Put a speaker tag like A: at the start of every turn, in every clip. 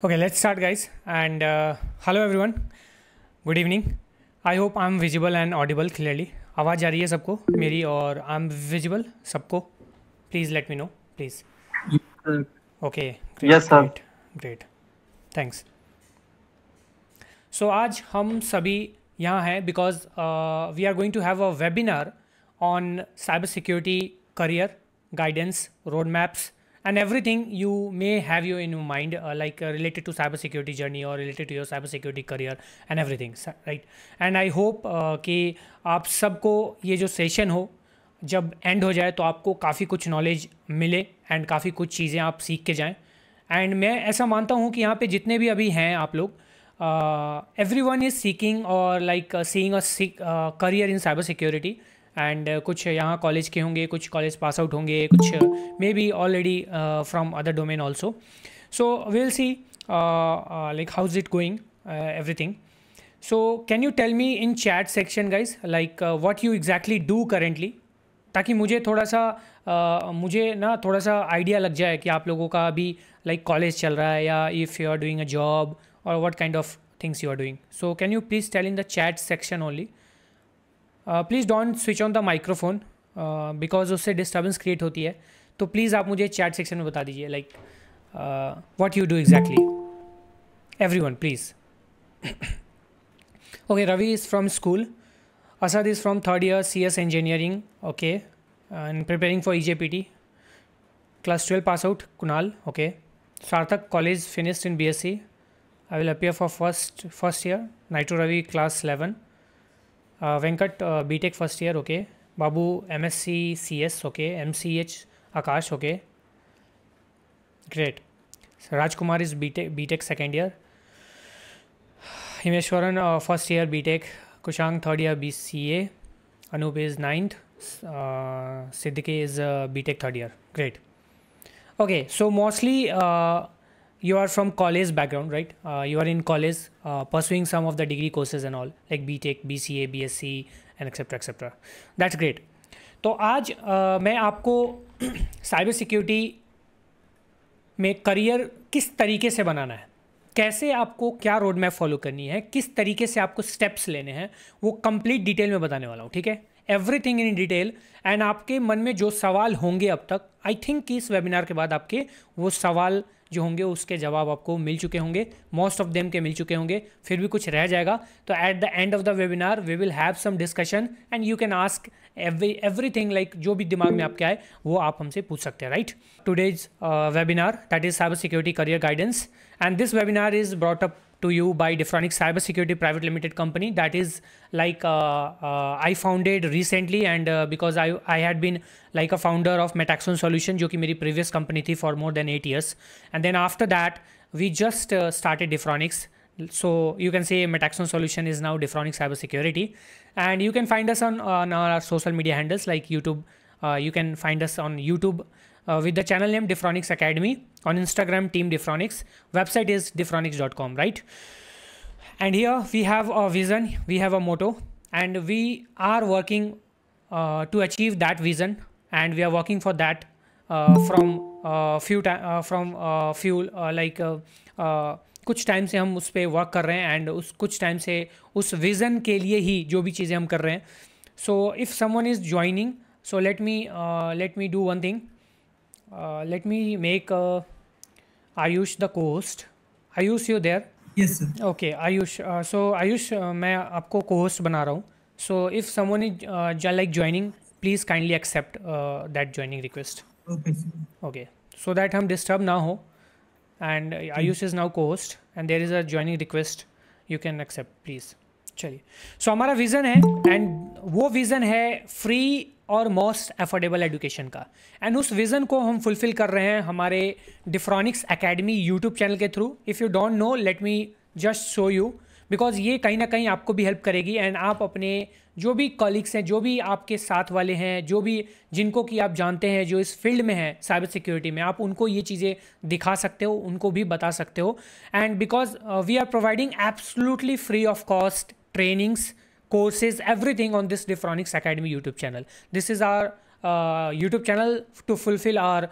A: Okay, let's start, guys. And hello, everyone. Good evening. I hope I'm visible and audible clearly. आवाज़ आ रही है सबको मेरी और I'm visible सबको. Please let me know, please.
B: Uh,
A: Okay,
B: Yes,
A: great,
B: sir.
A: great, great. Thanks. So आज हम सभी यहाँ हैं because we are going to have a webinar on cybersecurity career guidance, roadmaps, and everything you may have you in your mind, related to cybersecurity journey or related to your cybersecurity career and everything, right? And I hope कि आप सबको ये जो session हो जब and हो जाए तो आपको काफ़ी कुछ नॉलेज मिले एंड काफ़ी कुछ चीज़ें आप सीख के जाएं. एंड मैं ऐसा मानता हूँ कि यहाँ पे जितने भी अभी हैं आप लोग, everyone is seeking or seeing a career in cyber security. And कुछ यहाँ कॉलेज के होंगे, कुछ कॉलेज पास आउट होंगे, कुछ may be already from other domain also. So will see like how's it going, everything. So can you tell me in chat section, guys, what you exactly do currently, ताकि मुझे थोड़ा सा मुझे ना थोड़ा सा आइडिया लग जाए कि आप लोगों का अभी कॉलेज चल रहा है या if you are doing a job और what kind of things you are doing. So can you please tell in the chat section only. Please don't switch on the microphone because उससे disturbance create होती है. तो please आप मुझे chat section में बता दीजिए what you do exactly. Everyone please. Okay, Ravi is from school. Asad is from third year CS engineering. Okay, and preparing for EJPT. Class 12 pass out. Kunal. Okay. Sarthak college finished in BSc. I will appear for first year. Naito Ravi class 11. Venkat BTech first year. Okay. Babu MSc CS. Okay. MCH Akash. Okay. Great. So Rajkumar is BTech second year. Himeshwaran first year BTech, Kushang third year BCA, Anup is 9th, Siddiqui is BTech third year. Great. Okay, so mostly you are from college background, right? You are in college pursuing some of the degree courses and all, like BTech, BCA, BSc and etc. That's great. तो आज मैं आपको cyber security में career किस तरीके से बनाना है, कैसे आपको क्या रोड मैप फॉलो करनी है, किस तरीके से आपको स्टेप्स लेने हैं, वो कंप्लीट डिटेल में बताने वाला हूँ. ठीक है, एवरीथिंग इन डिटेल. एंड आपके मन में जो सवाल होंगे अब तक, आई थिंक कि इस वेबिनार के बाद आपके वो सवाल जो होंगे उसके जवाब आपको मिल चुके होंगे, मोस्ट ऑफ देम के मिल चुके होंगे. फिर भी कुछ रह जाएगा तो at the end of the webinar we will have some discussion and you can ask everything, जो भी दिमाग में आपके आए वो आप हमसे पूछ सकते हैं, right? Today's webinar that is cyber security career guidance. And this webinar is brought up to you by Diffronics Cybersecurity Private Limited Company. That is I founded recently, and because I had been like a founder of Metaxon Solution, जो कि मेरी previous company थी for more than 8 years. And then after that, we just started Diffronics. So you can say Metaxon Solution is now Diffronics Cybersecurity. And you can find us on our social media handles like YouTube. You can find us on YouTube with the channel name Diffronics Academy, on Instagram Team Diffronics, website is diffronics.com, right? And here we have a vision, we have a motto, and we are working to achieve that vision, and we are working for that कुछ time से हम उस पर work कर रहे हैं and उस कुछ टाइम से उस विज़न के लिए ही जो भी चीज़ें हम कर रहे हैं. So if someone is joining, so let me do one thing. Let me make Ayush the co-host. Ayush, you there?
B: Yes, sir.
A: Okay, Ayush. So Ayush, मैं आपको co-host बना रहा हूँ. So if someone is joining, please kindly accept that joining request.
B: Okay, sir.
A: Okay, so that हम disturb ना हो. And Ayush is now co-host, and there is a joining request. You can accept, please. चलिए, सो हमारा vision है and वो vision है free और most affordable education का. एंड उस विज़न को हम फुलफ़िल कर रहे हैं हमारे डिफ्रॉनिक्स एकेडमी यूट्यूब चैनल के through. If you don't no, let me just show you, because ये कहीं ना कहीं आपको भी हेल्प करेगी. एंड आप अपने जो भी कॉलीग्स हैं, जो भी आपके साथ वाले हैं, जो भी जिनको कि आप जानते हैं जो इस फील्ड में है साइबर सिक्योरिटी में, आप उनको ये चीज़ें दिखा सकते हो, उनको भी बता सकते हो. And because we are providing absolutely free of cost trainings, courses, everything on this Diffronics Academy YouTube channel. This is our YouTube channel to fulfil our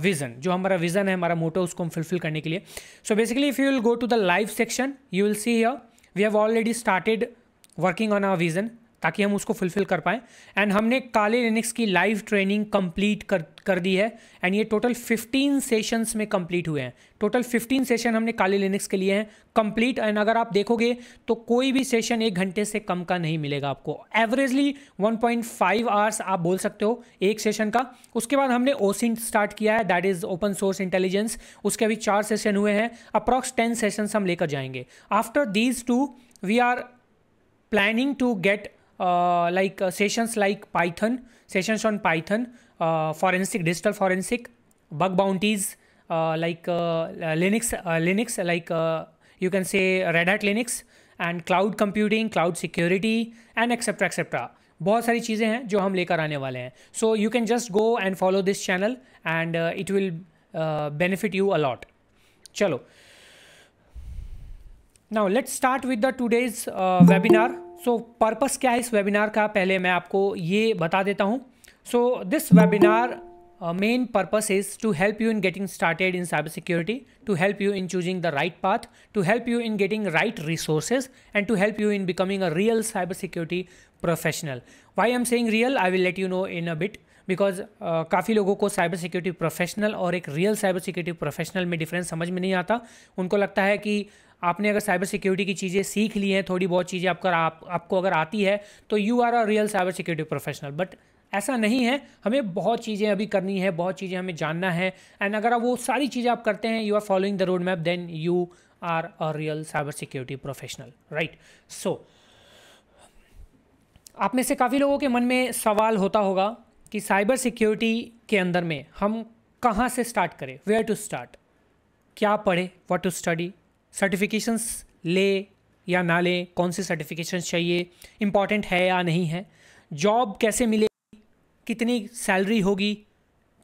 A: vision, जो हमारा विजन है, हमारा मोटो, उसको हम फुलफिल करने के लिए. So basically if you will go to the live section, you will see here we have already started working on our vision, ताकि हम उसको फुलफिल कर पाएँ. एंड हमने काले लिनक्स की लाइव ट्रेनिंग कंप्लीट कर दी है. एंड ये टोटल 15 सेशंस में कंप्लीट हुए हैं. टोटल 15 सेशन हमने काले लिनक्स के लिए हैं कंप्लीट. एंड अगर आप देखोगे तो कोई भी सेशन 1 घंटे से कम का नहीं मिलेगा आपको. एवरेजली 1.5 आवर्स आप बोल सकते हो एक सेशन का. उसके बाद हमने ओसिंट स्टार्ट किया है, that is open source intelligence. उसके अभी 4 सेशन हुए हैं. अप्रॉक्स 10 सेशंस हम लेकर जाएंगे. After these 2 we are planning to get sessions like Python, sessions on Python, forensic, digital forensic, bug bounties, Linux, like you can say Red Hat Linux, and cloud computing, cloud security, and etc etc. बहुत सारी चीज़ें हैं जो हम लेकर आने वाले हैं. So you can just go and follow this channel and it will benefit you a lot. चलो, now let's start with the today's webinar. So purpose क्या है इस वेबिनार का, पहले मैं आपको ये बता देता हूँ. So this webinar main purpose is to help you in getting started in cyber security, to help you in choosing the right path, to help you in getting right resources, and to help you in becoming a real cyber security professional. Why I am saying real, I will let you know in a bit, because काफ़ी लोगों को cyber security professional और एक real cyber security professional में difference समझ में नहीं आता. उनको लगता है कि आपने अगर साइबर सिक्योरिटी की चीज़ें सीख ली हैं, थोड़ी बहुत चीज़ें आपको अगर आती है, तो you are a real cyber security professional. But ऐसा नहीं है. हमें बहुत चीज़ें अभी करनी है, बहुत चीज़ें हमें जानना है. एंड अगर वो सारी चीज़ें आप करते हैं, you are following the road map, then you are a real cyber security professional, right. So आप में से काफ़ी लोगों के मन में सवाल होता होगा कि साइबर सिक्योरिटी के अंदर में हम कहाँ से स्टार्ट करें, वेयर टू स्टार्ट, क्या पढ़े, व्हाट टू स्टडी, सर्टिफिकेशंस ले या ना ले, कौन सी सर्टिफिकेशंस चाहिए, इम्पॉर्टेंट है या नहीं है, जॉब कैसे मिलेगी, कितनी सैलरी होगी,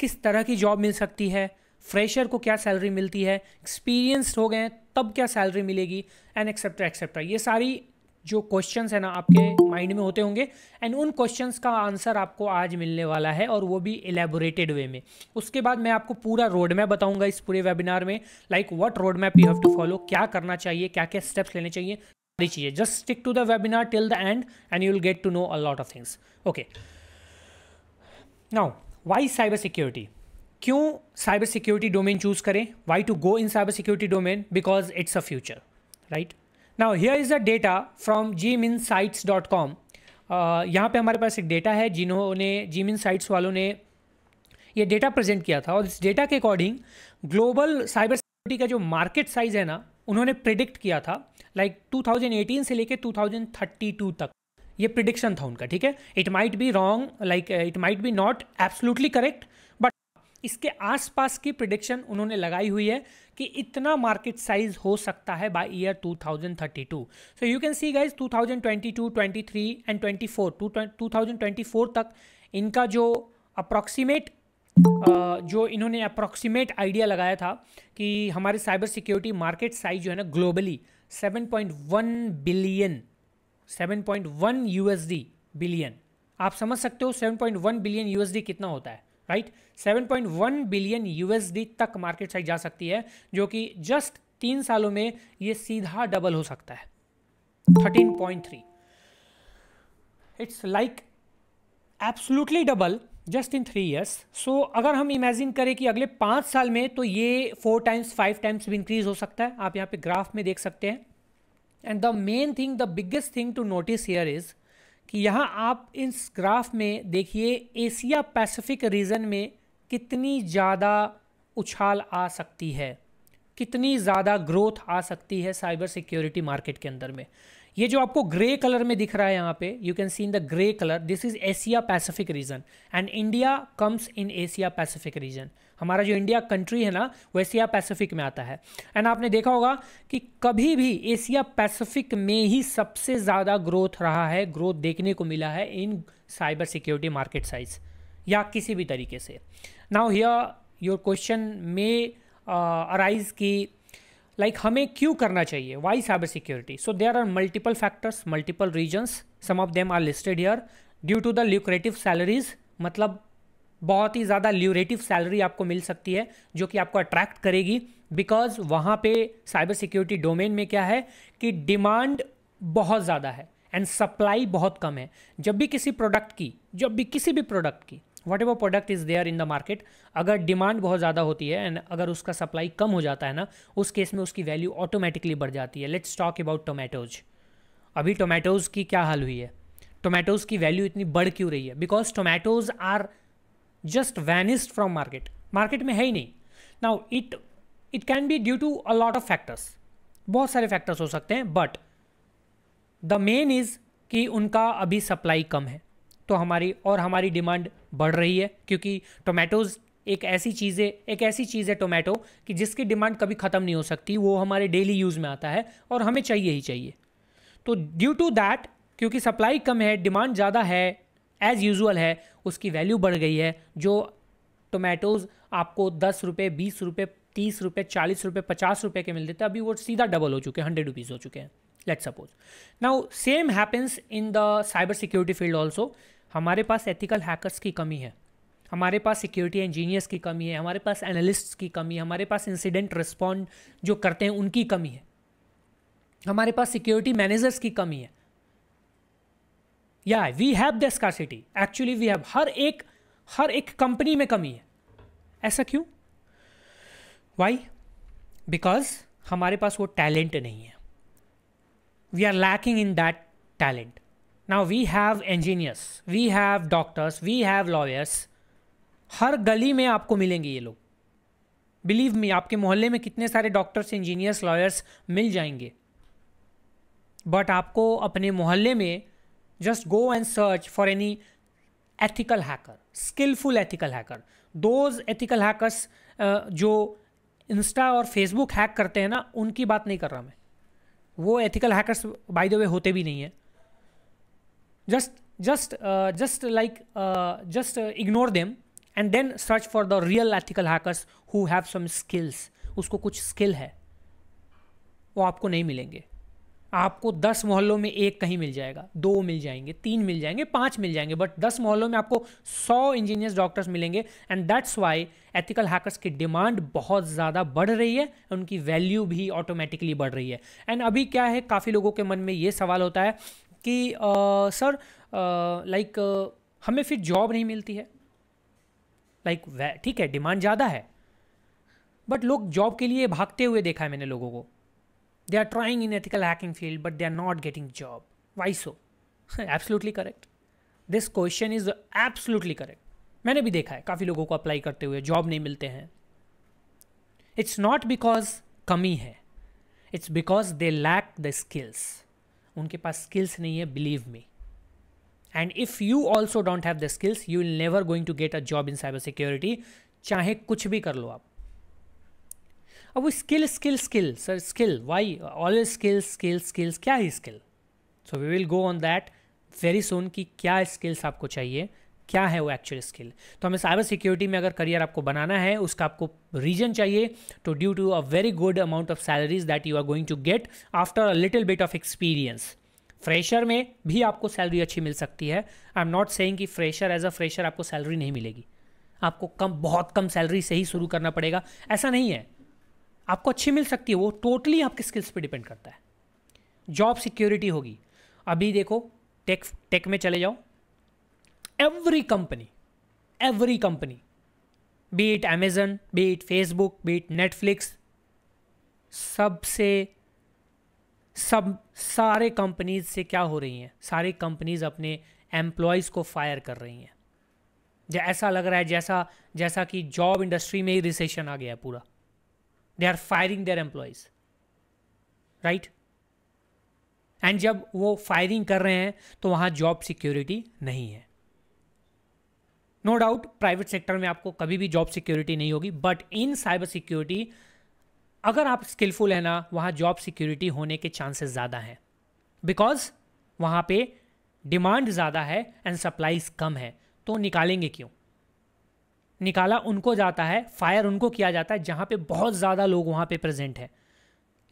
A: किस तरह की जॉब मिल सकती है, फ्रेशर को क्या सैलरी मिलती है, एक्सपीरियंस्ड हो गए तब क्या सैलरी मिलेगी, एंड एक्सेट्रा एक्सेट्रा. ये सारी जो क्वेश्चंस है ना आपके माइंड में होते होंगे. एंड उन क्वेश्चंस का आंसर आपको आज मिलने वाला है, और वो भी एलेबोरेटेड वे में. उसके बाद मैं आपको पूरा रोड मैप बताऊंगा इस पूरे वेबिनार में, like what road map you have to follow, क्या करना चाहिए, क्या क्या स्टेप्स लेने चाहिए, सारी चीज़ें. Just stick to the webinar till the end and you will get to know a lot of things. Okay, now why cyber security, क्यों साइबर सिक्योरिटी डोमेन चूज करें, why to go in cyber security domain, because it's a future, right. Now here is the data from gminsights.com. यहाँ पे हमारे पास एक data है जिन्होंने gminsights वालों ने ये डेटा प्रेजेंट किया था. और इस डेटा के अकॉर्डिंग ग्लोबल साइबर सिक्योरिटी का जो मार्केट साइज है ना, उन्होंने प्रिडिक्ट किया था लाइक 2018 से लेके 2032 तक. ये प्रिडिक्शन था उनका, ठीक है. It might be wrong, like it might B not absolutely correct, but इसके आसपास की प्रिडिक्शन उन्होंने लगाई हुई है कि इतना मार्केट साइज हो सकता है by year 2032. So you can see guys 2022, 23 and 24, 2024 तक इनका जो अप्रॉक्सीमेट जो इन्होंने अप्रॉक्सीमेट आइडिया लगाया था कि हमारे साइबर सिक्योरिटी मार्केट साइज जो है ना ग्लोबली 7.1 बिलियन. आप समझ सकते हो 7.1 बिलियन यूएसडी कितना होता है, राइट. 7.1 बिलियन यूएसडी तक मार्केट साइज जा सकती है, जो कि जस्ट 3 सालों में ये सीधा डबल हो सकता है, 13.3. It's like absolutely double just in 3 years. सो अगर हम इमेजिन करें कि अगले 5 साल में, तो ये 4 times 5 times भी इंक्रीज हो सकता है. आप यहाँ पे ग्राफ में देख सकते हैं. And the main thing, the biggest thing to notice here is कि यहाँ आप इस ग्राफ में देखिए एशिया पैसिफिक रीजन में कितनी ज़्यादा उछाल आ सकती है, कितनी ज़्यादा ग्रोथ आ सकती है साइबर सिक्योरिटी मार्केट के अंदर में. ये जो आपको ग्रे कलर में दिख रहा है यहाँ पे, you can C in the grey colour, this is Asia Pacific region and India comes in Asia Pacific region. हमारा जो इंडिया कंट्री है ना, वो एशिया पैसिफिक में आता है. एंड आपने देखा होगा कि कभी भी एशिया पैसिफिक में ही सबसे ज़्यादा ग्रोथ रहा है, ग्रोथ देखने को मिला है in cyber security market size या किसी भी तरीके से. नाउ हियर योर क्वेश्चन में अराइज की लाइक हमें क्यों करना चाहिए, why cyber security. So there are multiple factors, multiple reasons, some of them are listed here. Due to the lucrative salaries, मतलब बहुत ही ज़्यादा ल्यूरेटिव सैलरी आपको मिल सकती है जो कि आपको अट्रैक्ट करेगी, बिकॉज वहाँ पे साइबर सिक्योरिटी डोमेन में क्या है कि डिमांड बहुत ज़्यादा है एंड सप्लाई बहुत कम है। जब भी किसी किसी भी प्रोडक्ट की whatever product is there in the market, अगर डिमांड बहुत ज़्यादा होती है एंड अगर उसका सप्लाई कम हो जाता है ना, उस केस में उसकी वैल्यू ऑटोमेटिकली बढ़ जाती है। Let's talk about tomatoes. अभी टोमेटोज़ की क्या हाल हुई है, टोमेटोज़ की वैल्यू इतनी बढ़ क्यों रही है? Because tomatoes are just vanished from market में है ही नहीं। Now it can be due to a lot of factors, बहुत सारे फैक्टर्स हो सकते हैं, बट द मेन इज़ कि उनका अभी सप्लाई कम है, तो हमारी डिमांड बढ़ रही है, क्योंकि टोमेटोज़ एक ऐसी चीज़ है टोमेटो कि जिसकी डिमांड कभी ख़त्म नहीं हो सकती, वो हमारे डेली यूज़ में आता है और हमें चाहिए ही चाहिए। तो ड्यू टू दैट, क्योंकि सप्लाई कम है, डिमांड ज़्यादा है, एज़ यूजुअल है, उसकी वैल्यू बढ़ गई है। जो टोमेटोज़ आपको 10 रुपये, 20 रुपये, 30 रुपये, 40 रुपये, 50 रुपये के मिलते थे, अभी वो सीधा डबल हो चुके हैं, 100 रुपीज़ हो चुके हैं। Let's suppose now same happens in the cyber security field also. हमारे पास एथिकल हैकर्स की कमी है, हमारे पास सिक्योरिटी इंजीनियर्स की कमी है, हमारे पास एनालिस्ट्स की कमी है, हमारे पास इंसिडेंट रिस्पॉन्ड जो करते हैं उनकी कमी है, हमारे पास सिक्योरिटी मैनेजर्स की कमी है। या we have the scarcity, actually we have, हर एक कंपनी में कमी है। ऐसा क्यों? वाई? बिकॉज हमारे पास वो टैलेंट नहीं है। We are lacking in that talent. Now we have engineers, we have doctors, we have lawyers, हर गली में आपको मिलेंगे ये लोग। बिलीव मी, आपके मोहल्ले में कितने सारे डॉक्टर्स, इंजीनियर्स, लॉयर्स मिल जाएंगे, बट आपको अपने मोहल्ले में just go and search for any ethical hacker, skillful ethical hacker. Those ethical hackers जो इंस्टा और फेसबुक हैक करते हैं ना, उनकी बात नहीं कर रहा मैं। वो ethical hackers by the way होते भी नहीं है। just ignore them and then search for the real ethical hackers who have some skills. उसको कुछ स्किल है, वो आपको नहीं मिलेंगे। आपको 10 मोहल्लों में एक कहीं मिल जाएगा, 2 मिल जाएंगे, 3 मिल जाएंगे, 5 मिल जाएंगे, बट 10 मोहल्लों में आपको 100 इंजीनियर्स, डॉक्टर्स मिलेंगे। And that's why ethical hackers की डिमांड बहुत ज़्यादा बढ़ रही है, उनकी वैल्यू भी ऑटोमेटिकली बढ़ रही है। एंड अभी क्या है, काफ़ी लोगों के मन में ये सवाल होता है कि सर हमें फिर जॉब नहीं मिलती है। ठीक है, डिमांड ज़्यादा है, बट लोग जॉब के लिए भागते हुए देखा है मैंने लोगों को। They are trying in ethical hacking field, but they are not getting job. Why so? Absolutely correct. This question is absolutely correct. मैंने भी देखा है काफ़ी लोगों को अप्लाई करते हुए जॉब नहीं मिलते हैं। It's not because कमी है, it's because they lack the skills. उनके पास skills नहीं है, believe me. And if you also don't have the skills, you will never going to get a job in cyber security. चाहे कुछ भी कर लो आप। अब वो skill sir, skill why always skills, क्या है skill? So we will go on that very soon कि क्या स्किल्स आपको चाहिए, क्या है वो एक्चुअल स्किल। तो हमें साइबर सिक्योरिटी में अगर करियर आपको बनाना है, उसका आपको रीजन चाहिए to due to a very good amount of salaries that you are going to get after a little bit of experience. Fresher में भी आपको सैलरी अच्छी मिल सकती है। आई एम नॉट सेइंग कि फ्रेशर एज अ फ्रेशर आपको salary नहीं मिलेगी, आपको बहुत कम सैलरी से ही शुरू करना पड़ेगा, ऐसा नहीं है। आपको अच्छी मिल सकती है, वो टोटली आपके स्किल्स पे डिपेंड करता है। जॉब सिक्योरिटी होगी। अभी देखो टेक में चले जाओ, every company B it Amazon, B it Facebook, B it Netflix, सारे कंपनीज से क्या हो रही हैं, सारी कंपनीज अपने एम्प्लॉयज़ को फायर कर रही हैं। ऐसा लग रहा है जैसा कि जॉब इंडस्ट्री में ही रिसेशन आ गया पूरा। They are firing their employees, right? And जब वो फायरिंग कर रहे हैं तो वहाँ जॉब सिक्योरिटी नहीं है। नो डाउट प्राइवेट सेक्टर में आपको कभी भी जॉब सिक्योरिटी नहीं होगी, बट इन साइबर सिक्योरिटी अगर आप स्किलफुल है ना, वहाँ जॉब सिक्योरिटी होने के चांसेस ज़्यादा हैं, बिकॉज वहाँ पे डिमांड ज़्यादा है एंड सप्लाईज कम है। तो निकालेंगे क्यों? निकाला उनको जाता है, फायर उनको किया जाता है जहाँ पे बहुत ज़्यादा लोग वहाँ पे प्रेजेंट है।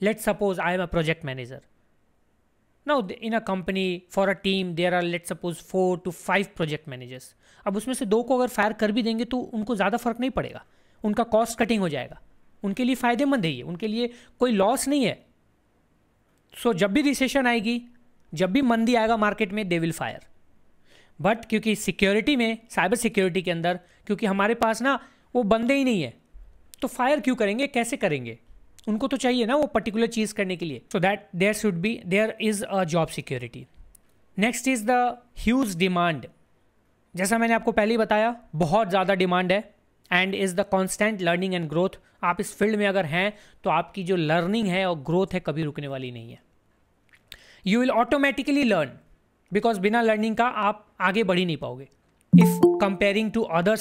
A: Let's suppose I am a project manager, Now in a company for a team there are let's suppose 4 to 5 project managers. अब उसमें से 2 को अगर फायर कर भी देंगे तो उनको ज़्यादा फर्क नहीं पड़ेगा, उनका कॉस्ट कटिंग हो जाएगा, उनके लिए फ़ायदेमंद है ये, उनके लिए कोई लॉस नहीं है. सो जब भी रिसेशन आएगी, जब भी मंदी आएगा मार्केट में, दे विल फायर. बट क्योंकि सिक्योरिटी में, साइबर सिक्योरिटी के अंदर, क्योंकि हमारे पास ना वो बंदे ही नहीं है, तो फायर क्यों करेंगे, कैसे करेंगे, उनको तो चाहिए ना वो पर्टिकुलर चीज़ करने के लिए. So that there is a job security. Next is the huge demand. जैसा मैंने आपको पहले ही बताया, बहुत ज़्यादा डिमांड है. And is the constant learning and growth. आप इस फील्ड में अगर हैं तो आपकी जो लर्निंग है और ग्रोथ है कभी रुकने वाली नहीं है. You will automatically learn, because बिना लर्निंग का आप आगे बढ़ ही नहीं पाओगे. If comparing to other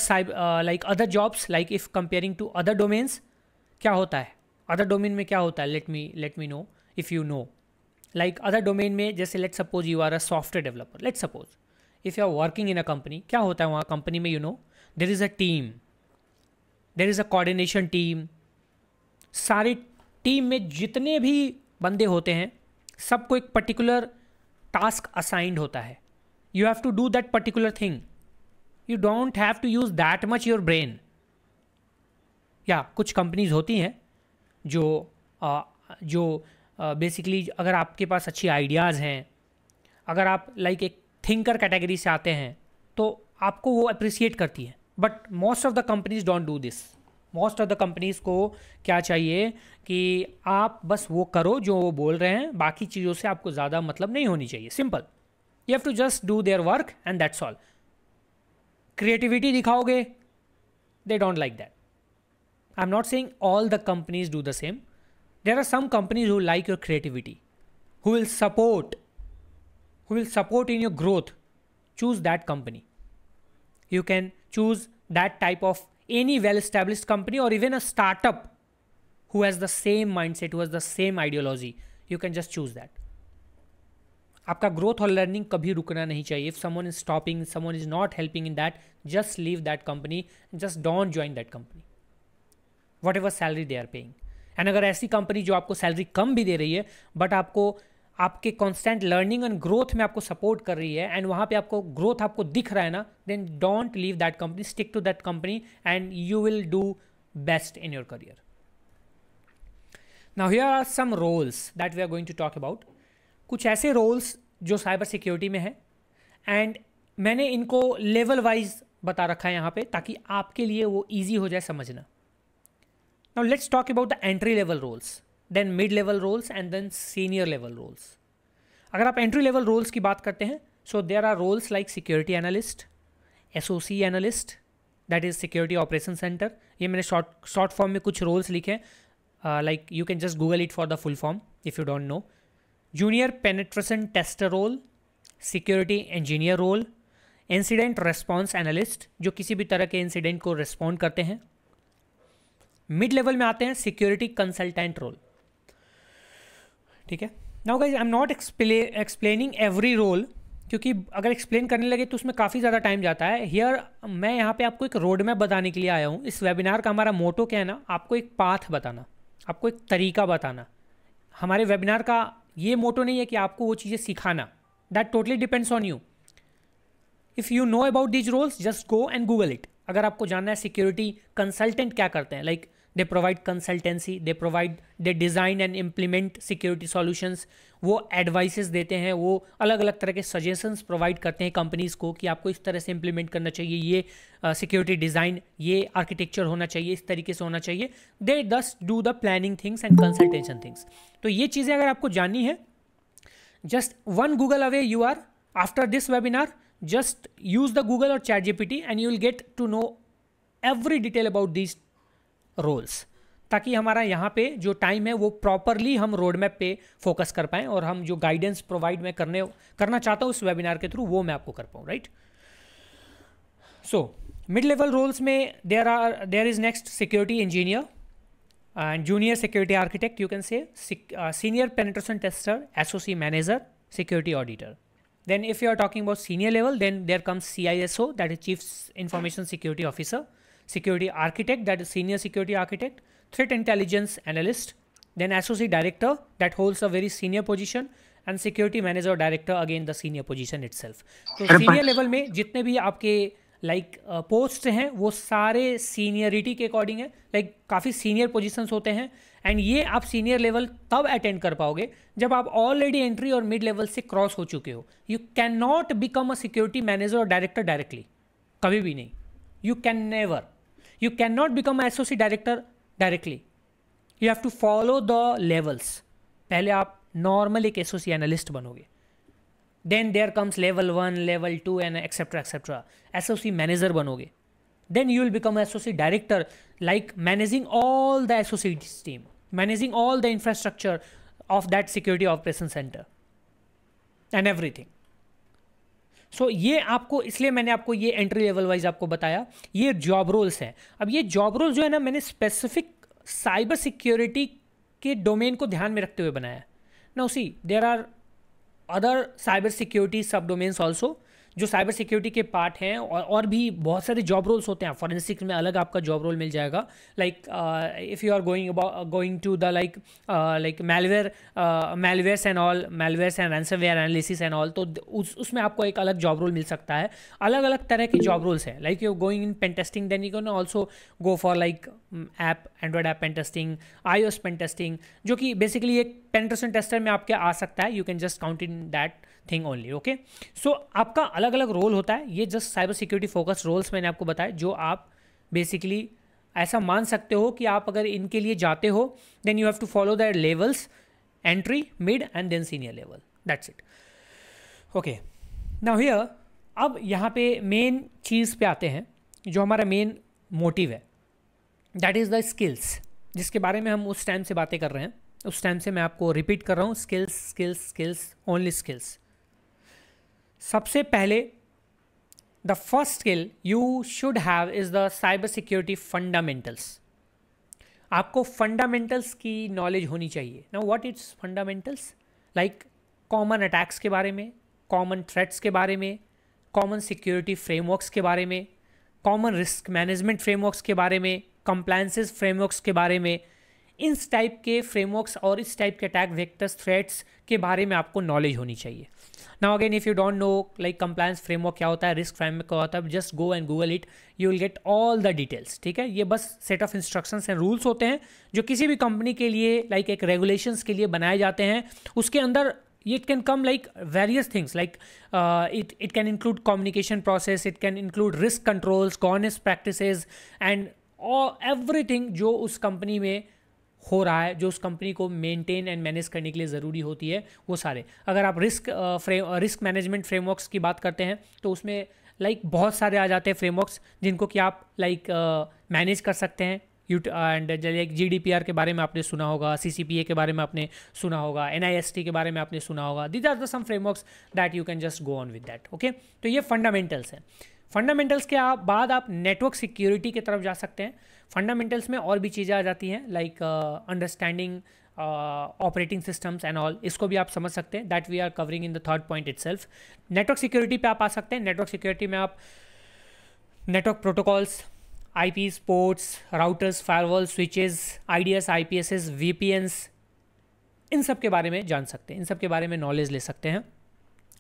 A: like other jobs, like if comparing to other domains, क्या होता है अदर डोमेन में, क्या होता है, let me know if you know. Like other domain में जैसे let suppose you are a software developer, let suppose if you are working in a company, क्या होता है वहाँ कंपनी में, you know there is a team, there is a coordination team. सारी team में जितने भी बंदे होते हैं सबको एक पर्टिकुलर टास्क असाइंड होता है. You have to do that particular thing. You don't have to use that much your brain. या कुछ कंपनीज होती हैं जो बेसिकली अगर आपके पास अच्छी आइडियाज़ हैं, अगर आप लाइक एक थिंकर कैटेगरी से आते हैं तो आपको वो अप्रिसिएट करती हैं. But most of the companies don't do this. Most of the companies को क्या चाहिए कि आप बस वो करो जो वो बोल रहे हैं, बाकी चीज़ों से आपको ज़्यादा मतलब नहीं होनी चाहिए. Simple, you have to just do their work and that's all. Creativity दिखाओगे, they don't like that. I am not saying all the companies do the same. There are some companies who like your creativity, who will support in your growth. Choose that company. You can choose that type of any well-established company or even a startup who has the same mindset, who has the same ideology. You can just choose that. आपका growth और learning कभी रुकना नहीं चाहिए. If someone is stopping, someone is not helping in that, just leave that company. Just don't join that company. Whatever salary they are paying. And अगर ऐसी company जो आपको सैलरी कम भी दे रही है बट आपको आपके कॉन्स्टेंट लर्निंग एंड ग्रोथ में आपको सपोर्ट कर रही है एंड वहाँ पे आपको ग्रोथ आपको दिख रहा है ना, then don't leave that company. Stick to that company and you will do best in your career. Now here are some roles that we are going to talk about. कुछ ऐसे रोल्स जो cyber security में है and मैंने इनको level wise बता रखा है यहाँ पे ताकि आपके लिए वो ईजी हो जाए समझना. Now let's talk about the entry level roles, then mid level roles and then senior level roles. अगर आप एंट्री लेवल रोल्स की बात करते हैं, so there are roles like security analyst, SOC analyst, that is security operation centre. ये मैंने short form में कुछ रोल्स लिखे हैं, like you can just google it for the full form if you don't know. Junior penetration tester role, security engineer role, incident response analyst जो किसी भी तरह के इंसिडेंट को रिस्पॉन्ड करते हैं. मिड लेवल में आते हैं सिक्योरिटी कंसल्टेंट रोल. ठीक है. Now guys I am not explaining every role, क्योंकि अगर एक्सप्लेन करने लगे तो उसमें काफ़ी ज़्यादा टाइम जाता है. हियर मैं यहाँ पे आपको एक रोड मैप बताने के लिए आया हूँ. इस वेबिनार का हमारा मोटो क्या है ना, आपको एक पाथ बताना, आपको एक तरीका बताना. हमारे वेबिनार का ये मोटो नहीं है कि आपको वो चीज़ें सिखाना. That totally depends on you. If you know about these roles just go and google it. अगर आपको जानना है सिक्योरिटी कंसल्टेंट क्या करते हैं, like they provide consultancy, they design and implement security solutions. वो एडवाइसेस देते हैं, वो अलग अलग तरह के सजेशंस प्रोवाइड करते हैं कंपनीज़ को कि आपको इस तरह से इम्प्लीमेंट करना चाहिए, ये सिक्योरिटी डिज़ाइन, ये आर्किटेक्चर होना चाहिए, इस तरीके से होना चाहिए. They thus do the planning things and consultation things. तो ये चीज़ें अगर आपको जाननी है, just one google away you are. After this webinar just use the Google or ChatGPT and you will get to know every detail about these roles, ताकि हमारा यहाँ पे जो टाइम है वो प्रॉपरली हम रोड मैप पे फोकस कर पाएँ और हम जो गाइडेंस प्रोवाइड मैं करना चाहता हूँ उस वेबिनार के थ्रू वो मैं आपको कर पाऊँ. Right. So mid level roles में there is next security engineer and junior security architect, you can say senior penetration tester, SOC manager, security auditor. Then if you are talking about senior level, then there comes CISO, that is Chief Information Security Officer, Security Architect, that is Senior Security Architect, Threat Intelligence Analyst, then Associate Director, that holds a very senior position, and security manager और director again the senior position itself. तो senior level में जितने भी आपके post हैं वो सारे seniority के अकॉर्डिंग है, काफ़ी सीनियर पोजीशंस होते हैं। एंड ये आप सीनियर लेवल तब अटेंड कर पाओगे जब आप ऑलरेडी एंट्री और मिड लेवल से क्रॉस हो चुके हो। You can not become a security manager और डायरेक्टर डायरेक्टली, कभी भी नहीं। You can never, you can not become associate director directly, you have to follow the levels. पहले आप नॉर्मल एक एसोसिएट एनालिस्ट बनोगे, then there comes level 1, level 2 and etcetera etcetera, associate manager बनोगे, then you will become associate director, like managing all the associates team, managing all the infrastructure of that security operation center and everything. So ये आपको, इसलिए मैंने आपको ये entry level wise आपको बताया, ये जॉब रोल्स हैं। अब ये जॉब रोल्स जो है ना, मैंने स्पेसिफिक साइबर सिक्योरिटी के डोमेन को ध्यान में रखते हुए बनाया। Now see there are other cyber security sub domains also, जो साइबर सिक्योरिटी के पार्ट हैं, और भी बहुत सारे जॉब रोल्स होते हैं। फॉरेंसिक्स में अलग आपका जॉब रोल मिल जाएगा, if you are going to the malwares and all, malwares and ransomware analysis and all, तो उसमें आपको एक अलग जॉब रोल मिल सकता है। अलग अलग तरह के जॉब रोल्स हैं, like you going in pen testing, then you can also go for app, android app pen testing, iOS pen testing, जो कि बेसिकली एक पेनिट्रेशन टेस्टर में आपके आ सकता है। You can just count in that thing only, okay. So आपका अलग अलग रोल होता है। ये just cyber security focus roles मैंने आपको बताया, जो आप बेसिकली ऐसा मान सकते हो कि आप अगर इनके लिए जाते हो, then you have to follow the levels, entry, mid and then senior level, that's it, okay. Now here, अब यहाँ पे मेन चीज़ पे आते हैं, जो हमारा मेन मोटिव है, दैट इज़ द स्किल्स, जिसके बारे में हम उस टाइम से बातें कर रहे हैं। उस टाइम से मैं आपको रिपीट कर रहा हूँ, skills skills skills, only skills. सबसे पहले the first skill you should have is the cyber security fundamentals. आपको फंडामेंटल्स की नॉलेज होनी चाहिए। Now what it's fundamentals? Like common attacks के बारे में, कॉमन थ्रेट्स के बारे में, कॉमन सिक्योरिटी फ्रेमवर्क्स के बारे में, कॉमन रिस्क मैनेजमेंट फ्रेमवर्क्स के बारे में, कंप्लायंसेस फ्रेमवर्क्स के बारे में। इस टाइप के फ्रेमवर्क्स और इस टाइप के अटैक वेक्टर्स, थ्रेट्स के बारे में आपको नॉलेज होनी चाहिए। Now again, if you don't know like compliance framework क्या होता है, रिस्क फ्रेमवर्क क्या होता है, just go and google it, you will get all the details, ठीक है। ये बस set of instructions and rules होते हैं जो किसी भी कंपनी के लिए एक रेगुलेशंस के लिए बनाए जाते हैं। उसके अंदर it can come like various things, like it can include communication process, it can include risk controls, governance practices and everything जो उस कंपनी में हो रहा है, जो उस कंपनी को मेंटेन एंड मैनेज करने के लिए ज़रूरी होती है, वो सारे। अगर आप रिस्क मैनेजमेंट फ्रेमवर्क्स की बात करते हैं तो उसमें बहुत सारे आ जाते हैं फ्रेमवर्क्स जिनको कि आप मैनेज कर सकते हैं। एंड GDPR के बारे में आपने सुना होगा, CCPA के बारे में आपने सुना होगा, NIST के बारे में आपने सुना होगा। These are the some frameworks that you can just go on with that, okay. तो ये फंडामेंटल्स हैं। फंडामेंटल्स के बाद आप नेटवर्क सिक्योरिटी की तरफ जा सकते हैं। फंडामेंटल्स में और भी चीज़ें आ जाती हैं, like understanding operating systems and all, इसको भी आप समझ सकते हैं, that we are covering in the third point itself. Network security पे आप आ सकते हैं। नेटवर्क सिक्योरिटी में आप network protocols, IPs, ports, routers, firewall, switches, IDS, IPSs, VPNs, इन सब के बारे में जान सकते हैं, इन सब के बारे में नॉलेज ले सकते हैं।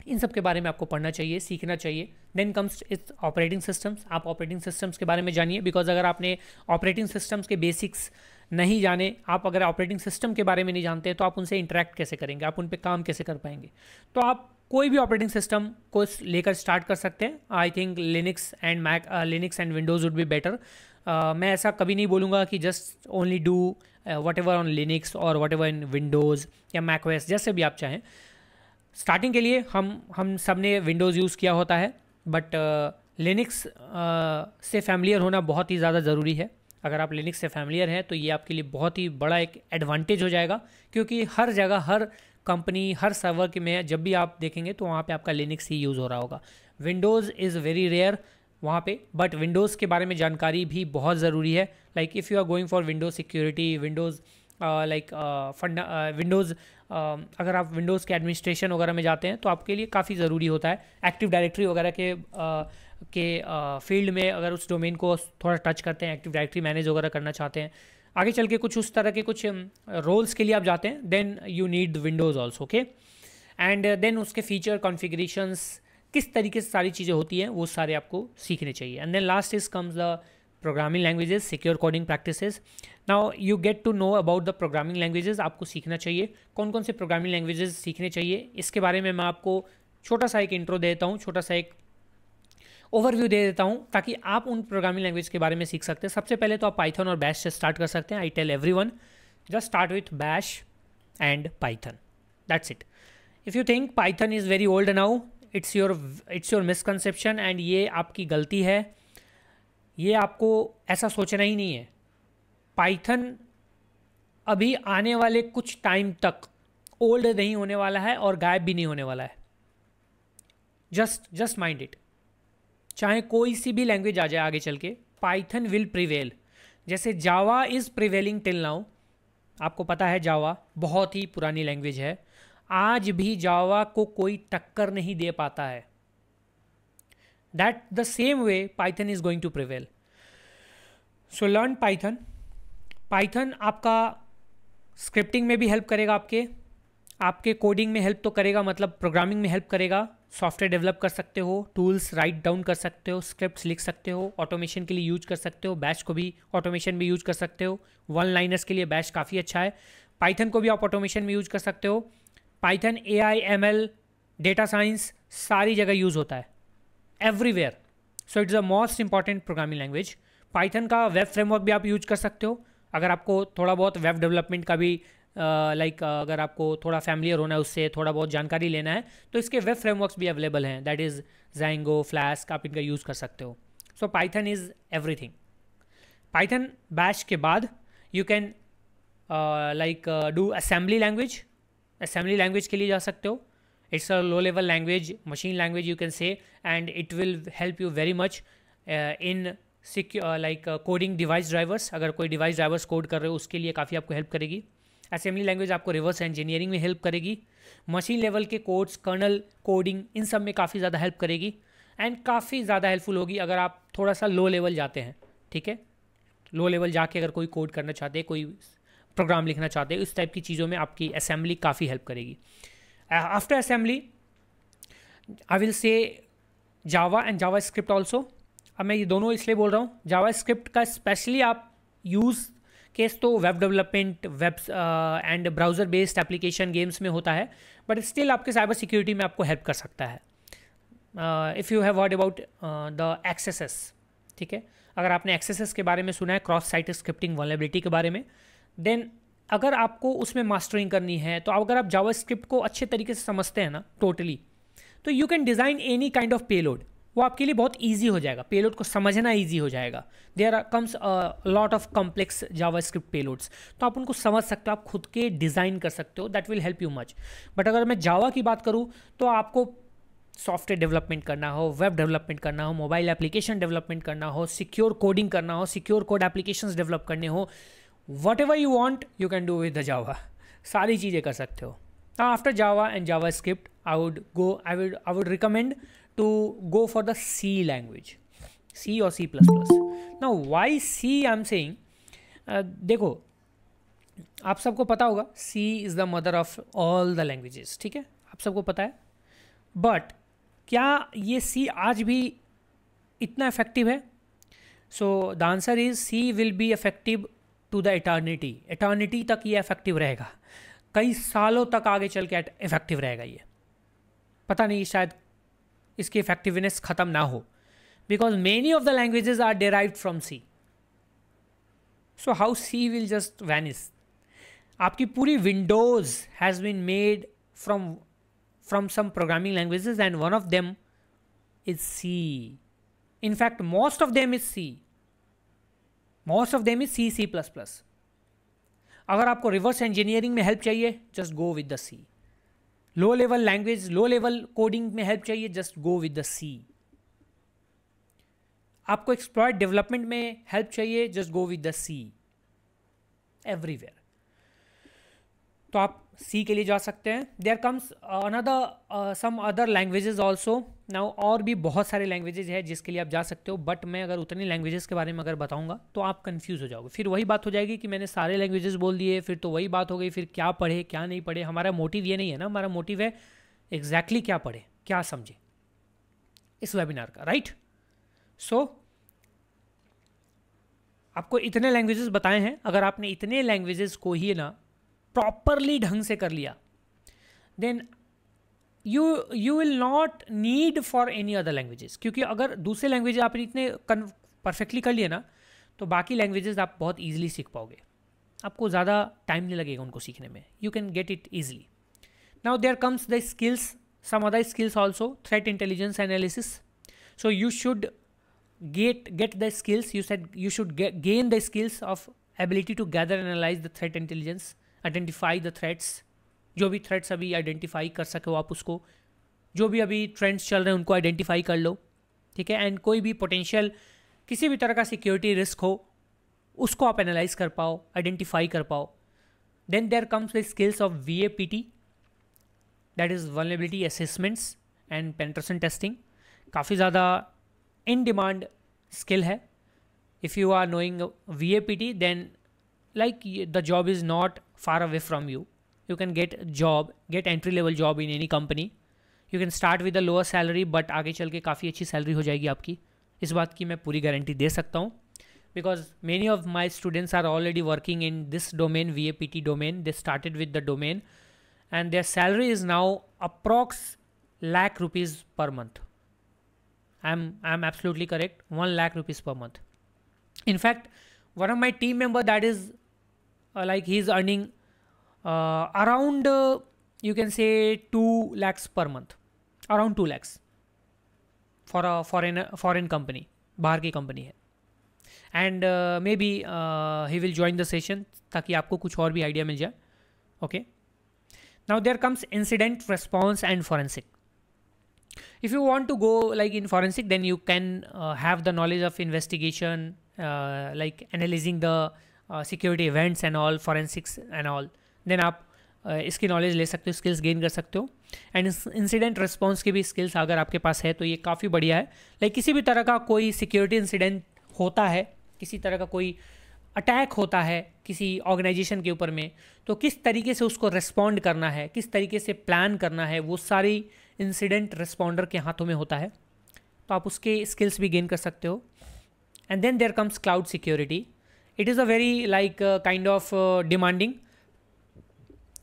A: इन सब के बारे में आपको पढ़ना चाहिए, सीखना चाहिए। Then comes its operating systems. आप ऑपरेटिंग सिस्टम्स के बारे में जानिए, बिकॉज अगर आपने ऑपरेटिंग सिस्टम्स के बेसिक्स नहीं जाने, आप अगर ऑपरेटिंग सिस्टम के बारे में नहीं जानते तो आप उनसे इंटरेक्ट कैसे करेंगे, आप उन पर काम कैसे कर पाएंगे। तो आप कोई भी ऑपरेटिंग सिस्टम को लेकर स्टार्ट कर सकते हैं। I think Linux and Windows would be better. मैं ऐसा कभी नहीं बोलूँगा कि just only do what ever on Linux और वट एवर इन विंडोज़ या मैकओएस, जैसे भी आप चाहें। स्टार्टिंग के लिए हम सब ने विंडोज़ यूज़ किया होता है, बट लिनक्स से फैमिलियर होना बहुत ही ज़्यादा ज़रूरी है। अगर आप लिनक्स से फैमिलियर हैं तो ये आपके लिए बहुत ही बड़ा एक एडवांटेज हो जाएगा, क्योंकि हर जगह, हर कंपनी, हर सर्वर के में जब भी आप देखेंगे तो वहाँ पे आपका लिनक्स ही यूज़ हो रहा होगा। विंडोज़ इज़ वेरी रेयर वहाँ पे, बट विंडोज़ के बारे में जानकारी भी बहुत ज़रूरी है। Like if you are going for Windows security, Windows Windows अगर आप विंडोज़ के एडमिनिस्ट्रेशन वगैरह में जाते हैं तो आपके लिए काफ़ी ज़रूरी होता है। एक्टिव डायरेक्टरी वगैरह के फील्ड में अगर उस डोमेन को थोड़ा टच करते हैं, एक्टिव डायरेक्टरी मैनेज वगैरह करना चाहते हैं, आगे चल के कुछ उस तरह के कुछ रोल्स के लिए आप जाते हैं, then you need Windows also, okay. And then उसके फीचर कॉन्फ़िगरेशंस किस तरीके से सारी चीज़ें होती हैं वो सारे आपको सीखने चाहिए. And then last is comes the programming languages, secure coding practices. Now you get to know about the programming languages. आपको सीखना चाहिए कौन कौन से प्रोग्रामिंग लैंग्वेजेस सीखने चाहिए. इसके बारे में मैं आपको छोटा सा एक इंट्रो देता हूँ, छोटा सा एक ओवरव्यू दे देता हूँ ताकि आप उन प्रोग्रामिंग लैंग्वेज के बारे में सीख सकते हैं. सबसे पहले तो आप पाइथन और बैश से स्टार्ट कर सकते हैं. I tell everyone just start with Bash and Python, that's it. If you think Python is very old now, it's your misconception and ये आपकी गलती है. ये आपको ऐसा सोचना ही नहीं है. पाइथन अभी आने वाले कुछ टाइम तक ओल्ड नहीं होने वाला है और गायब भी नहीं होने वाला है. Just mind it. चाहे कोई सी भी लैंग्वेज आ जाए आगे चल के, पाइथन विल प्रिवेल. जैसे Java is prevailing till now. आपको पता है जावा बहुत ही पुरानी लैंग्वेज है. आज भी जावा को कोई टक्कर नहीं दे पाता है. That the same way Python is going to prevail. So learn Python. Python आपका स्क्रिप्टिंग में भी हेल्प करेगा, आपके कोडिंग में हेल्प तो करेगा, मतलब प्रोग्रामिंग में हेल्प करेगा. सॉफ्टवेयर डेवलप कर सकते हो, टूल्स राइट डाउन कर सकते हो, स्क्रिप्ट्स लिख सकते हो, ऑटोमेशन के लिए यूज कर सकते हो. बैश को भी ऑटोमेशन में यूज कर सकते हो. वन लाइनर्स के लिए बैश काफ़ी अच्छा है. पाइथन को भी आप ऑटोमेशन में यूज कर सकते हो. Python AI ML data science सारी जगह यूज़ होता है, everywhere. So it's the most important programming language. Python का वेब फ्रेमवर्क भी आप यूज कर सकते हो अगर आपको थोड़ा बहुत वेब डेवलपमेंट का भी अगर आपको थोड़ा फैमिलियर होना है, उससे थोड़ा बहुत जानकारी लेना है, तो इसके वेब फ्रेमवर्क्स भी अवेलेबल हैं. दैट इज़ Django, फ्लैस्क, आप इनका यूज़ कर सकते हो. सो Python is everything. Python bash के बाद you can do assembly language. Assembly language के लिए जा सकते हो. It's a low level language, machine language you can से, and it will help you very much in coding device drivers. अगर कोई डिवाइस ड्राइवर्स कोड कर रहे हो उसके लिए काफ़ी आपको हेल्प करेगी. असेंबली लैंग्वेज आपको रिवर्स इंजीनियरिंग में हेल्प करेगी. मशीन लेवल के कोड्स, कर्नल कोडिंग, इन सब में काफ़ी ज़्यादा हेल्प करेगी एंड काफ़ी ज़्यादा हेल्पफुल होगी अगर आप थोड़ा सा लो लेवल जाते हैं. ठीक है, लो लेवल जाके अगर कोई कोड करना चाहते हैं, कोई प्रोग्राम लिखना चाहते हैं, इस टाइप की चीज़ों में आपकी असेंबली काफ़ी हेल्प करेगी. After assembly I will say Java and Java script also. अब मैं ये दोनों इसलिए बोल रहा हूँ, जावा स्क्रिप्ट का स्पेशली आप यूज़ केस तो web development, web and browser based application, games में होता है, बट स्टिल आपके साइबर सिक्योरिटी में आपको हेल्प कर सकता है. If you have heard about the axes. ठीक है, अगर आपने एक्सेसेस के बारे में सुना है, क्रॉस साइट स्क्रिप्टिंग वल्नरेबिलिटी के बारे में, देन अगर आपको उसमें मास्टरिंग करनी है, तो अगर आप जावा स्क्रिप्ट को अच्छे तरीके से समझते हैं ना टोटली, तो you can design any kind of payload. वो आपके लिए बहुत ईजी हो जाएगा, पेलोड को समझना ईजी हो जाएगा. There comes lot of complex JavaScript payloads, तो आप उनको समझ सकते हो, आप खुद के डिज़ाइन कर सकते हो. That will help you much. But अगर मैं जावा की बात करूँ तो आपको सॉफ्टवेयर डेवलपमेंट करना हो, वेब डेवलपमेंट करना हो, मोबाइल एप्लीकेशन डेवलपमेंट करना हो, सिक्योर कोडिंग करना हो, सिक्योर कोड एप्लीकेशंस डेवलप करने हो, whatever you want you can do with the Java. सारी चीज़ें कर सकते हो. Now after Java and JavaScript I would recommend to go for the C language, C or C++. Now why C I'm saying, देखो आप सबको पता होगा C is the mother of all the languages. ठीक है, आप सबको पता है. बट क्या ये C आज भी इतना इफेक्टिव है? So the answer is C will be effective to the eternity तक ये इफेक्टिव रहेगा. कई सालों तक आगे चल के इफेक्टिव रहेगा. ये पता नहीं, शायद इसकी इफेक्टिवनेस ख़त्म ना हो, because many of the languages are derived from C. So how C will just vanish. आपकी पूरी Windows has been made from some programming languages and one of them is C. In fact most of them is C. Most of them is C, C++. अगर आपको reverse engineering में help चाहिए, just go with the C. Low level language, low level coding में help चाहिए, just go with the C. आपको exploit development में help चाहिए, just go with the C. Everywhere. तो आप C के लिए जा सकते हैं. There comes another some other languages also. Now और भी बहुत सारे लैंग्वेजेस हैं जिसके लिए आप जा सकते हो, बट मैं अगर उतनी लैंग्वेजेस के बारे में अगर बताऊंगा तो आप कंफ्यूज हो जाओगे. फिर वही बात हो जाएगी कि मैंने सारे लैंग्वेजेस बोल दिए, फिर तो वही बात हो गई, फिर क्या पढ़े क्या नहीं पढ़े. हमारा मोटिव ये नहीं है ना. हमारा मोटिव है एग्जैक्टली क्या पढ़े, क्या समझे इस वेबिनार का, राइट। सो आपको इतने लैंग्वेजेस बताए हैं, अगर आपने इतने लैंग्वेजेस को ही ना प्रॉपरली ढंग से कर लिया, then you will not need for any other languages, क्योंकि अगर दूसरे लैंग्वेज आपने इतने परफेक्टली कर लिए ना, तो बाकी लैंग्वेजेस आप बहुत ईजिली सीख पाओगे, आपको ज़्यादा टाइम नहीं लगेगा उनको सीखने में, you can get it easily. Now there comes the skills, some other skills also, threat intelligence analysis. So you should get the skills, you said you should gain the skills of ability to gather and analyze the threat intelligence, identify the threats, जो भी threats अभी identify कर सके हो आप उसको, जो भी अभी trends चल रहे हैं उनको identify कर लो, ठीक है। एंड कोई भी potential किसी भी तरह का security risk हो उसको आप analyze कर पाओ, identify कर पाओ। Then there comes the skills of VAPT, that is vulnerability assessments and penetration testing, काफ़ी ज़्यादा in demand skill है। if you are knowing VAPT, then like the job is not far away from you, you can get entry level job in any company, you can start with a lower salary but आगे चल के काफ़ी अच्छी salary हो जाएगी आपकी, इस बात की मैं पूरी गारंटी दे सकता हूँ, because many of my students are already working in this domain, VAPT domain, they started with the domain and their salary is now approx lakh rupees per month. I'm absolutely correct, 1 lakh rupees per month. In fact, one of my team member that is like he's earning around you can say 2 lakhs per month, around 2 lakhs for a foreign company, बाहर की company है। and maybe he will join the session ताकि आपको कुछ और भी idea मिल जाए, okay। Now there comes incident response and forensic. If you want to go like in forensic, then you can have the knowledge of investigation, like analyzing the security events and all, forensics and all. Then आप इसकी knowledge ले सकते हो, skills gain कर सकते हो। And incident response की भी स्किल्स अगर आपके पास है तो ये काफ़ी बढ़िया है। लाइक किसी भी तरह का कोई सिक्योरिटी इंसिडेंट होता है, किसी तरह का कोई अटैक होता है किसी ऑर्गेनाइजेशन के ऊपर में, तो किस तरीके से उसको रिस्पॉन्ड करना है, किस तरीके से प्लान करना है, वो सारी इंसिडेंट रिस्पॉन्डर के हाथों में होता है, तो आप उसके स्किल्स भी गेन कर सकते हो। And then there comes cloud security. It is a very like kind of demanding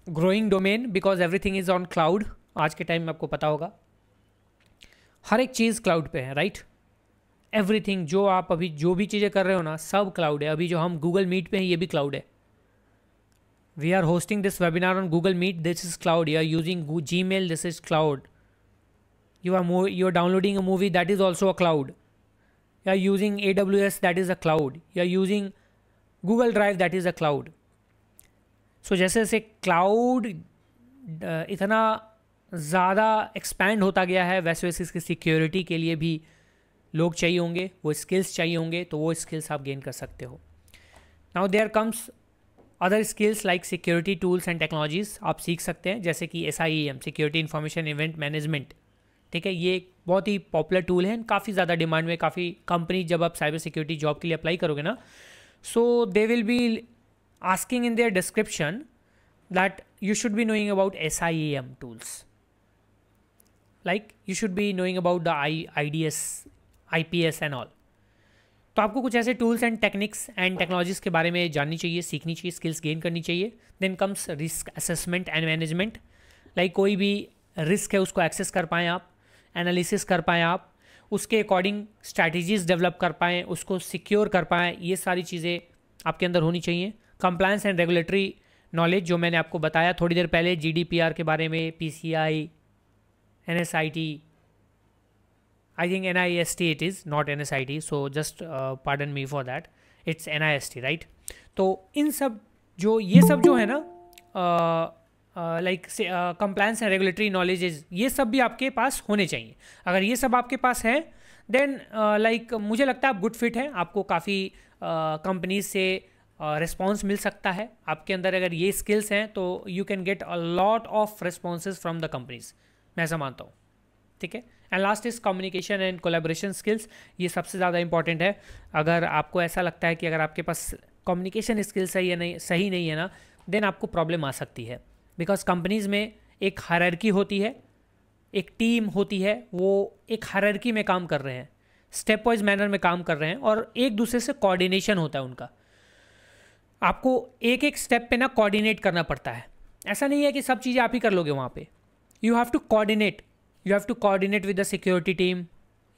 A: growing domain because everything is on cloud. आज के टाइम में आपको पता होगा हर एक चीज़ क्लाउड पे है, राइट। एवरीथिंग जो आप अभी जो भी चीज़ें कर रहे हो ना, सब क्लाउड है। अभी जो हम गूगल मीट पे हैं ये भी क्लाउड है। We are hosting this webinar on Google Meet, this is cloud. You are using Gmail, this is cloud. You are downloading a movie, that is also a cloud. You are using AWS, that is a cloud. You are using Google Drive, that is a cloud. So जैसे जैसे cloud इतना ज़्यादा expand होता गया है, वैसे वैसे इसकी सिक्योरिटी के लिए भी लोग चाहिए होंगे, वो स्किल्स चाहिए होंगे, तो वो स्किल्स आप गेन कर सकते हो। Now there comes other skills like security tools and technologies आप सीख सकते हैं, जैसे कि SIEM, security information event management. ठीक है, ये एक बहुत ही पॉपुलर टूल है, काफ़ी ज़्यादा डिमांड में। काफ़ी कंपनी जब आप साइबर सिक्योरिटी जॉब के लिए अप्लाई करोगे ना, so they will be asking in their description that you should be knowing about SIEM tools, like you should be knowing about the IDS, IPS and all. तो आपको कुछ ऐसे tools and techniques and technologies के बारे में जाननी चाहिए, सीखनी चाहिए, स्किल्स गेन करनी चाहिए। Then comes risk assessment and management. Like कोई भी रिस्क है उसको एक्सेस कर पाएँ आप, एनालिसिस कर पाएँ आप, उसके अकॉर्डिंग स्ट्रैटेजीज़ डेवलप कर पाएँ, उसको सिक्योर कर पाएँ, ये सारी चीज़ें आपके अंदर होनी चाहिए। कंप्लायंस एंड रेगुलेटरी नॉलेज, जो मैंने आपको बताया थोड़ी देर पहले, GDPR के बारे में, PCI, NSIT, I think NIST it is, not NSIT, so just pardon me for that, it's NIST, right? तो इन सब जो ये सब जो है ना like compliance and regulatory knowledges, ये सब भी आपके पास होने चाहिए। अगर ये सब आपके पास है देन लाइक मुझे लगता है आप गुड फिट है, आपको काफ़ी कंपनीज से रिस्पॉन्स मिल सकता है। आपके अंदर अगर ये स्किल्स हैं तो you can get a lot of responses from the companies, मैं ऐसा मानता हूँ। ठीक है, and last is communication and collaboration skills. ये सबसे ज़्यादा इंपॉर्टेंट है। अगर आपको ऐसा लगता है कि अगर आपके पास कम्युनिकेशन स्किल्स सही नहीं है ना, देन आपको प्रॉब्लम आ सकती है। बिकॉज कंपनीज़ में एक हायरार्की होती है, एक टीम होती है, वो एक हायरार्की में काम कर रहे हैं, स्टेप वाइज मैनर में काम कर रहे हैं, और एक दूसरे से कोऑर्डिनेशन होता है उनका। आपको एक एक स्टेप पे ना कोऑर्डिनेट करना पड़ता है। ऐसा नहीं है कि सब चीज़ें आप ही कर लोगे वहाँ पे। You have to coordinate, you have to coordinate with the security team,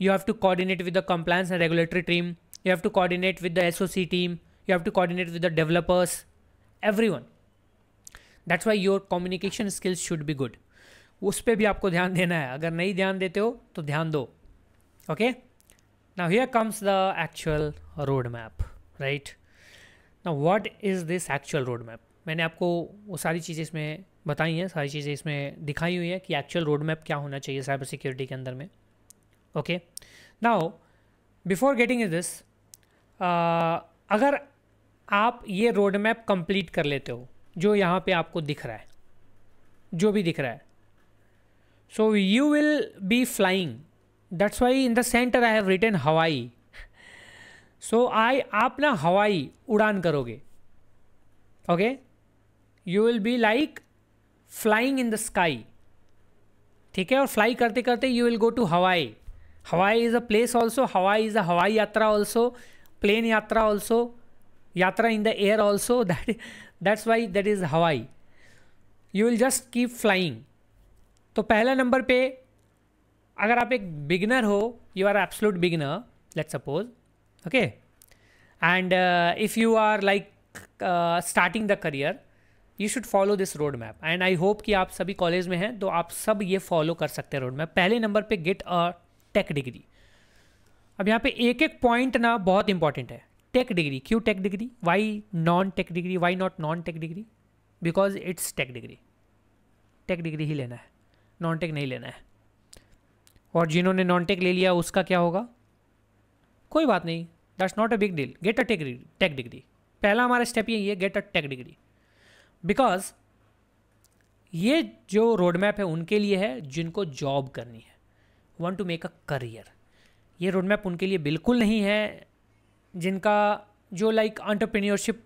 A: you have to coordinate with the compliance and regulatory team, you have to coordinate with the SOC team, you have to coordinate with the developers, everyone. That's why your communication skills should be good. उस पर भी आपको ध्यान देना है, अगर नहीं ध्यान देते हो तो ध्यान दो। Okay? Now here comes the actual roadmap, right? Now what is this actual roadmap? मैंने आपको वो सारी चीज़ें इसमें बताई हैं, सारी चीज़ें इसमें दिखाई हुई है कि एक्चुअल रोडमैप क्या होना चाहिए साइबर सिक्योरिटी के अंदर में। Okay, now before getting in this, अगर आप ये रोड मैप कंप्लीट कर लेते हो जो यहाँ पे आपको दिख रहा है, जो भी दिख रहा है, so you will be flying. That's why in the center I have written हवाई। सो आप ना हवाई उड़ान करोगे। Okay, you will be like flying in the sky, ठीक है। और फ्लाई करते करते you will go to Hawaii. Hawaii is a place also, Hawaii is a हवाई यात्रा ऑल्सो, प्लेन यात्रा ऑल्सो, यात्रा in the air also, that's why that is Hawaii. You will just keep flying. तो पहला नंबर पे अगर आप एक बिगिनर हो, you are absolute beginner, let's suppose, okay, and if you are like starting the career, you should follow this road map. And I hope कि आप सभी कॉलेज में हैं तो आप सब ये फॉलो कर सकते हैं रोड मैप। पहले नंबर पे गेट अ टेक डिग्री। अब यहाँ पे एक एक पॉइंट ना बहुत इंपॉर्टेंट है। टेक डिग्री, क्यों tech degree? Why non tech degree? Why not non tech degree? Because it's tech degree. Tech degree ही लेना है, नॉन टेक नहीं लेना है। और जिन्होंने नॉन टेक ले लिया उसका क्या होगा? कोई बात नहीं, that's not a big deal. Get a tech degree. पहला हमारा स्टेप यही है, गेट अ टेक डिग्री। बिकॉज ये जो रोड मैप है उनके लिए है जिनको जॉब करनी है, want to make a career. ये रोड मैप उनके लिए बिल्कुल नहीं है जिनका जो लाइक एंटरप्रेन्योरशिप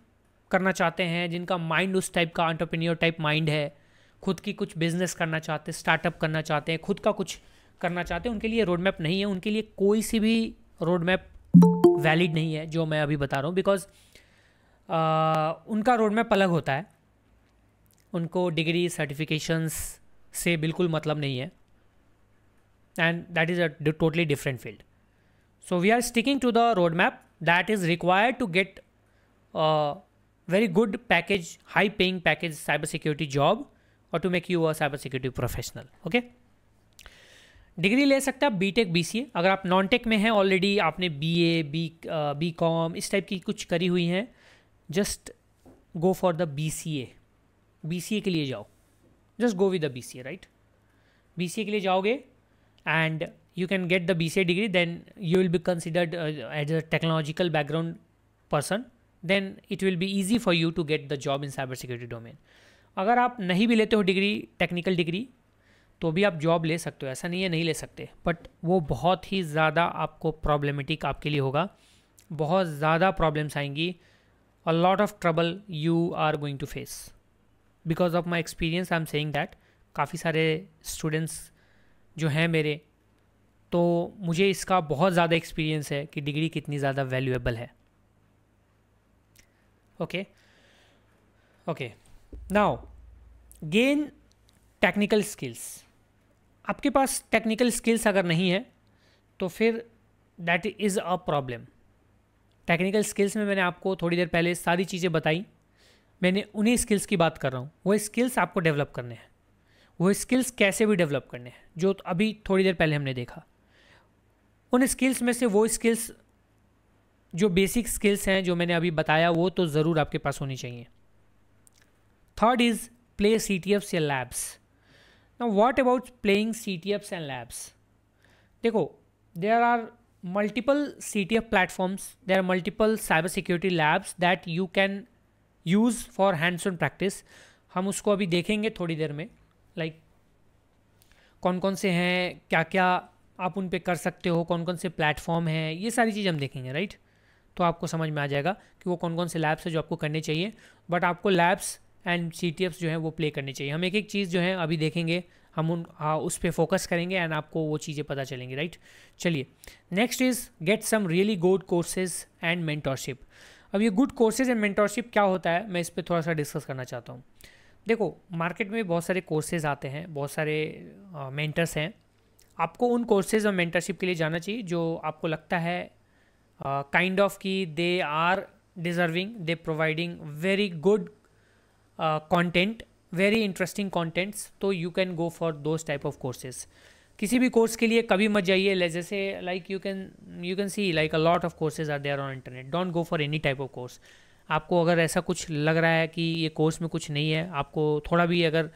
A: करना चाहते हैं, जिनका माइंड उस टाइप का एंटरप्रेन्योर टाइप माइंड है, खुद की कुछ बिजनेस करना चाहते हैं, स्टार्टअप करना चाहते हैं, खुद का कुछ करना चाहते हैं। उनके लिए रोड मैप नहीं है। उनके लिए कोई सी भी रोड मैप वैलिड नहीं है जो मैं अभी बता रहा हूँ। बिकॉज उनका रोड मैप अलग होता है। उनको डिग्री सर्टिफिकेशंस से बिल्कुल मतलब नहीं है, and that is a totally different field. So we are sticking to the roadmap that is required to get a very good package, high paying package cybersecurity job or to make you a cybersecurity professional. Okay, degree ले सकते हैं आप BTech BCA. अगर आप non tech में हैं already, आपने BA BCom इस टाइप की कुछ करी हुई हैं, just go for the BCA. BCA के लिए जाओ, just go with the BCA, right. BCA के लिए जाओगे and you can get the BCA degree, then you will be considered as a technological background person, then it will be easy for you to get the job in cyber security domain. अगर आप नहीं भी लेते हो degree, technical degree, तो भी आप job ले सकते हो, ऐसा नहीं है नहीं ले सकते, बट वो बहुत ही ज़्यादा आपको प्रॉब्लमेटिक आपके लिए होगा, बहुत ज़्यादा प्रॉब्लम्स आएंगी, a lot of trouble you are going to face. Because of my experience I am saying that काफ़ी सारे स्टूडेंट्स जो हैं मेरे, तो मुझे इसका बहुत ज़्यादा एक्सपीरियंस है कि डिग्री कितनी ज़्यादा वैल्यूएबल है। Okay okay, now gain technical skills. आपके पास टेक्निकल स्किल्स अगर नहीं है तो फिर that is a problem. Technical skills में मैंने आपको थोड़ी देर पहले सारी चीज़ें बताई, मैंने उन्हीं स्किल्स की बात कर रहा हूँ। वो स्किल्स आपको डेवलप करने हैं। वो स्किल्स कैसे भी डेवलप करने हैं जो अभी थोड़ी देर पहले हमने देखा। उन स्किल्स में से वो स्किल्स जो बेसिक स्किल्स हैं जो मैंने अभी बताया, वो तो ज़रूर आपके पास होनी चाहिए। थर्ड इज़ प्ले CTFs या labs. Now what about playing CTFs and labs? देखो, there are multiple CTF platforms, there are multiple cyber security labs that you can use for hands on practice. हम उसको अभी देखेंगे थोड़ी देर में, like कौन कौन से हैं, क्या क्या आप उन पे कर सकते हो, कौन कौन से प्लेटफॉर्म हैं, ये सारी चीज़ हम देखेंगे, राइट। तो आपको समझ में आ जाएगा कि वो कौन कौन से लैब्स हैं जो आपको करने चाहिए। बट आपको लैब्स एंड CTFs जो हैं वो प्ले करने चाहिए। हम एक एक चीज़ जो है अभी देखेंगे, हम उस पर फोकस करेंगे एंड आपको वो चीज़ें पता चलेंगी, राइट। चलिए, next is get some really good courses and mentorship. अब ये गुड कोर्सेज एंड मेंटरशिप क्या होता है, मैं इस पर थोड़ा सा डिस्कस करना चाहता हूँ। देखो, मार्केट में बहुत सारे कोर्सेज आते हैं, बहुत सारे मेंटर्स हैं। आपको उन कोर्सेज और मेंटरशिप के लिए जाना चाहिए जो आपको लगता है काइंड ऑफ कि they are deserving, they providing very good content, very interesting contents, तो you can go for those type of courses. किसी भी कोर्स के लिए कभी मत जाइए, जैसे like you can see like a lot of courses are there on internet, don't go for any type of course. आपको अगर ऐसा कुछ लग रहा है कि ये कोर्स में कुछ नहीं है, आपको थोड़ा भी अगर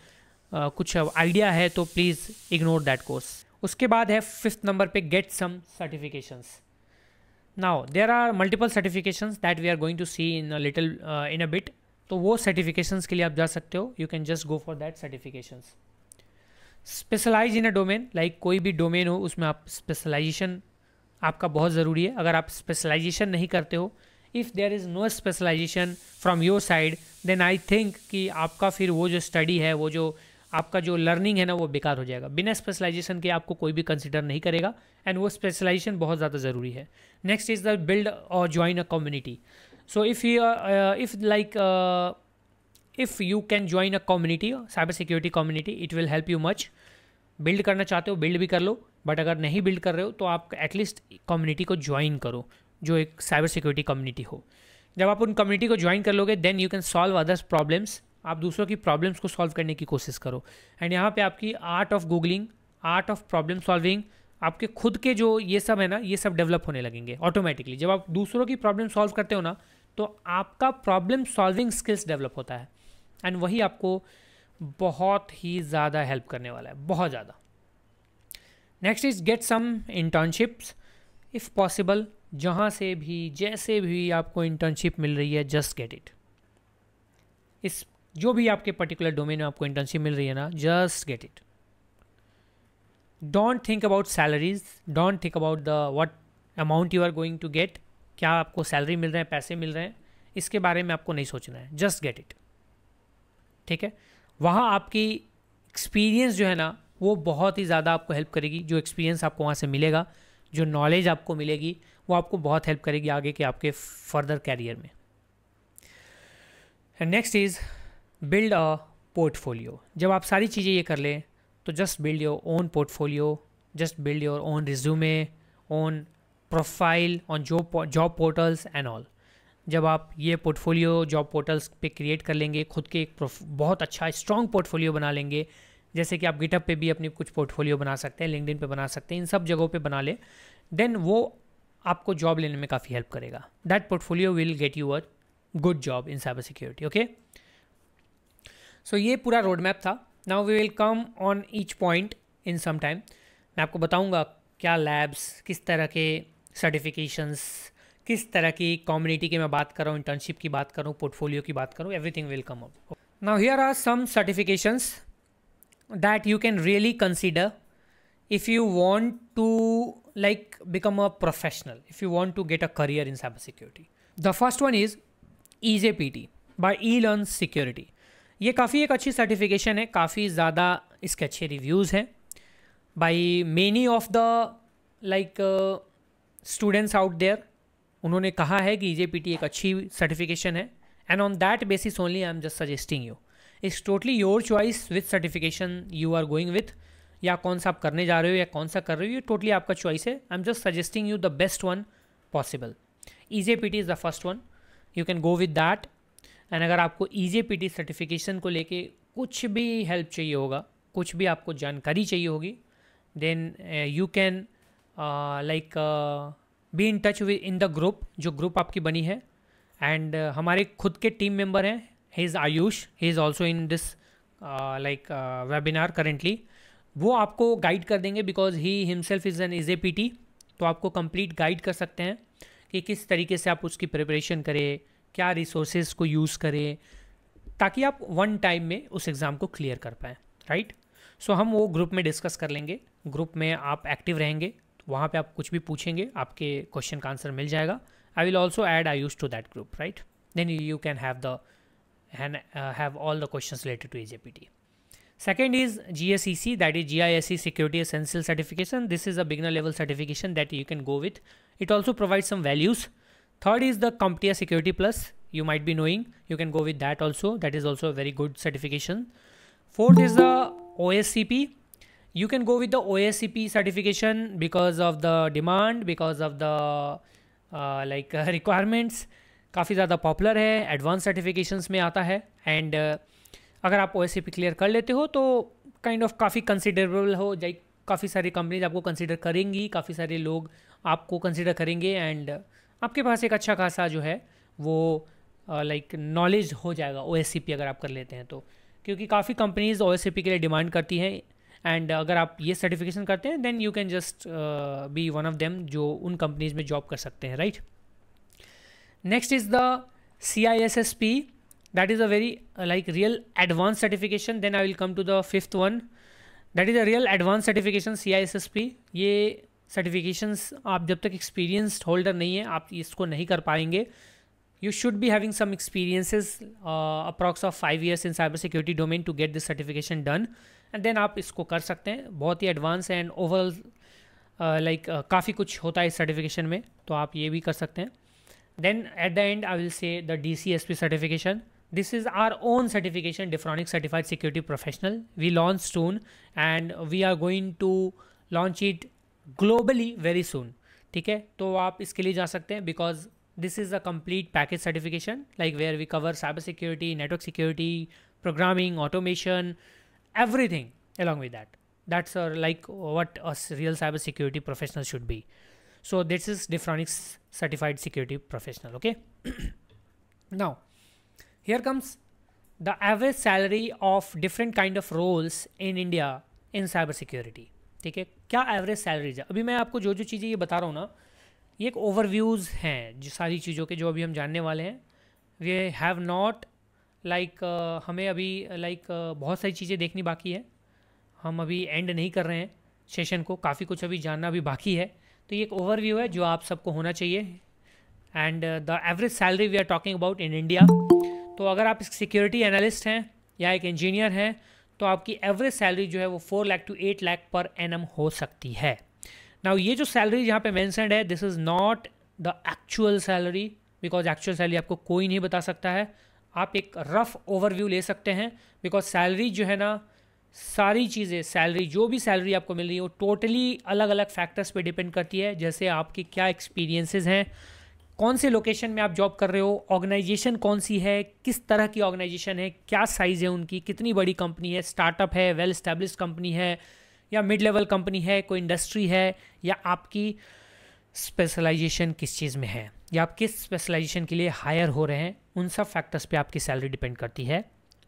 A: कुछ आइडिया है, तो प्लीज़ इग्नोर दैट कोर्स। उसके बाद है 5th नंबर पे, get some certifications. Now there are multiple certifications that we are going to see in a bit. तो वो सर्टिफिकेशंस के लिए आप जा सकते हो, you can just go for that certifications. Specialize in a domain, like कोई भी डोमेन हो उसमें आप स्पेशलाइजेशन आपका बहुत ज़रूरी है। अगर आप स्पेशलाइजेशन नहीं करते हो, if there is no specialization from your side, then I think कि आपका फिर वो जो स्टडी है, वो जो आपका जो लर्निंग है ना, वो बेकार हो जाएगा। बिना स्पेशलाइजेशन के आपको कोई भी कंसिडर नहीं करेगा, एंड वो स्पेशलाइजेशन बहुत ज़्यादा ज़रूरी है। नेक्स्ट इज़ द बिल्ड और join a community. So if you can join a community, cyber security community, it will help you much. Build करना चाहते हो, बिल्ड भी कर लो, बट अगर नहीं बिल्ड कर रहे हो तो आप एटलीस्ट कम्युनिटी को ज्वाइन करो, जो एक साइबर सिक्योरिटी कम्युनिटी हो। जब आप उन कम्युनिटी को ज्वाइन कर लोगे, then you can solve others problems. आप दूसरों की प्रॉब्लम्स को सॉल्व करने की कोशिश करो, एंड यहाँ पे आपकी art of googling, art of problem solving, आपके खुद के जो ये सब है ना, ये सब डेवलप होने लगेंगे ऑटोमेटिकली। जब आप दूसरों की प्रॉब्लम सॉल्व करते हो ना, तो आपका प्रॉब्लम सॉल्विंग स्किल्स डेवलप होता है, एंड वही आपको बहुत ही ज़्यादा हेल्प करने वाला है, बहुत ज़्यादा। Next is get some internships if possible. जहाँ से भी, जैसे भी आपको इंटर्नशिप मिल रही है, जस्ट गेट इट। इस जो भी आपके पर्टिकुलर डोमेन में आपको इंटर्नशिप मिल रही है ना, just get it. Don't think about salaries, don't think about the what amount you are going to get, क्या आपको सैलरी मिल रहे हैं, पैसे मिल रहे हैं, इसके बारे में आपको नहीं सोचना है, जस्ट गेट इट, ठीक है। वहाँ आपकी एक्सपीरियंस जो है ना, वो बहुत ही ज़्यादा आपको हेल्प करेगी। जो एक्सपीरियंस आपको वहाँ से मिलेगा, जो नॉलेज आपको मिलेगी, वो आपको बहुत हेल्प करेगी आगे के आपके फर्दर कैरियर में। And next is build a portfolio. जब आप सारी चीज़ें ये कर लें, तो just build your own portfolio, just build your own resume, own profile on job portals and all. जब आप ये पोर्टफोलियो जॉब पोर्टल्स पे क्रिएट कर लेंगे, खुद के एक बहुत अच्छा स्ट्रॉन्ग पोर्टफोलियो बना लेंगे, जैसे कि आप गिटहब पे भी अपनी कुछ पोर्टफोलियो बना सकते हैं, लिंक्डइन पे बना सकते हैं, इन सब जगहों पे बना ले, देन वो आपको जॉब लेने में काफ़ी हेल्प करेगा। That portfolio will get you a good job in cyber security, okay. So ये पूरा रोड मैप था। Now we will come on each point in some time. मैं आपको बताऊंगा क्या लैब्स, किस तरह के सर्टिफिकेशंस, किस तरह की कम्युनिटी की मैं बात कर रहा हूँ, इंटर्नशिप की बात कर रहा हूँ, पोर्टफोलियो की बात कर रहा हूँ, everything will come up. Now here are some certifications that you can really consider if you want to like become a professional, if you want to get a career in cybersecurity. The first one is EJPT by eLearn Security. ये काफ़ी एक अच्छी certification है, काफ़ी ज़्यादा इसके अच्छे reviews हैं by many of the like students out there. उन्होंने कहा है कि EJPT एक अच्छी सर्टिफिकेशन है, and on that basis only I am just suggesting you. It's totally your choice with certification you are going with, या कौन सा आप करने जा रहे हो या कौन सा कर रहे हो, ये टोटली आपका चॉइस है। I am just suggesting you the best one possible. EJPT is the first one, you can go with that. And अगर आपको EJPT सर्टिफिकेशन को लेके कुछ भी हेल्प चाहिए होगा, कुछ भी आपको जानकारी चाहिए होगी, then you can like be in touch with in the group, जो ग्रुप आपकी बनी है। एंड हमारे खुद के टीम मेंबर हैं, he is Ayush, he is also in this webinar currently। वो आपको गाइड कर देंगे because he himself is an EJPT, तो आपको कंप्लीट गाइड कर सकते हैं कि किस तरीके से आप उसकी प्रिपरेशन करें, क्या रिसोर्सेज को यूज़ करें, ताकि आप वन टाइम में उस एग्ज़ाम को क्लियर कर पाएँ, राइट। सो हम वो ग्रुप में डिस्कस कर लेंगे। ग्रुप में आप एक्टिव रहेंगे, वहाँ पे आप कुछ भी पूछेंगे, आपके क्वेश्चन का आंसर मिल जाएगा। I will also add Ayush to that group, right. Then you can have the and have all the questions related to EJPT. Second is GSEC, that is GISE Security Essential Certification. This is a beginner level certification that you can go with. It also provides some values. Third is the CompTIA Security Plus. You might be knowing, you can go with that also. That is also a very good certification. Fourth is the OSCP. You can go with the OSCP certification because of the demand, because of the requirements. काफ़ी ज़्यादा popular है, advance certifications में आता है. And अगर आप OSCP clear कर लेते हो तो काइंड ऑफ काफ़ी कंसिडरेबल हो जाए. काफ़ी सारी कंपनीज आपको कंसिडर करेंगी, काफ़ी सारे लोग आपको कंसिडर करेंगे एंड आपके पास एक अच्छा खासा जो है वो नॉलेज हो जाएगा OSCP अगर आप कर लेते हैं तो. क्योंकि काफ़ी कंपनीज OSCP के लिए डिमांड करती हैं एंड अगर आप ये सर्टिफिकेशन करते हैं then you can just be one of them जो उन कंपनीज में जॉब कर सकते हैं, right. Next is the CISSP. That is a very real advanced certification. Then I will come to the fifth one. That is a real advanced certification CISSP. ये certifications आप जब तक experienced holder नहीं है आप इसको नहीं कर पाएंगे. You should be having some experiences approx of 5 years in cyber security domain to get this certification done. And then आप इसको कर सकते हैं. बहुत ही advanced and overall काफ़ी कुछ होता है इस certification में, तो आप ये भी कर सकते हैं. Then at the end I will say the DCSP certification. This is our own certification, Diffronic Certified Security Professional. We launch soon and we are going to launch it globally very soon. ठीक है, तो आप इसके लिए जा सकते हैं because this is a complete package certification where we cover cyber security, network security, programming, automation, everything along with that. That's what a real cyber security professional should be. So this is Diffronic Certified Security Professional. Okay. Now here comes the average salary of different kind of roles in India in cyber security. ठीक है, क्या average salaries है. अभी मैं आपको जो जो चीज़ें ये बता रहा हूँ ना, ये एक ओवरव्यूज़ हैं जो सारी चीज़ों के जो अभी हम जानने वाले हैं. वी हैव नॉट हमें अभी बहुत सारी चीज़ें देखनी बाकी है. हम अभी एंड नहीं कर रहे हैं सेशन को, काफ़ी कुछ अभी जानना भी बाकी है. तो ये एक ओवरव्यू है जो आप सबको होना चाहिए. And the average salary we are talking about in India. तो अगर आप सिक्योरिटी एनालिस्ट हैं या एक इंजीनियर हैं तो आपकी एवरेज सैलरी जो है वो 4 lakh to 8 lakh per annum हो सकती है. नाउ ये जो सैलरी यहाँ पे मेंशन्ड है, this is not the actual salary because actual salary आपको कोई नहीं बता सकता है. आप एक रफ ओवरव्यू ले सकते हैं बिकॉज सैलरी जो है ना, सारी चीज़ें सैलरी जो भी सैलरी आपको मिल रही है वो टोटली अलग अलग फैक्टर्स पे डिपेंड करती है. जैसे आपकी क्या एक्सपीरियंसेस हैं, कौन से लोकेशन में आप जॉब कर रहे हो, ऑर्गेनाइजेशन कौन सी है, किस तरह की ऑर्गेनाइजेशन है, क्या साइज़ है उनकी, कितनी बड़ी कंपनी है, स्टार्टअप है, वेल एस्टेब्लिश्ड कंपनी है या मिड लेवल कंपनी है, कोई इंडस्ट्री है, या आपकी स्पेशलाइजेशन किस चीज़ में है, या आप किस स्पेशलाइजेशन के लिए हायर हो रहे हैं. उन सब फैक्टर्स पे आपकी सैलरी डिपेंड करती है.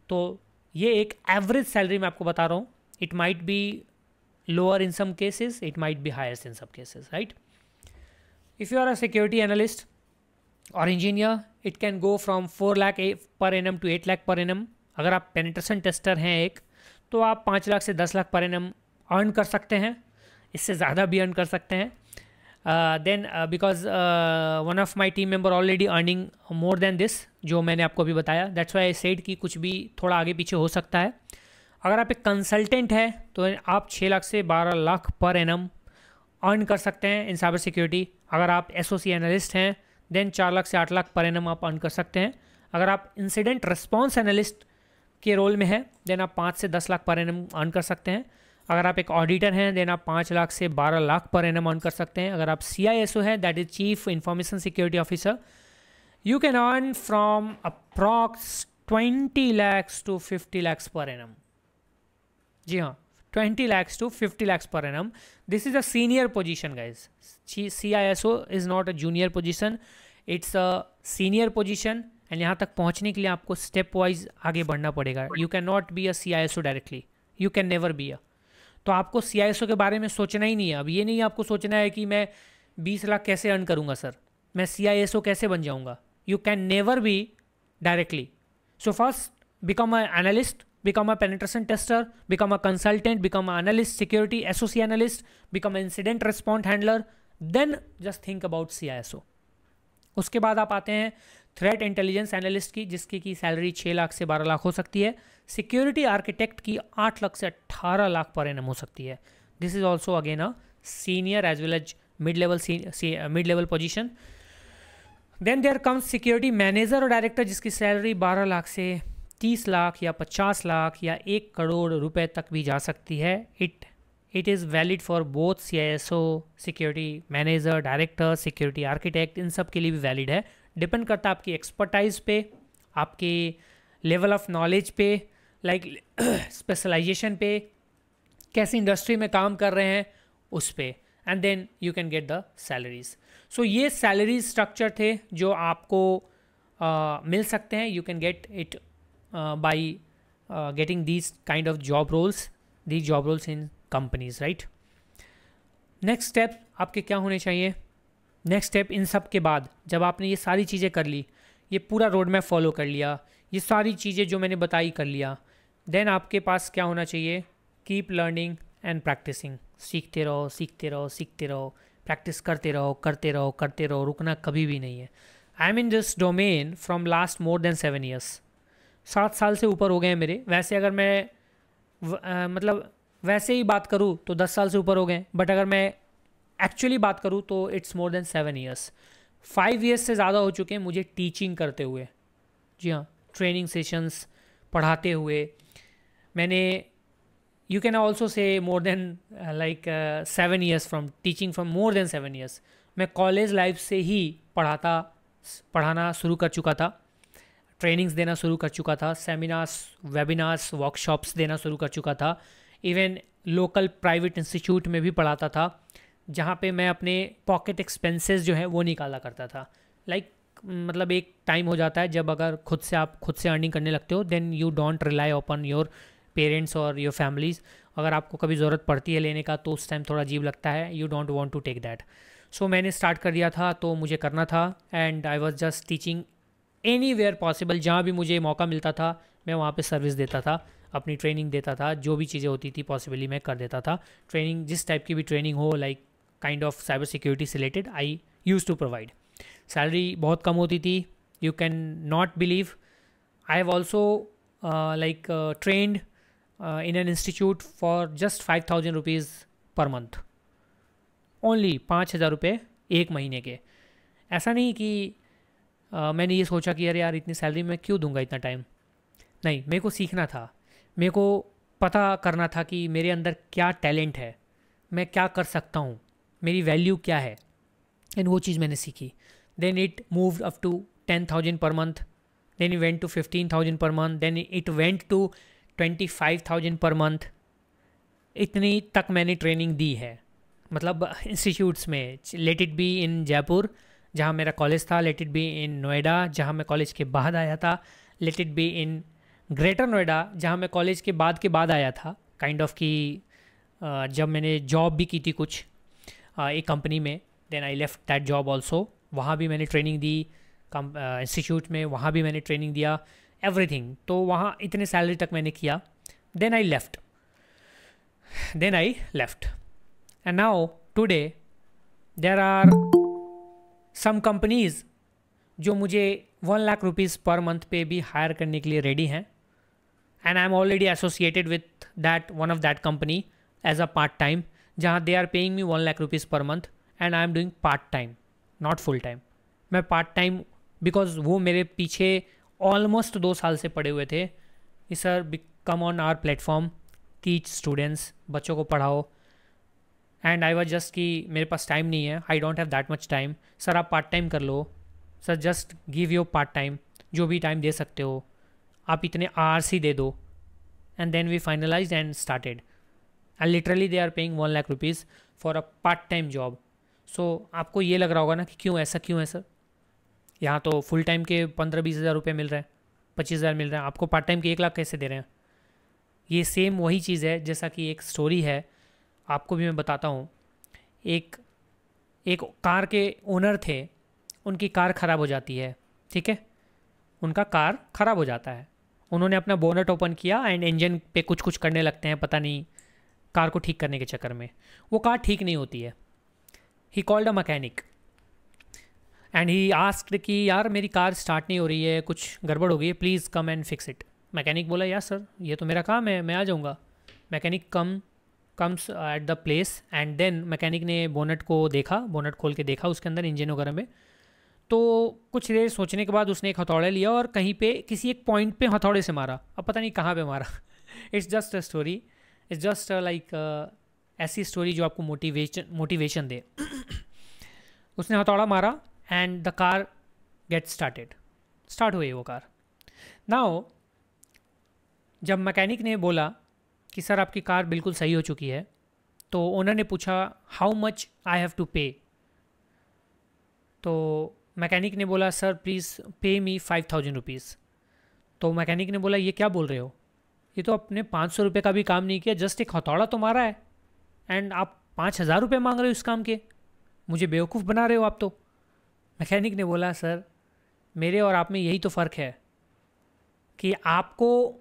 A: तो ये एक एवरेज सैलरी मैं आपको बता रहा हूँ. It might be lower in some cases, it might be higher in some cases, right. If you are a security analyst और engineer, it can go from 4 lakh per annum to 8 lakh per annum. अगर आप penetration tester हैं एक, तो आप 5 लाख से 10 lakh per annum earn कर सकते हैं. इससे ज़्यादा भी अर्न कर सकते हैं. Then because one of my team member already earning more than this, जो मैंने आपको अभी बताया. दैट्स वाई आई सेड कि कुछ भी थोड़ा आगे पीछे हो सकता है. अगर आप एक कंसल्टेंट है तो आप 6 लाख से 12 लाख पर एनम अर्न कर सकते हैं इन साइबर सिक्योरिटी. अगर आप SOC एनालिस्ट हैं देन 4 लाख से 8 लाख पर एनम आप अर्न कर सकते हैं. अगर आप इंसिडेंट रिस्पॉन्स एनालिस्ट के रोल में हैं देन आप 5 से 10 लाख पर एनम अर्न कर सकते हैं. अगर आप एक ऑडिटर हैं देन आप 5 लाख से 12 लाख पर एनम अर्न कर सकते हैं. अगर आप CISO है, that is chief information security officer, you can earn from approx 20 lakhs to 50 lakhs per annum. जी हाँ, 20 lakhs to 50 lakhs per annum. This is a senior position, guys. CISO is not a junior position. It's a senior position. And यहाँ तक पहुँचने के लिए आपको step wise आगे बढ़ना पड़ेगा. You cannot be a CISO directly. You can never be a. तो आपको CISO के बारे में सोचना ही नहीं है. अब ये नहीं आपको सोचना है कि मैं 20 लाख कैसे अर्न करूँगा सर, मैं CISO कैसे बन जाऊँगा. You can never be directly. So first become an analyst, become a penetration tester, become a consultant, become an analyst, security SOC analyst, become an incident response handler, then just think about CISO. उसके बाद आप आते हैं threat intelligence analyst की, जिसकी की salary 6 lakh से 12 लाख हो सकती है। सिक्योरिटी आर्किटेक्ट की 8 लाख से 18 लाख पर एनम हो सकती है। This is also again a senior as well as mid level position. Then there comes security manager और डायरेक्टर, जिसकी सैलरी 12 लाख से 30 लाख या 50 लाख या 1 करोड़ रुपए तक भी जा सकती है। It is valid for both CISO, security manager, director, security architect, इन सब के लिए भी वैलिड है। डिपेंड करता है आपकी एक्सपर्टाइज पे, आपके लेवल ऑफ नॉलेज पे, लाइक स्पेशलाइजेशन पे, कैसी इंडस्ट्री में काम कर रहे हैं उस पे, and then you can get the salaries. So ये सैलरी स्ट्रक्चर थे जो आपको मिल सकते हैं। You can get it by getting these kind of job roles in companies, right. Next step आपके क्या होने चाहिए? नेक्स्ट स्टेप इन सब के बाद, जब आपने ये सारी चीज़ें कर ली, ये पूरा रोड मैप फॉलो कर लिया, ये सारी चीज़ें जो मैंने बताई कर लिया, देन आपके पास क्या होना चाहिए? Keep learning and practicing. सीखते रहो, सीखते रहो, सीखते रहो, प्रैक्टिस करते रहो, करते रहो, करते रहो, रुकना कभी भी नहीं है। I M in this domain from last more than 7 years। 7 साल से ऊपर हो गए हैं मेरे। वैसे अगर मैं मतलब वैसे ही बात करूँ तो 10 साल से ऊपर हो गए, बट अगर मैं एक्चुअली बात करूँ तो it's more than 7 years। 5 years से ज़्यादा हो चुके हैं मुझे टीचिंग करते हुए। जी हाँ, ट्रेनिंग सेशंस पढ़ाते हुए मैंने, you can also say more than like 7 years from teaching, from more than 7 years। मैं कॉलेज लाइफ से ही पढ़ाना शुरू कर चुका था, ट्रेनिंग्स देना शुरू कर चुका था, सेमिनार्स, वेबिनार्स, वर्कशॉप्स देना शुरू कर चुका था। इवन लोकल प्राइवेट इंस्टीट्यूट में भी पढ़ाता था, जहाँ पे मैं अपने पॉकेट एक्सपेंसेस जो है वो निकाला करता था। लाइक मतलब एक टाइम हो जाता है जब अगर आप खुद से अर्निंग करने लगते हो, then you don't rely upon your parents और योर फैमिलीज़। अगर आपको कभी ज़रूरत पड़ती है लेने का तो उस टाइम थोड़ा अजीब लगता है, you don't want to take that. So मैंने स्टार्ट कर दिया था, तो मुझे करना था, and I was just teaching anywhere possible. जहाँ भी मुझे मौका मिलता था मैं वहाँ पे सर्विस देता था, अपनी ट्रेनिंग देता था, जो भी चीज़ें होती थी पॉसिबली मैं कर देता था। ट्रेनिंग जिस टाइप की भी ट्रेनिंग हो, like kind of cyber security से related, I use to provide. Salary बहुत कम होती थी, you can not believe. I have also like trained in an institute for just 5,000 rupees per month, only 5,000 रुपये एक महीने के। ऐसा नहीं कि मैंने ये सोचा कि अरे यार इतनी सैलरी मैं क्यों दूंगा इतना टाइम, नहीं, मेरे को सीखना था, मेरे को पता करना था कि मेरे अंदर क्या टैलेंट है, मैं क्या कर सकता हूँ, मेरी वैल्यू क्या है, एंड वो चीज़ मैंने सीखी। Then it moved up to 10,000 per month, then it went to 15,000 per month, then it went to 25,000 per month. इतनी तक मैंने ट्रेनिंग दी है, मतलब इंस्टीट्यूट्स में। Let it be in Jaipur जहाँ मेरा कॉलेज था, let it be in Noida जहाँ मैं कॉलेज के बाद आया था, let it be in greater Noida जहाँ मैं कॉलेज के बाद आया था, काइंड ऑफ कि जब मैंने जॉब भी की थी कुछ एक कंपनी में, then I left that job also. वहाँ भी मैंने ट्रेनिंग दी, इंस्टीट्यूट में वहाँ भी मैंने ट्रेनिंग दिया, एवरीथिंग। तो वहाँ इतने सैलरी तक मैंने किया, then I left and now today there are some companies जो मुझे 1 लाख रुपीज़ पर मंथ पे भी हायर करने के लिए रेडी हैं, and I am already associated with that one of that company as a part time, जहाँ they are paying me 1 lakh rupees per month, and I am doing part time, not full time. मैं part time, because वो मेरे पीछे almost 2 साल से पड़े हुए थे, sir come on our platform, teach students, बच्चों को पढ़ाओ, एंड आई वाज जस्ट कि मेरे पास टाइम नहीं है, I don't have that much time. Sir आप पार्ट टाइम कर लो, sir just give your part time, जो भी टाइम दे सकते हो आप इतने आवर्स ही दे दो, and then we finalize and started, and literally they are paying 1 lakh rupees for a part time job. So आपको ये लग रहा होगा ना कि क्यों ऐसा क्यों है सर, यहाँ तो फुल टाइम के 15-20 हज़ार रुपये मिल रहे हैं, 25,000 मिल रहे हैं, आपको पार्ट टाइम के 1 लाख कैसे दे रहे हैं? ये सेम वही चीज़ है, जैसा कि एक स्टोरी है, आपको भी मैं बताता हूँ। एक कार के ओनर थे, उनकी कार ख़राब हो जाती है, ठीक है, उनका कार ख़राब हो जाता है, उन्होंने अपना बोनट ओपन किया एंड इंजन पे कुछ करने लगते हैं, पता नहीं कार को ठीक करने के चक्कर में वो कार ठीक नहीं होती है। He called a mechanic, and he asked कि यार मेरी कार स्टार्ट नहीं हो रही है, कुछ गड़बड़ हो गई है, please come and fix it. Mechanic बोला यार सर ये तो मेरा काम है, मैं आ जाऊँगा। Mechanic comes at the place and then mechanic ने बोनट को देखा, बोनट खोल के देखा उसके अंदर इंजन वगैरह में। तो कुछ देर सोचने के बाद उसने एक हथौड़ा लिया और कहीं पे किसी एक पॉइंट पे हथौड़े से मारा, अब पता नहीं कहाँ पे मारा। It's just a story, it's just like ऐसी स्टोरी जो आपको मोटिवेशन दे। उसने हथौड़ा मारा and the car get start हुई वो कार। नाउ जब मैकेनिक ने बोला कि सर आपकी कार बिल्कुल सही हो चुकी है, तो ओनर ने पूछा how much I have to pay. तो मैकेनिक ने बोला सर प्लीज़ पे मी 5000 रुपीज़। तो मैकेनिक ने बोला ये क्या बोल रहे हो, ये तो अपने 500 रुपये का भी काम नहीं किया, जस्ट एक हथौड़ा तो मारा है एंड आप 5000 रुपये मांग रहे हो इस काम के, मुझे बेवकूफ़ बना रहे हो आप तो। मैकेनिक ने बोला सर मेरे और आप में यही तो फ़र्क है कि आपको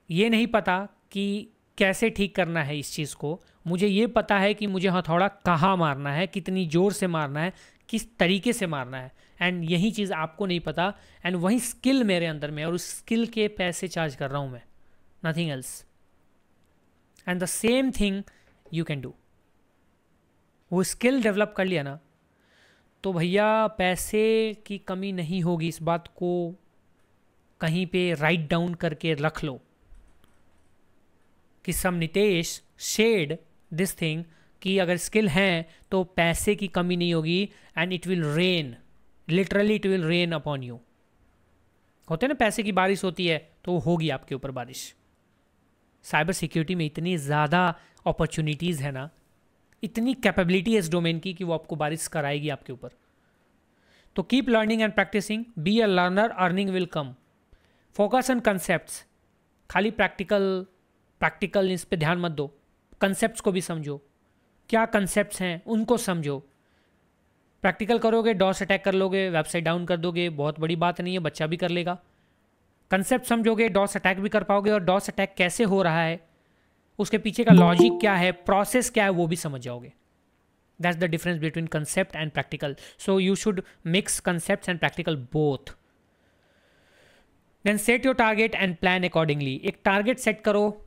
A: ये नहीं पता कि कैसे ठीक करना है इस चीज़ को, मुझे ये पता है कि मुझे हथौड़ा कहाँ मारना है, कितनी ज़ोर से मारना है, किस तरीके से मारना है, एंड यही चीज़ आपको नहीं पता। एंड वही स्किल मेरे अंदर में, और उस स्किल के पैसे चार्ज कर रहा हूँ मैं, nothing else. And the same thing you can do. वो स्किल डेवलप कर लिया ना तो भैया पैसे की कमी नहीं होगी, इस बात को कहीं पे राइट डाउन करके रख लो कि सम नितेश शेड दिस थिंग कि अगर स्किल है तो पैसे की कमी नहीं होगी and it will rain, literally it will rain upon you. होते ना पैसे की बारिश होती है तो होगी आपके ऊपर बारिश। साइबर सिक्योरिटी में इतनी ज़्यादा अपॉर्चुनिटीज़ है ना, इतनी कैपेबिलिटी है इस डोमेन की कि वो आपको बारिश कराएगी आपके ऊपर। तो keep learning and practicing, be a learner, earning will come. Focus on concepts, खाली प्रैक्टिकल इस पे ध्यान मत दो, कंसेप्ट्स को भी समझो, क्या कंसेप्ट्स हैं उनको समझो। प्रैक्टिकल करोगे डॉस अटैक कर लोगे, वेबसाइट डाउन कर दोगे, बहुत बड़ी बात नहीं है, बच्चा भी कर लेगा। कंसेप्ट समझोगे डॉस अटैक भी कर पाओगे, और डॉस अटैक कैसे हो रहा है, उसके पीछे का लॉजिक क्या है, प्रोसेस क्या है, वो भी समझ जाओगे। That's the difference between concept and practical. So you should mix concept and practical both. Then set your target and plan accordingly. एक टारगेट सेट करो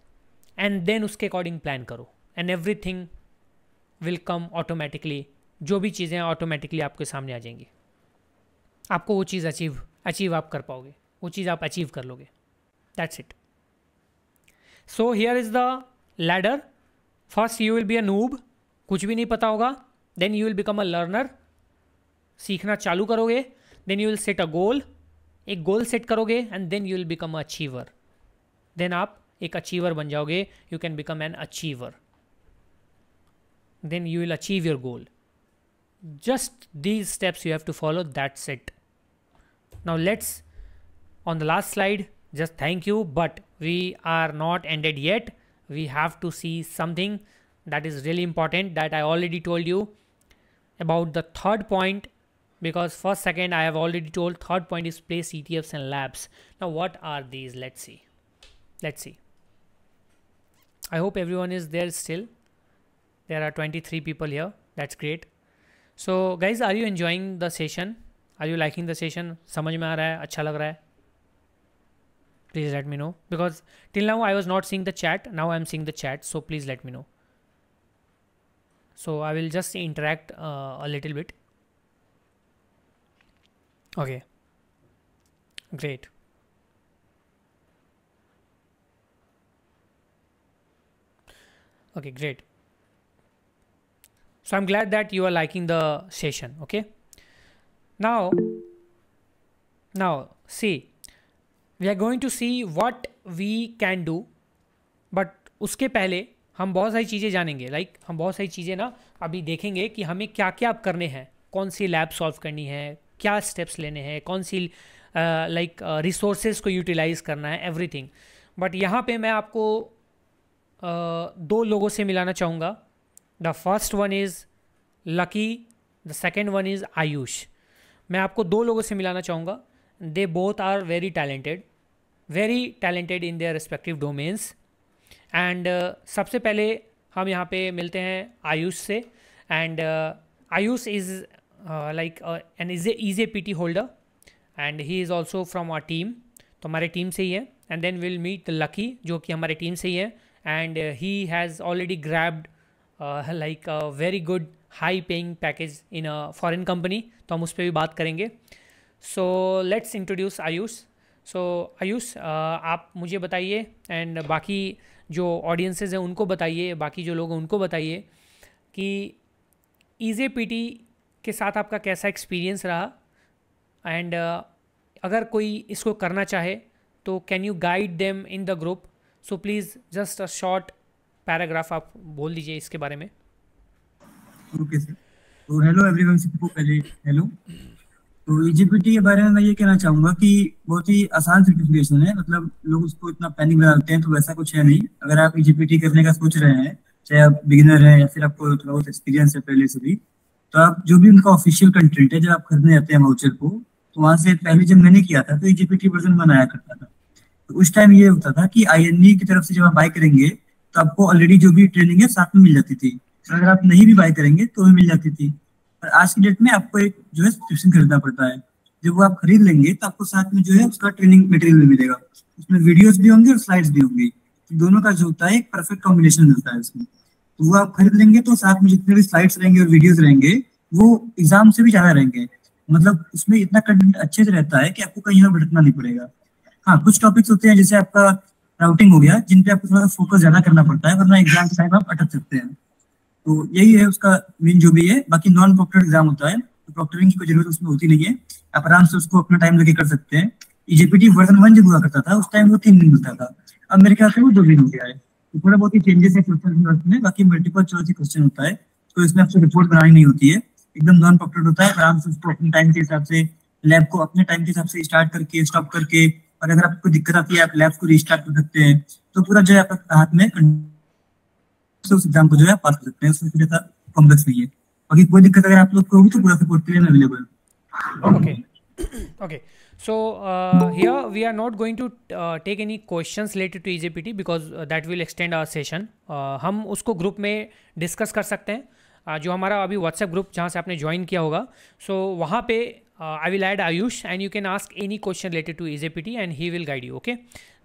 A: एंड देन उसके अकॉर्डिंग प्लान करो, and everything will come automatically. जो भी चीज़ें automatically आपके सामने आ जाएंगी, आपको वो चीज़ अचीव आप कर पाओगे, वो चीज़ आप अचीव कर लोगे। That's it. So here is the ladder. First you will be a noob, कुछ भी नहीं पता होगा। Then you will become a learner, सीखना चालू करोगे। Then you will set a goal, एक गोल सेट करोगे, and then you will become a achiever. Then आप एक अचीवर बन जाओगे, you can become an achiever. Then you will achieve your goal. Just these steps you have to follow, that's it. Now let's, on the last slide, just thank you, but we are not ended yet. We have to see something that is really important that I already told you about the third point, because first, second I have already told. Third point is place ETFs and labs. Now what are these? Let's see. I hope everyone is there still. There are 23 people here. That's great. So guys, are you enjoying the session? Are you liking the session? समझ में आ रहा है, अच्छा लग रहा है? Please let me know, because till now I was not seeing the chat. Now I am seeing the chat, so please let me know. So I will just interact a little bit. Okay, great. Okay, great. So I'm glad that you are liking the session. Okay. Now see, we are going to see what we can do, but उसके पहले हम बहुत सारी चीज़ें जानेंगे। हम बहुत सारी चीज़ें ना अभी देखेंगे कि हमें क्या क्या करने हैं, कौन सी लैब सॉल्व करनी है, क्या स्टेप्स लेने हैं, कौन सी रिसोर्सेज को यूटिलाइज करना है, एवरीथिंग। बट यहाँ पे मैं आपको दो लोगों से मिलाना चाहूँगा। The first one is Lucky, the second one is Ayush. मैं आपको दो लोगों से मिलाना चाहूँगा। They both are very talented in their respective domains. And सबसे पहले हम यहाँ पे मिलते हैं आयुष से। And Ayush is an is a PT holder and he is also from our team, तो हमारे टीम से ही है. And then we'll meet Lucky जो कि हमारे टीम से ही है, and he has already grabbed like a very good high paying package in a foreign company, तो हम उस पर भी बात करेंगे. So let's introduce Ayush. So Ayush, आप मुझे बताइए एंड बाकी जो ऑडियंसेस हैं उनको बताइए, बाकी जो लोग हैं उनको बताइए कि ईजे PT के साथ आपका कैसा एक्सपीरियंस रहा, एंड अगर कोई इसको करना चाहे तो can you guide them in the group. So please just a short paragraph आप बोल दीजिए इसके बारे में.
B: Okay sir. तो हेलो एवरीवन, सबको पहले हेलो. तो ईजीपीटी के बारे में मैं ये कहना चाहूँगा कि बहुत ही आसान सर्टिफिकेशन है. मतलब लोग उसको इतना पैनिक लगाते हैं, तो वैसा कुछ है नहीं. अगर आप ईजीपीटी करने का सोच रहे हैं, चाहे आप बिगिनर हैं या फिर आपको थोड़ा बहुत एक्सपीरियंस है पहले से भी, तो आप जो भी उनका ऑफिशियल कंटेंट है, जब आप खरीदने जाते हैं वाउचर को, तो वहां से पहले जब मैंने किया था तो ईजीपीटी वर्जन बनाया करता था. तो उस टाइम ये होता था कि INE की तरफ से जब आप बाय करेंगे तो आपको ऑलरेडी जो भी ट्रेनिंग है साथ में मिल जाती थी. तो अगर आप नहीं भी बाय करेंगे तो भी मिल जाती थी. और आज की डेट में आपको एक जो है सब्सक्रिप्शन खरीदना पड़ता है. जब वो आप खरीद लेंगे तो आपको साथ में जो है उसका ट्रेनिंग मटेरियल भी मिलेगा. उसमें वीडियोस भी होंगे और स्लाइड्स भी होंगी. तो दोनों का जो होता है एक परफेक्ट कॉम्बिनेशन मिलता है उसमें. तो वो आप खरीद लेंगे तो साथ में जितने भी स्लाइड्स रहेंगे और वीडियोस रहेंगे वो एग्जाम से भी ज्यादा रहेंगे. मतलब उसमें इतना कंटेंट अच्छे से रहता है कि आपको कहीं और भटकना नहीं पड़ेगा. हाँ, कुछ टॉपिक्स होते हैं जैसे आपका राउटिंग हो गया, जिन पे आपको थोड़ा फोकस ज्यादा करना पड़ता है, वरना एग्जाम के टाइम आप अटक सकते हैं. तो यही है उसका मेन जो भी है. बाकी नॉन प्रोक्टर्ड एग्जाम होता है, तो प्रोक्टरिंग की कोई जरूरत उसमें होती नहीं है. आप आराम से उसको अपना टाइम लगे कर सकते हैं. ईजीपीटी वर्जन 1 जब हुआ करता था उस टाइम वो 3 दिन मिलता था. अब मेरे ख्याल से वो 2 दिन हो गया है. तो थोड़ा बहुत ही चेंजेस है क्वेश्चन में. बाकी मल्टीपल चॉइस क्वेश्चन होता है, तो इसमें आपको रिपोर्ट बनानी नहीं होती है. एकदम नॉन प्रोक्टर्ड होता है. आराम से उसको अपने टाइम के हिसाब से, लैब को अपने टाइम के हिसाब से स्टार्ट करके स्टॉप करके, और अगर आपको दिक्कत आती है आप लैब को रीस्टार्ट कर सकते हैं. तो पूरा जो है आपके हाथ में, उस एग्जाम को जो है पास कर सकते हैं. उसमें कुछ ऐसा कॉम्प्लेक्स नहीं है. बाकी कोई दिक्कत अगर आप लोग को होगी तो पूरा सपोर्ट के लिए मैं available.
A: Okay. So here we are not going to take any questions related to EJPT because that will extend our session. हम उसको ग्रुप में डिस्कस कर सकते हैं, जो हमारा अभी व्हाट्सएप ग्रुप जहाँ से आपने ज्वाइन किया होगा. सो वहाँ पे I will add Ayush and you can ask any question related to EJPT and he will guide you. Okay.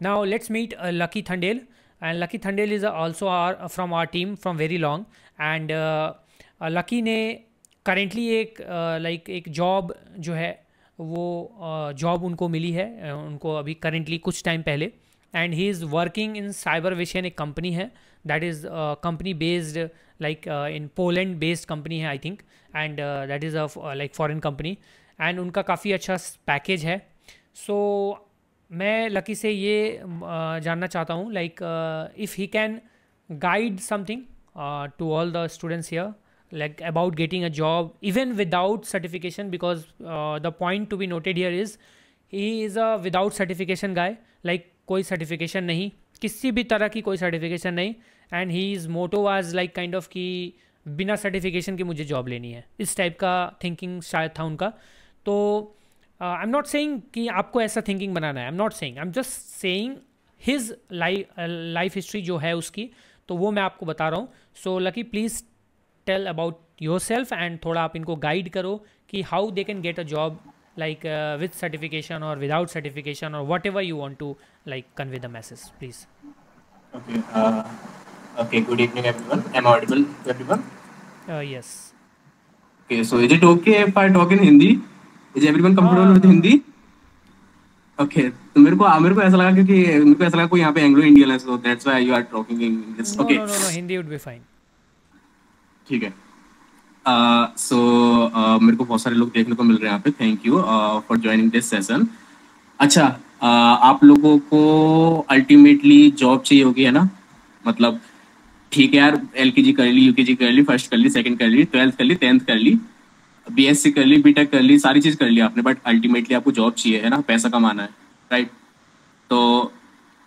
A: Now let's meet Lucky Thandel, and Lucky Thandel is also from our team from very long, and Lucky ने currently एक job जो है वो job उनको मिली है, उनको अभी currently कुछ टाइम पहले. And he is working in cyber vision. एक कंपनी है that is company based like in Poland based company है I think, and that is a like foreign company, and उनका काफ़ी अच्छा पैकेज है. सो मैं लकी से ये जानना चाहता हूँ like if he can guide something to all the students here like about getting a job even without certification, because the point to be noted here is he is a without certification guy, like कोई certification नहीं, किसी भी तरह की कोई certification नहीं, and he is motto was like kind of कि बिना certification के मुझे job लेनी है, इस टाइप का thinking शायद था उनका. तो I'm not saying कि आपको ऐसा thinking बनाना है, I'm not saying, I'm just saying his life history जो है उसकी, तो वो मैं आपको बता रहा हूँ. So Lucky please tell about yourself and थोड़ा आप इनको गाइड करो कि how they can get a job like with certification or without certification or whatever you want to like convey the message, please.
C: Okay, good evening everyone. Am I audible to everyone?
A: Yes.
C: Okay, so is it okay if I talk in Hindi? Is everyone comfortable with Hindi? Okay, तो मेरे को ऐसा लगा क्योंकि मेरे को ऐसा लगा कोई यहाँ पे एंग्लो इंडियन है, so that's why you are talking in English. Okay.
A: No, Hindi would be fine.
C: ठीक है. सो मेरे को बहुत सारे लोग देखने को मिल रहे हैं यहाँ पे. Thank you for joining this session. अच्छा, आप लोगों को अल्टीमेटली जॉब चाहिए होगी, है ना? मतलब ठीक है यार, LKG कर ली, UKG कर ली, फर्स्ट कर ली, सेकंड कर ली, 12th कर ली, 10th कर ली, BSc कर ली, BTech कर ली, सारी चीज़ कर ली आपने, बट अल्टीमेटली आपको जॉब चाहिए, है ना? पैसा कमाना है, राइट? तो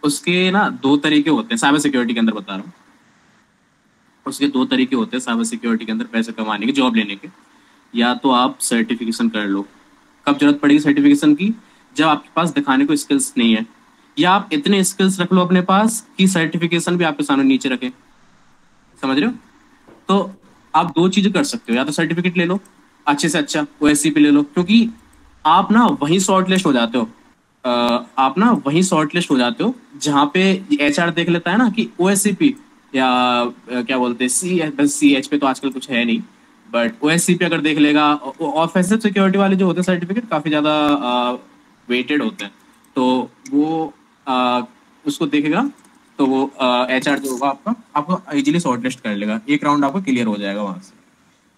C: उसके ना 2 तरीके होते हैं. साइबर सिक्योरिटी के अंदर बता रहा हूँ, उसके 2 तरीके होते हैं साइबर सिक्योरिटी के अंदर पैसे कमाने के, जॉब लेने के. या तो आप सर्टिफिकेशन कर लो. कब जरूरत पड़ेगी सर्टिफिकेशन की? जब आपके पास दिखाने को स्किल्स नहीं है, या आप इतने स्किल्स रख लो अपने पास कि सर्टिफिकेशन भी आपके सामने नीचे रखे. समझ रहे हो? तो आप 2 चीजें कर सकते हो. या तो सर्टिफिकेट ले लो, अच्छे से अच्छा OSCP ले लो, क्योंकि आप ना वहीं शॉर्ट लिस्ट हो जाते हो। आप ना वहीं शॉर्ट लिस्ट हो जाते हो जहाँ पे HR देख लेता है ना कि OSCP या क्या बोलते हैं CH पे तो आजकल कुछ है नहीं, बट OSCP अगर देख लेगा, ऑफेंसिव सिक्योरिटी वाले जो होते हैं सर्टिफिकेट काफी ज्यादा वेटेड होते हैं, तो वो उसको देखेगा, तो वो HR जो होगा आपका आपको इजीली शॉर्ट लिस्ट कर लेगा, एक राउंड आपका क्लियर हो जाएगा वहां से।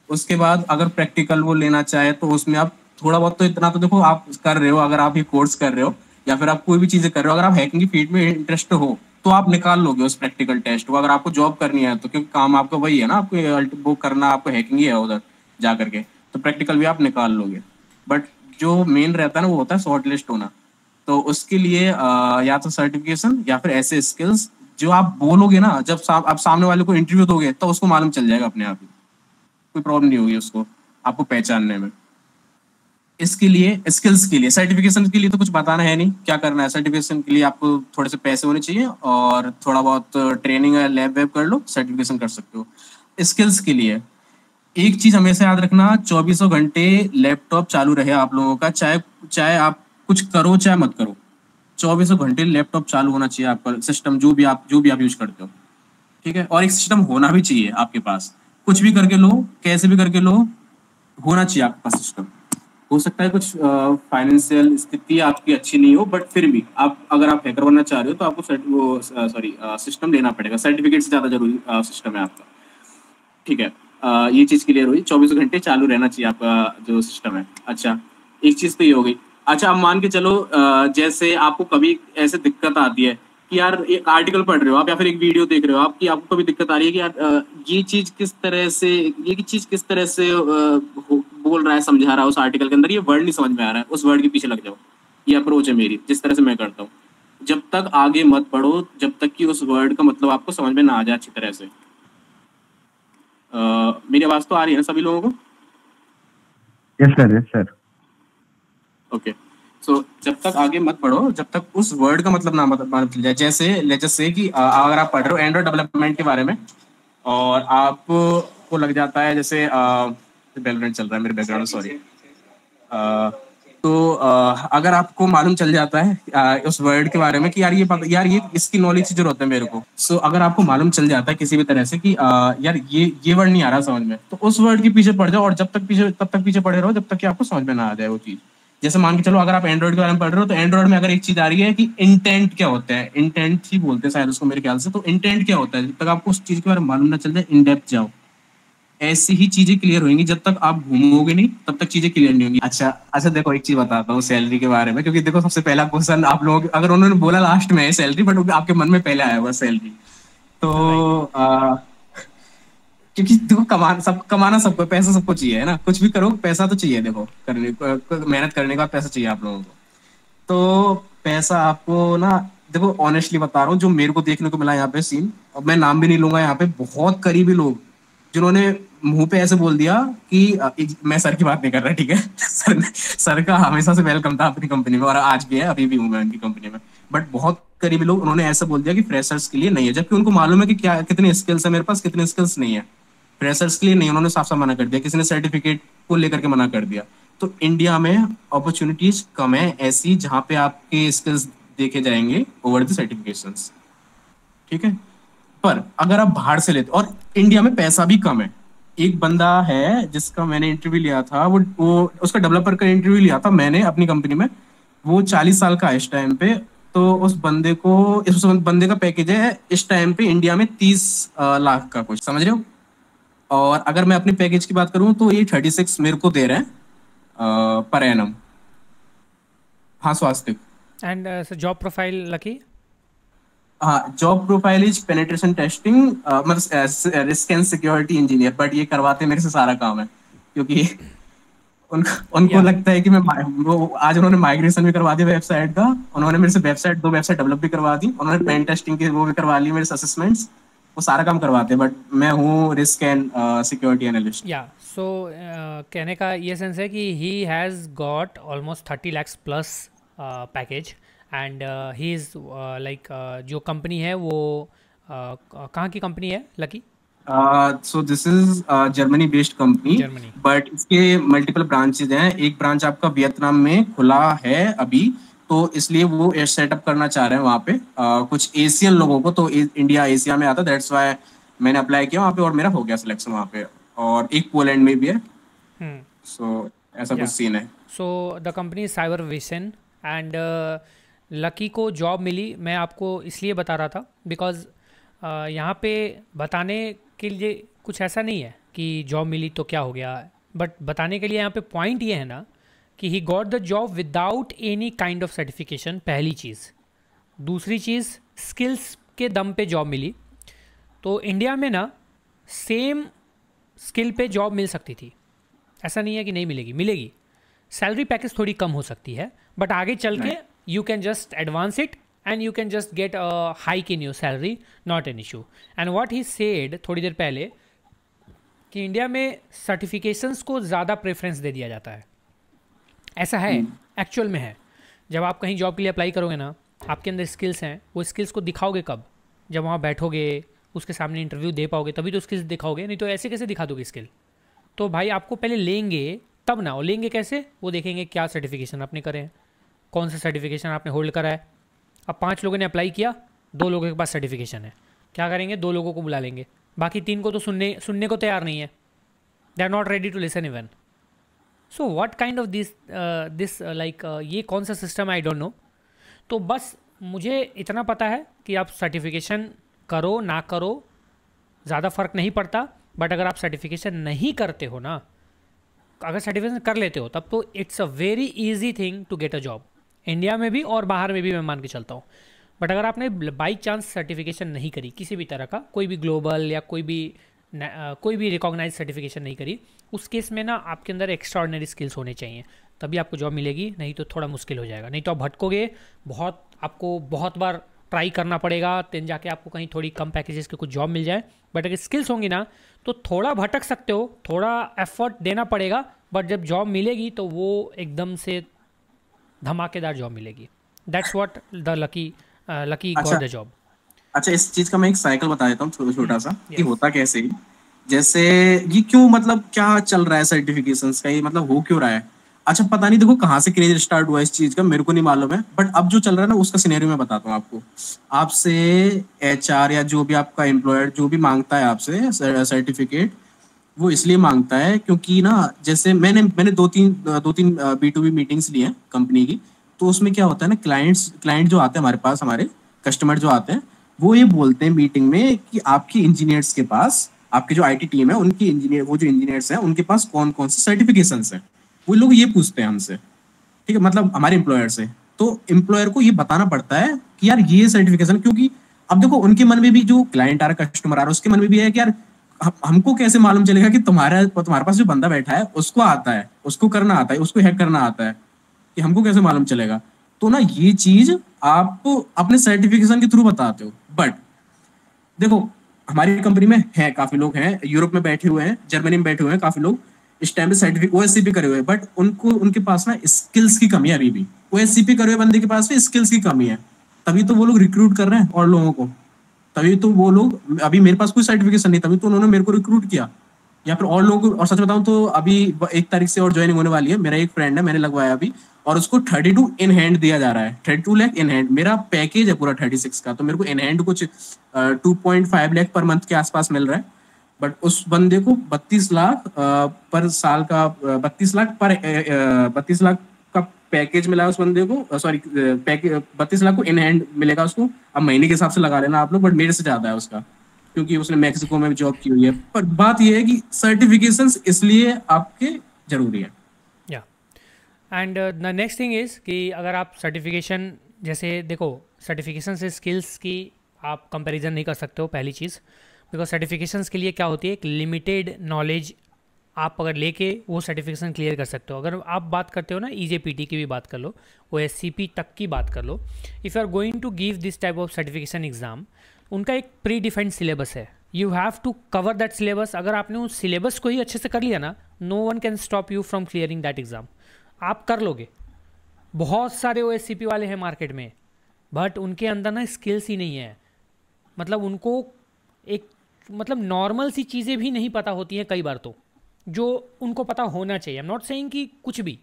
C: उसके बाद अगर प्रैक्टिकल वो लेना चाहे तो उसमें आप थोड़ा बहुत, तो इतना तो देखो आप कर रहे हो, अगर आप ये कोर्स कर रहे हो या फिर आप कोई भी चीजें कर रहे हो, अगर आप हैकिंग की फील्ड में इंटरेस्ट हो तो आप निकाल लोगे उस प्रैक्टिकल टेस्ट को, अगर आपको जॉब करनी है तो, क्योंकि काम आपका वही है ना, आपको वो करना आपको हैकिंग ही है उधर जा करके, तो प्रैक्टिकल भी आप निकाल लोगे। बट जो मेन रहता है ना वो होता है शॉर्ट लिस्ट होना। तो उसके लिए या तो सर्टिफिकेशन या फिर ऐसे स्किल्स जो आप बोलोगे ना, जब आप सामने वाले को इंटरव्यू दोगे तो उसको मालूम चल जाएगा अपने आप ही, कोई प्रॉब्लम नहीं होगी उसको आपको पहचानने में। इसके लिए स्किल्स के लिए, सर्टिफिकेशन के लिए तो कुछ बताना है नहीं क्या करना है। सर्टिफिकेशन के लिए आपको थोड़े से पैसे होने चाहिए और थोड़ा बहुत ट्रेनिंग या लैब वेब कर लो, सर्टिफिकेशन कर सकते हो। स्किल्स के लिए एक चीज हमेशा याद रखना, 2400 घंटे लैपटॉप चालू रहे आप लोगों का, चाहे चाहे आप कुछ करो चाहे मत करो, 2400 घंटे लैपटॉप चालू होना चाहिए आपका सिस्टम, जो भी आप यूज करते हो, ठीक है। और एक सिस्टम होना भी चाहिए आपके पास, कुछ भी करके लो, कैसे भी करके लो, होना चाहिए आपके पास सिस्टम। हो सकता है कुछ फाइनेंशियल स्थिति आपकी अच्छी नहीं हो, बट फिर भी आप अगर आप हैकर बनना चाह रहे हो तो आपको सिस्टम लेना पड़ेगा, सर्टिफिकेट से ज्यादा जरूरी सिस्टम है आपका, ठीक है। ये चीज क्लियर हुई, 24 घंटे चालू रहना चाहिए आपका जो सिस्टम है। अच्छा, एक चीज तो ये हो गई। अच्छा, अब मान के चलो जैसे आपको कभी ऐसे दिक्कत आती है कि यार एक आर्टिकल पढ़ रहे हो आप या फिर एक वीडियो देख रहे हो आप, कि आपको कभी दिक्कत आ रही है कि यार ये चीज किस तरह से बोल रहा है, समझा रहा है उस आर्टिकल के अंदर, ये वर्ड नहीं समझ में आ रहा है, उस वर्ड के पीछे लग जाओ। ये अप्रोच है मेरी, जिस तरह से मैं करता हूँ। जब तक आगे मत बढ़ो जब तक कि उस वर्ड का मतलब आपको समझ में ना आ जाए अच्छी तरह से। मेरी आवाज तो आ रही है ना सभी लोगों को?
B: Yes sir, yes sir.
C: Okay, so जब तक आगे मत बढ़ो जब तक उस वर्ड का मतलब ना मालूम चल जाए। जैसे लेट्स से कि अगर आप पढ़ रहे हो एंड्रॉइड डेवलपमेंट के बारे में और आपको लग जाता है, जैसे बैकग्राउंड चल रहा है मेरे बैकग्राउंड, सॉरी। तो अगर आपको मालूम चल जाता है उस वर्ड के बारे में कि यार ये इसकी नॉलेज की जरूरत है मेरे को, सो अगर आपको मालूम चल जाता है किसी भी तरह से कि यार ये वर्ड नहीं आ रहा समझ में, तो उस वर्ड के पीछे पड़ जाओ और तब तक पीछे पड़े रहो जब तक कि आपको समझ में ना आ जाए वो चीज। जैसे मान के चलो अगर आप एंड्रॉइड के बारे में पढ़ रहे हो तो एंड्रॉइड में अगर एक चीज आ रही है कि इंटेंट क्या होता है, इंटेंट ही बोलते हैं शायद उसको मेरे ख्याल से, तो इंटेंट क्या होता है, जब तक आपको उस चीज के बारे में मालूम ना चल जाए इन डेप्थ जाओ। ऐसी ही चीजें क्लियर होंगी, जब तक आप घूमोगे नहीं तब तक चीजें क्लियर नहीं होंगी। अच्छा अच्छा, देखो एक चीज बताता हूँ सैलरी के बारे में, क्योंकि देखो सबसे पहला क्वेश्चन आप लोगों अगर उन्होंने बोला लास्ट में है सैलरी, बट आपके मन में पहले आया हुआ सैलरी, तो क्योंकि देखो कमाना सबको, पैसा सबको चाहिए है ना, कुछ भी करो पैसा तो चाहिए, देखो मेहनत करने का पैसा चाहिए आप लोगों को। तो पैसा आपको ना, देखो ऑनेस्टली बता रहा हूँ जो मेरे को देखने को मिला यहाँ पे सीन, अब मैं नाम भी नहीं लूंगा, यहाँ पे बहुत करीबी लोग जिन्होंने मुंह पे ऐसे बोल दिया कि मैं सर की बात नहीं कर रहा, ठीक है। सर का हमेशा से वेलकम था अपनी कंपनी में और आज भी है, अभी भी हूँ मैं उनकी कंपनी में, बट बहुत करीबी लोग उन्होंने ऐसा बोल दिया कि फ्रेशर्स के लिए नहीं है, जबकि उनको मालूम है कि क्या कितनी स्किल्स है मेरे पास, कितनी स्किल्स नहीं है। फ्रेशर्स के लिए नहीं, उन्होंने साफ साफ मना कर दिया, किसी ने सर्टिफिकेट को लेकर के मना कर दिया। तो इंडिया में अपॉर्चुनिटीज कम है ऐसी जहां पे आपके स्किल्स देखे जाएंगे ओवर द सर्टिफिकेशंस, ठीक है। पर अगर आप बाहर से लेते, और इंडिया में पैसा भी कम है। एक बंदा है जिसका मैंने इंटरव्यू लिया था, वो उसका डेवलपर का इंटरव्यू लिया था मैंने अपनी कंपनी में, वो 40 साल का है इस टाइम पे। तो उस बंदे का पैकेज है इस टाइम पे इंडिया में 30 लाख का कुछ, समझ रहे हो। और अगर मैं अपने पैकेज की बात करूं तो ये 36 मेरे को दे रहे हैं पर एनम। हाँ स्वास्थ्य।
A: And job profile Lucky?
C: हाँ, job profile is penetration testing, मतलब risk and security engineer, but ये करवाते मेरे से सारा काम है, क्योंकि उनको लगता है कि वो आज उन्होंने माइग्रेशन भी करवा दिया वेबसाइट का, उन्होंने मेरे से दो वेबसाइट डेवलप भी करवा दी, उन्होंने पेन टेस्टिंग की वो भी करवा ली, मेरे से असेसमेंट्स, वो सारा काम करवाते हैं, बट मैं हूँ रिस्क एंड सिक्योरिटी एनालिस्ट।
A: या सो कहने का ये सेंस है कि he has got almost 30 lakhs plus package and he is like जो कंपनी है वो कहाँ की कंपनी है lucky?
C: So this is Germany based company,
A: Germany.
C: But इसके मल्टीपल ब्रांचेज हैं। एक ब्रांच आपका वियतनाम में खुला है अभी, तो इसलिए वो सेटअप करना चाह रहे हैं वहाँ पे कुछ एशियन लोगों को। तो इंडिया एशिया में आता, दैट्स वाई मैंने अप्लाई किया वहाँ पे और मेरा हो गया सिलेक्शन वहाँ पे। और एक पोलैंड में भी है। सो ऐसा कुछ सीन है।
A: So the company is cyber vision and Lucky को जॉब मिली। मैं आपको इसलिए बता रहा था बिकॉज यहाँ पे बताने के लिए कुछ ऐसा नहीं है कि जॉब मिली तो क्या हो गया, बट बताने के लिए यहाँ पे पॉइंट ये है ना कि he got the job without any kind of certification, पहली चीज़। दूसरी चीज़, स्किल्स के दम पे जॉब मिली। तो इंडिया में ना सेम स्किल पे जॉब मिल सकती थी, ऐसा नहीं है कि नहीं मिलेगी, मिलेगी। सैलरी पैकेज थोड़ी कम हो सकती है, बट आगे चल के you can just advance it and you can just get a hike in your salary, not an issue. And what he said थोड़ी देर पहले कि इंडिया में सर्टिफिकेशंस को ज़्यादा प्रेफरेंस दे दिया जाता है। ऐसा है, एक्चुअल में है। जब आप कहीं जॉब के लिए अप्लाई करोगे ना, आपके अंदर स्किल्स हैं, वो स्किल्स को दिखाओगे कब? जब वहाँ बैठोगे, उसके सामने इंटरव्यू दे पाओगे, तभी तो स्किल्स दिखाओगे, नहीं तो ऐसे कैसे दिखा दोगे स्किल? तो भाई आपको पहले लेंगे तब ना, और लेंगे कैसे? वो देखेंगे क्या सर्टिफिकेशन आपने करे हैं, कौन सा सर्टिफिकेशन आपने होल्ड करा है। अब 5 लोगों ने अप्लाई किया, 2 लोगों के पास सर्टिफिकेशन है, क्या करेंगे? 2 लोगों को बुला लेंगे, बाकी 3 को तो सुनने को तैयार नहीं है। They are not ready to listen even. So what kind of this like ये कौन सा सिस्टम, आई डोंट नो। तो बस मुझे इतना पता है कि आप सर्टिफिकेशन करो ना करो ज़्यादा फ़र्क नहीं पड़ता, बट अगर आप सर्टिफिकेशन नहीं करते हो ना, अगर सर्टिफिकेशन कर लेते हो तब तो it's a very easy thing to get a job, India में भी और बाहर में भी, मैं मान के चलता हूँ। बट अगर आपने बाई चांस सर्टिफिकेशन नहीं करी किसी भी तरह का, कोई भी ग्लोबल या कोई भी रिकॉग्नाइज सर्टिफिकेशन नहीं करी, उस केस में ना आपके अंदर एक्स्ट्राऑर्डिनरी स्किल्स होने चाहिए, तभी आपको जॉब मिलेगी, नहीं तो थोड़ा मुश्किल हो जाएगा। नहीं तो आप भटकोगे बहुत, आपको बहुत बार ट्राई करना पड़ेगा, then जाके आपको कहीं थोड़ी कम पैकेजेस के कुछ जॉब मिल जाए। बट अगर स्किल्स होंगी ना तो थोड़ा भटक सकते हो, थोड़ा एफर्ट देना पड़ेगा, बट जब जॉब मिलेगी तो वो एकदम से धमाकेदार जॉब मिलेगी। That's what the lucky got the job.
C: अच्छा, इस चीज का मैं एक साइकिल बता देता हूँ छोटा सा कि होता कैसे ही। जैसे ये क्यों, मतलब क्या चल रहा है सर्टिफिकेशंस का, ये मतलब हो क्यों रहा है? अच्छा, पता नहीं, देखो कहाँ से क्रेज स्टार्ट हुआ इस चीज का, मेरे को नहीं मालूम है, बट अब जो चल रहा है ना उसका सिनेरियो मैं बताता हूँ आपको। आपसे एचआर या जो भी आपका एम्प्लॉयर जो भी मांगता है आपसे सर्टिफिकेट, वो इसलिए मांगता है क्योंकि ना, जैसे मैंने दो तीन B2B मीटिंग्स ली हैं कंपनी की। तो उसमें क्या होता है ना, क्लाइंट जो आते हैं हमारे पास, हमारे कस्टमर जो आते हैं, वो ये बोलते हैं मीटिंग में कि आपकी इंजीनियर्स के पास, आपकी जो आईटी टीम है उनकी इंजीनियर, वो जो इंजीनियर्स हैं उनके पास कौन कौन से सर्टिफिकेशंस हैं, वो लोग ये पूछते हैं हमसे। ठीक है, मतलब हमारे एम्प्लॉयर से। तो एम्प्लॉयर को ये बताना पड़ता है कि यार ये सर्टिफिकेशन, क्योंकि अब देखो उनके मन में भी, जो क्लाइंट आ रहा है, कस्टमर आ रहा है, उसके मन में भी है कि यार हमको कैसे मालूम चलेगा कि तुम्हारे पास जो बंदा बैठा है उसको आता है, उसको करना आता है, उसको हैक करना आता है, कि हमको कैसे मालूम चलेगा? तो ना ये चीज आप अपने सर्टिफिकेशन के थ्रू बताते हो। बट देखो हमारी कंपनी में है, काफी लोग हैं यूरोप में बैठे हुए हैं, जर्मनी में बैठे हुए हैं काफी लोग, इस टाइम पे सर्टिफिकेट OSCP करे हुए हैं, बट उनके पास ना स्किल्स की कमी है अभी भी। OSCP करे हुए बंदे के पास भी स्किल्स की कमी है, तभी तो वो लोग रिक्रूट कर रहे हैं और लोगों को, तभी तो वो लोग, अभी मेरे पास कोई सर्टिफिकेशन नहीं, तभी तो उन्होंने मेरे को रिक्रूट किया। या फिर और लोग, और सच बताऊं तो अभी 1 तारीख से और ज्वाइनिंग होने वाली है। मेरा एक फ्रेंड है, मैंने लगवाया अभी, और उसको 32 इन हैंड दिया जा रहा है, 32 लाख इन हैंड। मेरा पैकेज है पूरा 36 का, तो मेरे को इन हैंड कुछ 2.5 लाख पर मंथ के आसपास मिल रहा है। बट उस बंदे को 32 लाख पर साल का, 32 लाख का पैकेज मिला है उस बंदे को, सॉरी 32 लाख को इन हैंड मिलेगा उसको। अब महीने के हिसाब से लगा लेना आप लोग, बट मेरे से ज्यादा है उसका, क्योंकि उसने मैक्सिको में जॉब की हुई है। पर बात यह है कि सर्टिफिकेशंस इसलिए आपके जरूरी है।
A: या and the next thing is कि अगर आप सर्टिफिकेशन, जैसे देखो सर्टिफिकेशन से स्किल्स की आप कंपैरिजन नहीं कर सकते हो, पहली चीज़। बिकॉज सर्टिफिकेशंस के लिए क्या होती है, एक लिमिटेड नॉलेज आप अगर लेके वो सर्टिफिकेशन क्लियर कर सकते हो। अगर आप बात करते हो ना, EJPT की भी बात कर लो, OSCP तक की बात कर लो, if you are going to give this type of certification exam, उनका एक प्री डिफाइंड सिलेबस है, you have to cover that syllabus. अगर आपने उस सिलेबस को ही अच्छे से कर लिया ना, no one can stop you from clearing that exam. आप कर लोगे। बहुत सारे OSCP वाले हैं मार्केट में, बट उनके अंदर ना स्किल्स ही नहीं है। मतलब उनको एक मतलब नॉर्मल सी चीज़ें भी नहीं पता होती हैं कई बार, तो जो उनको पता होना चाहिए। आई एम नॉट सेइंग कि कुछ भी,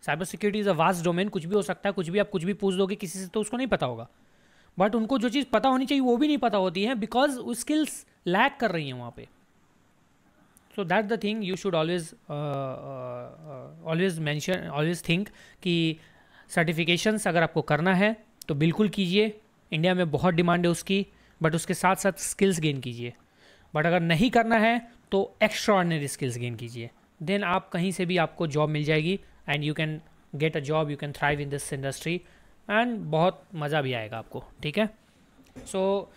A: cyber security is a vast domain, कुछ भी हो सकता है, कुछ भी आप कुछ भी पूछ दोगे किसी से तो उसको नहीं पता होगा, बट उनको जो चीज़ पता होनी चाहिए वो भी नहीं पता होती है, बिकॉज वो स्किल्स लैक कर रही हैं वहाँ पे। So that the thing you should always mention, always think कि सर्टिफिकेशंस अगर आपको करना है तो बिल्कुल कीजिए, इंडिया में बहुत डिमांड है उसकी, बट उसके साथ साथ स्किल्स गेन कीजिए। बट अगर नहीं करना है तो एक्स्ट्रा ऑर्डिनरी स्किल्स गेन कीजिए, देन आप कहीं से भी आपको जॉब मिल जाएगी and you can get a job, you can thrive in this industry and बहुत मज़ा भी आएगा आपको, ठीक है। So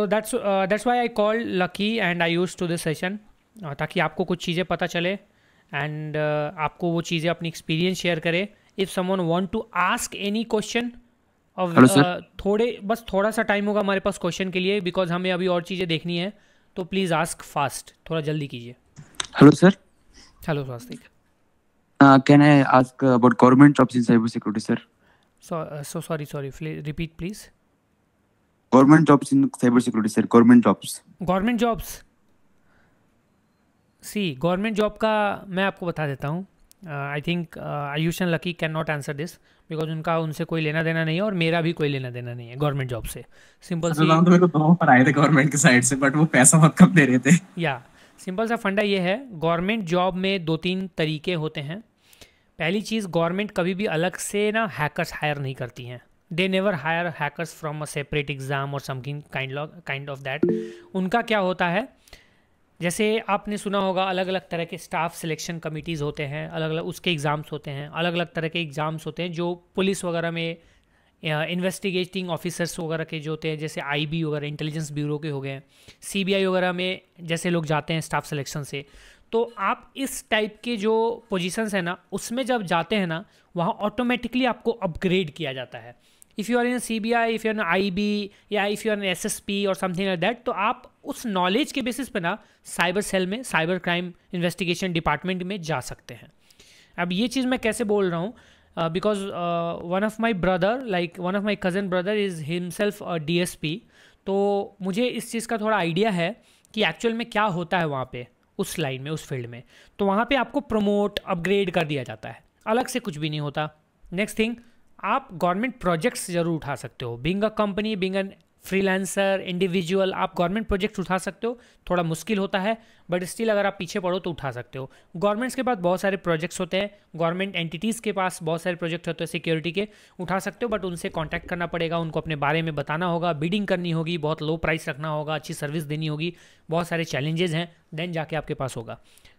A: that's why I call Lucky and I use to this session, ताकि आपको कुछ चीज़ें पता चले एंड आपको वो चीज़ें अपनी एक्सपीरियंस शेयर करे। If someone want to ask any question, बस थोड़ा सा टाइम होगा हमारे पास क्वेश्चन के लिए, बिकॉज हमें अभी और चीज़ें देखनी है, तो प्लीज़ आस्क फास्ट, थोड़ा जल्दी कीजिए।
D: Hello sir.
A: Hello Swastik.
D: Can I ask about government jobs in cyber security sir?
A: So sorry, repeat please.
D: Government jobs in cyber security sir, government jobs.
A: Government jobs, see government job का मैं आपको बता देता हूँ। I think Ayush and lucky can not answer this, because उनसे कोई लेना देना नहीं है और मेरा भी कोई लेना देना नहीं है गवर्नमेंट जॉब से। सिंपल सी,
C: तो मेरे को 2 ऑफर आए थे गवर्नमेंट के साइड से, बट वो पैसा बहुत कम दे रहे थे।
A: या सिंपल सा फंडा ये है, गवर्नमेंट जॉब में 2-3 तरीके होते हैं। पहली चीज़, गवर्नमेंट कभी भी अलग से ना हैकर्स हायर नहीं करती हैं, they never hire hackers from a separate exam और समथिंग काइंड ऑफ दैट। उनका क्या होता है, जैसे आपने सुना होगा अलग अलग तरह के स्टाफ सिलेक्शन कमिटीज़ होते हैं, अलग अलग उसके एग्ज़ाम्स होते हैं, अलग अलग तरह के एग्ज़ाम्स होते हैं जो पुलिस वगैरह में इन्वेस्टिगेटिंग ऑफिसर्स वगैरह के जो होते हैं, जैसे आईबी वगैरह इंटेलिजेंस ब्यूरो के हो गए, सीबीआई वगैरह में जैसे लोग जाते हैं स्टाफ सिलेक्शन से। तो आप इस टाइप के जो पोजीशंस हैं ना, उसमें जब जाते हैं ना, वहाँ ऑटोमेटिकली आपको अपग्रेड किया जाता है। If you are in CBI, if you are in IB, या if you are in SSP और समथिंग लाइक दैट, तो आप उस नॉलेज के बेसिस पे ना साइबर सेल में, साइबर क्राइम इन्वेस्टिगेशन डिपार्टमेंट में जा सकते हैं। अब ये चीज़ मैं कैसे बोल रहा हूँ, because one of my brother, like one of my cousin brother is himself DSP, तो मुझे इस चीज़ का थोड़ा आइडिया है कि एक्चुअल में क्या होता है वहाँ पे, उस लाइन में, उस फील्ड में। तो वहाँ पे आपको प्रमोट, अपग्रेड कर दिया जाता है, अलग से कुछ भी नहीं होता। नेक्स्ट थिंग, आप गवर्नमेंट प्रोजेक्ट्स ज़रूर उठा सकते हो, being a company, being an freelancer, individual, आप गवर्नमेंट प्रोजेक्ट उठा सकते हो। थोड़ा मुश्किल होता है, बट स्टिल अगर आप पीछे पड़ो तो उठा सकते हो। गवर्नमेंट्स के पास बहुत सारे प्रोजेक्ट्स होते हैं, गवर्नमेंट एंटिटीज़ के पास बहुत सारे प्रोजेक्ट होते हैं सिक्योरिटी के, उठा सकते हो, बट उनसे कॉन्टैक्ट करना पड़ेगा, उनको अपने बारे में बताना होगा, बिडिंग करनी होगी, बहुत लो प्राइस रखना होगा, अच्छी सर्विस देनी होगी, बहुत सारे चैलेंजेस हैं, देन जाके आपके पास होगा।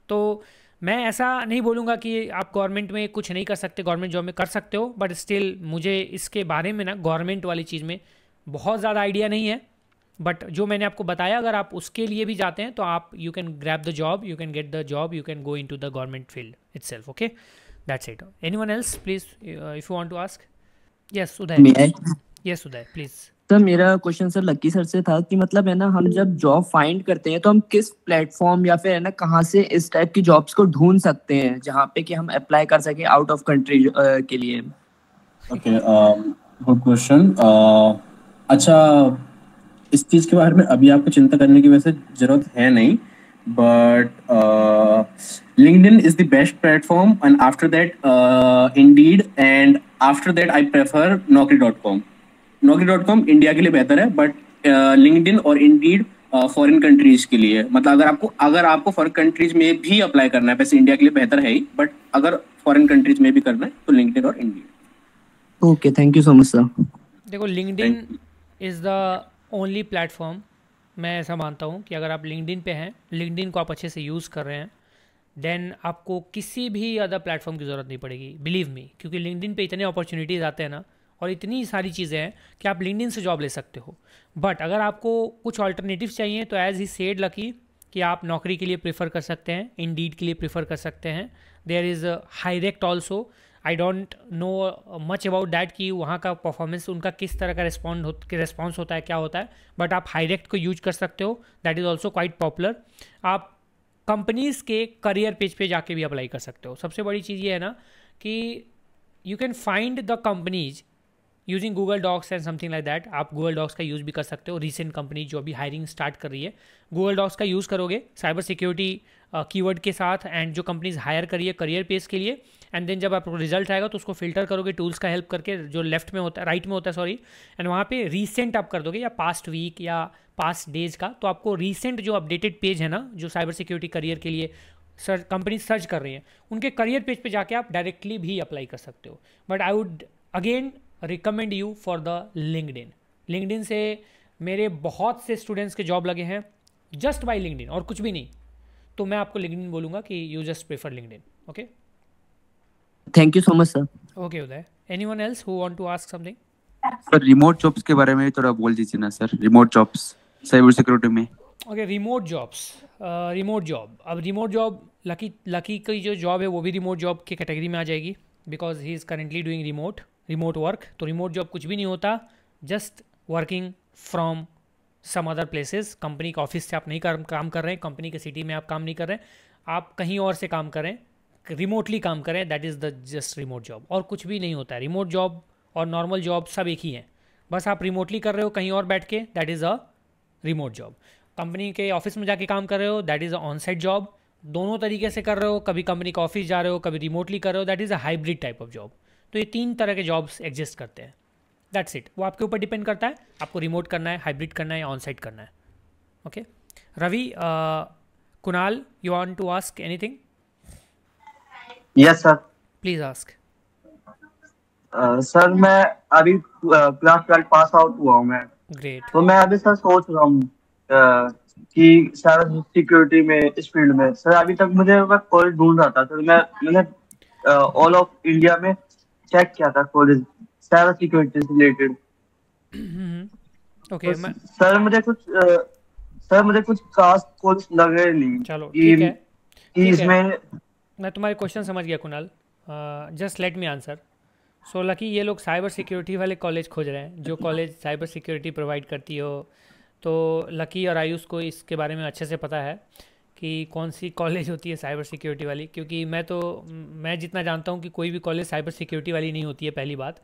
A: तो मैं ऐसा नहीं बोलूँगा कि आप गवर्नमेंट में कुछ नहीं कर सकते, गवर्नमेंट जॉब में कर सकते हो, बट स्टिल मुझे इसके बारे में ना गवर्नमेंट वाली चीज़ में बहुत ज़्यादा आइडिया नहीं है। बट जो मैंने आपको बताया, अगर आप उसके लिए भी जाते हैं तो आप you can grab the job, you can get the job, you can go into the government field itself. Okay, that's it. Anyone else please, if you want to ask? Yes Uday. Yes Uday please.
E: Sir मेरा question sir Lucky sir से था कि मतलब है ना, हम जब job find करते हैं तो हम किस प्लेटफॉर्म या फिर है ना कहाँ से इस टाइप की जॉब्स को ढूंढ सकते हैं जहाँ पे कि हम अप्लाई कर सके आउट ऑफ कंट्री के लिए?
C: Okay, good question. अच्छा, इस चीज के बारे में अभी आपको चिंता करने की वैसे जरूरत है नहीं, but LinkedIn is the best platform, and after that Indeed, and after that I prefer Naukri.com. Naukri.com India के लिए बेहतर है, बट LinkedIn और Indeed फॉरेन कंट्रीज के लिए। मतलब अगर आपको फॉरेन कंट्रीज में भी अप्लाई करना है, वैसे इंडिया के लिए बेहतर है ही, बट अगर फॉरेन कंट्रीज में भी करना है तो LinkedIn और Indeed।
E: Okay, thank you so much sir.
A: देखो, LinkedIn is the only platform, मैं ऐसा मानता हूँ कि अगर आप LinkedIn पे हैं, LinkedIn को आप अच्छे से यूज़ कर रहे हैं, देन आपको किसी भी अदर प्लेटफॉर्म की ज़रूरत नहीं पड़ेगी, बिलीव मी, क्योंकि LinkedIn पे इतने अपॉर्चुनिटीज़ आते हैं ना, और इतनी सारी चीज़ें हैं कि आप LinkedIn से जॉब ले सकते हो। बट अगर आपको कुछ ऑल्टरनेटिव चाहिए तो एज ही सेड लकी कि आप नौकरी के लिए प्रेफर कर सकते हैं, Indeed के लिए प्रेफर कर सकते हैं। There is Hirect also, I don't know much about that कि वहाँ का परफॉर्मेंस उनका किस तरह का रिस्पॉन्स होता है, क्या होता है, बट आप हाईरेक्ट को यूज कर सकते हो, that is also quite popular. आप कंपनीज़ के करियर पेज पे जाके भी अप्लाई कर सकते हो। सबसे बड़ी चीज़ ये है ना कि you can find the companies, using Google Docs and something like that. आप गूगल डॉक्स का यूज़ भी कर सकते हो। रिसेंट कंपनी जो अभी हायरिंग स्टार्ट कर रही है, गूगल डॉक्स का यूज़ करोगे साइबर सिक्योरिटी कीवर्ड के साथ, एंड जो कंपनीज हायर करी है करियर पेज के लिए, एंड देन जब आपको रिजल्ट आएगा तो उसको फिल्टर करोगे टूल्स का हेल्प करके, जो लेफ्ट में होता है, राइट में होता है सॉरी, एंड वहाँ पे रीसेंट आप कर दोगे या पास्ट वीक या पास्ट डेज का, तो आपको रीसेंट जो अपडेटेड पेज है ना जो साइबर सिक्योरिटी करियर के लिए कंपनी सर्च कर रही है, उनके करियर पेज पे जाके आप डायरेक्टली भी अप्लाई कर सकते हो। But I would again recommend you for the LinkedIn. LinkedIn से मेरे बहुत से स्टूडेंट्स के जॉब लगे हैं जस्ट बाय लिंक्डइन, और कुछ भी नहीं। तो मैं आपको लिंक्डइन बोलूँगा कि you just prefer LinkedIn. Okay,
E: thank you so much sir.
A: Okay Uday, anyone else who want to ask something?
D: Sir remote jobs के बारे में थोड़ा बोल दीजिए ना सर, रिमोट जॉब्स साइबर सिक्योरिटी में।
A: Okay, remote jobs, remote job. अब रिमोट जॉब, लकी की जो जॉब है वो भी रिमोट जॉब की कैटेगरी में आ जाएगी, because he is currently doing remote work. तो रिमोट जॉब कुछ भी नहीं होता, just working from some other places. Company के ऑफिस से आप नहीं काम कर रहे हैं, कंपनी के सिटी में आप काम नहीं कर रहे हैं, आप कहीं और से काम कर रहे हैं, रिमोटली काम करें, that is the just remote job. और कुछ भी नहीं होता है। रिमोट जॉब और नॉर्मल जॉब सब एक ही हैं, बस आप रिमोटली कर रहे हो कहीं और बैठ के, that is a remote job. Company के ऑफिस में जाके काम कर रहे हो, that is a on site job. दोनों तरीके से कर रहे हो, कभी कंपनी का ऑफिस जा रहे हो, कभी रिमोटली कर रहे हो, that is a hybrid type of job. तो ये 3 तरह के जॉब्स एग्जिस्ट करते हैं, दैट्स इट। वो आपके ऊपर डिपेंड करता है आपको रिमोट करना है, हाइब्रिड करना है या ऑन साइट करना है। Okay Ravi, Kunal, you want to ask anything?
F: Yes sir.
A: Please ask.
F: Sir मैं अभी क्लास 12 पास आउट हुआ हूँ मैं।
A: ग्रेट।
F: तो मैं अभी सर सोच रहा हूँ कि साइबर सिक्योरिटी में इस फील्ड में सर अभी तक मैं कॉलेज ढूंढ रहा था सर। मैंने ऑल ऑफ इंडिया में चेक किया था कॉलेज साइबर सिक्योरिटी से रिलेटेड।
A: ओके
F: सर मुझे कुछ खास कॉलेज लगे नहीं।
A: चलो ठीक है,
F: कि इसमें
A: मैं तुम्हारे क्वेश्चन समझ गया Kunal, just let me answer. So lucky, ये लोग साइबर सिक्योरिटी वाले कॉलेज खोज रहे हैं, जो कॉलेज साइबर सिक्योरिटी प्रोवाइड करती हो। तो लकी और आयुष को इसके बारे में अच्छे से पता है कि कौन सी कॉलेज होती है साइबर सिक्योरिटी वाली, क्योंकि मैं जितना जानता हूँ कि कोई भी कॉलेज साइबर सिक्योरिटी वाली नहीं होती है। पहली बात,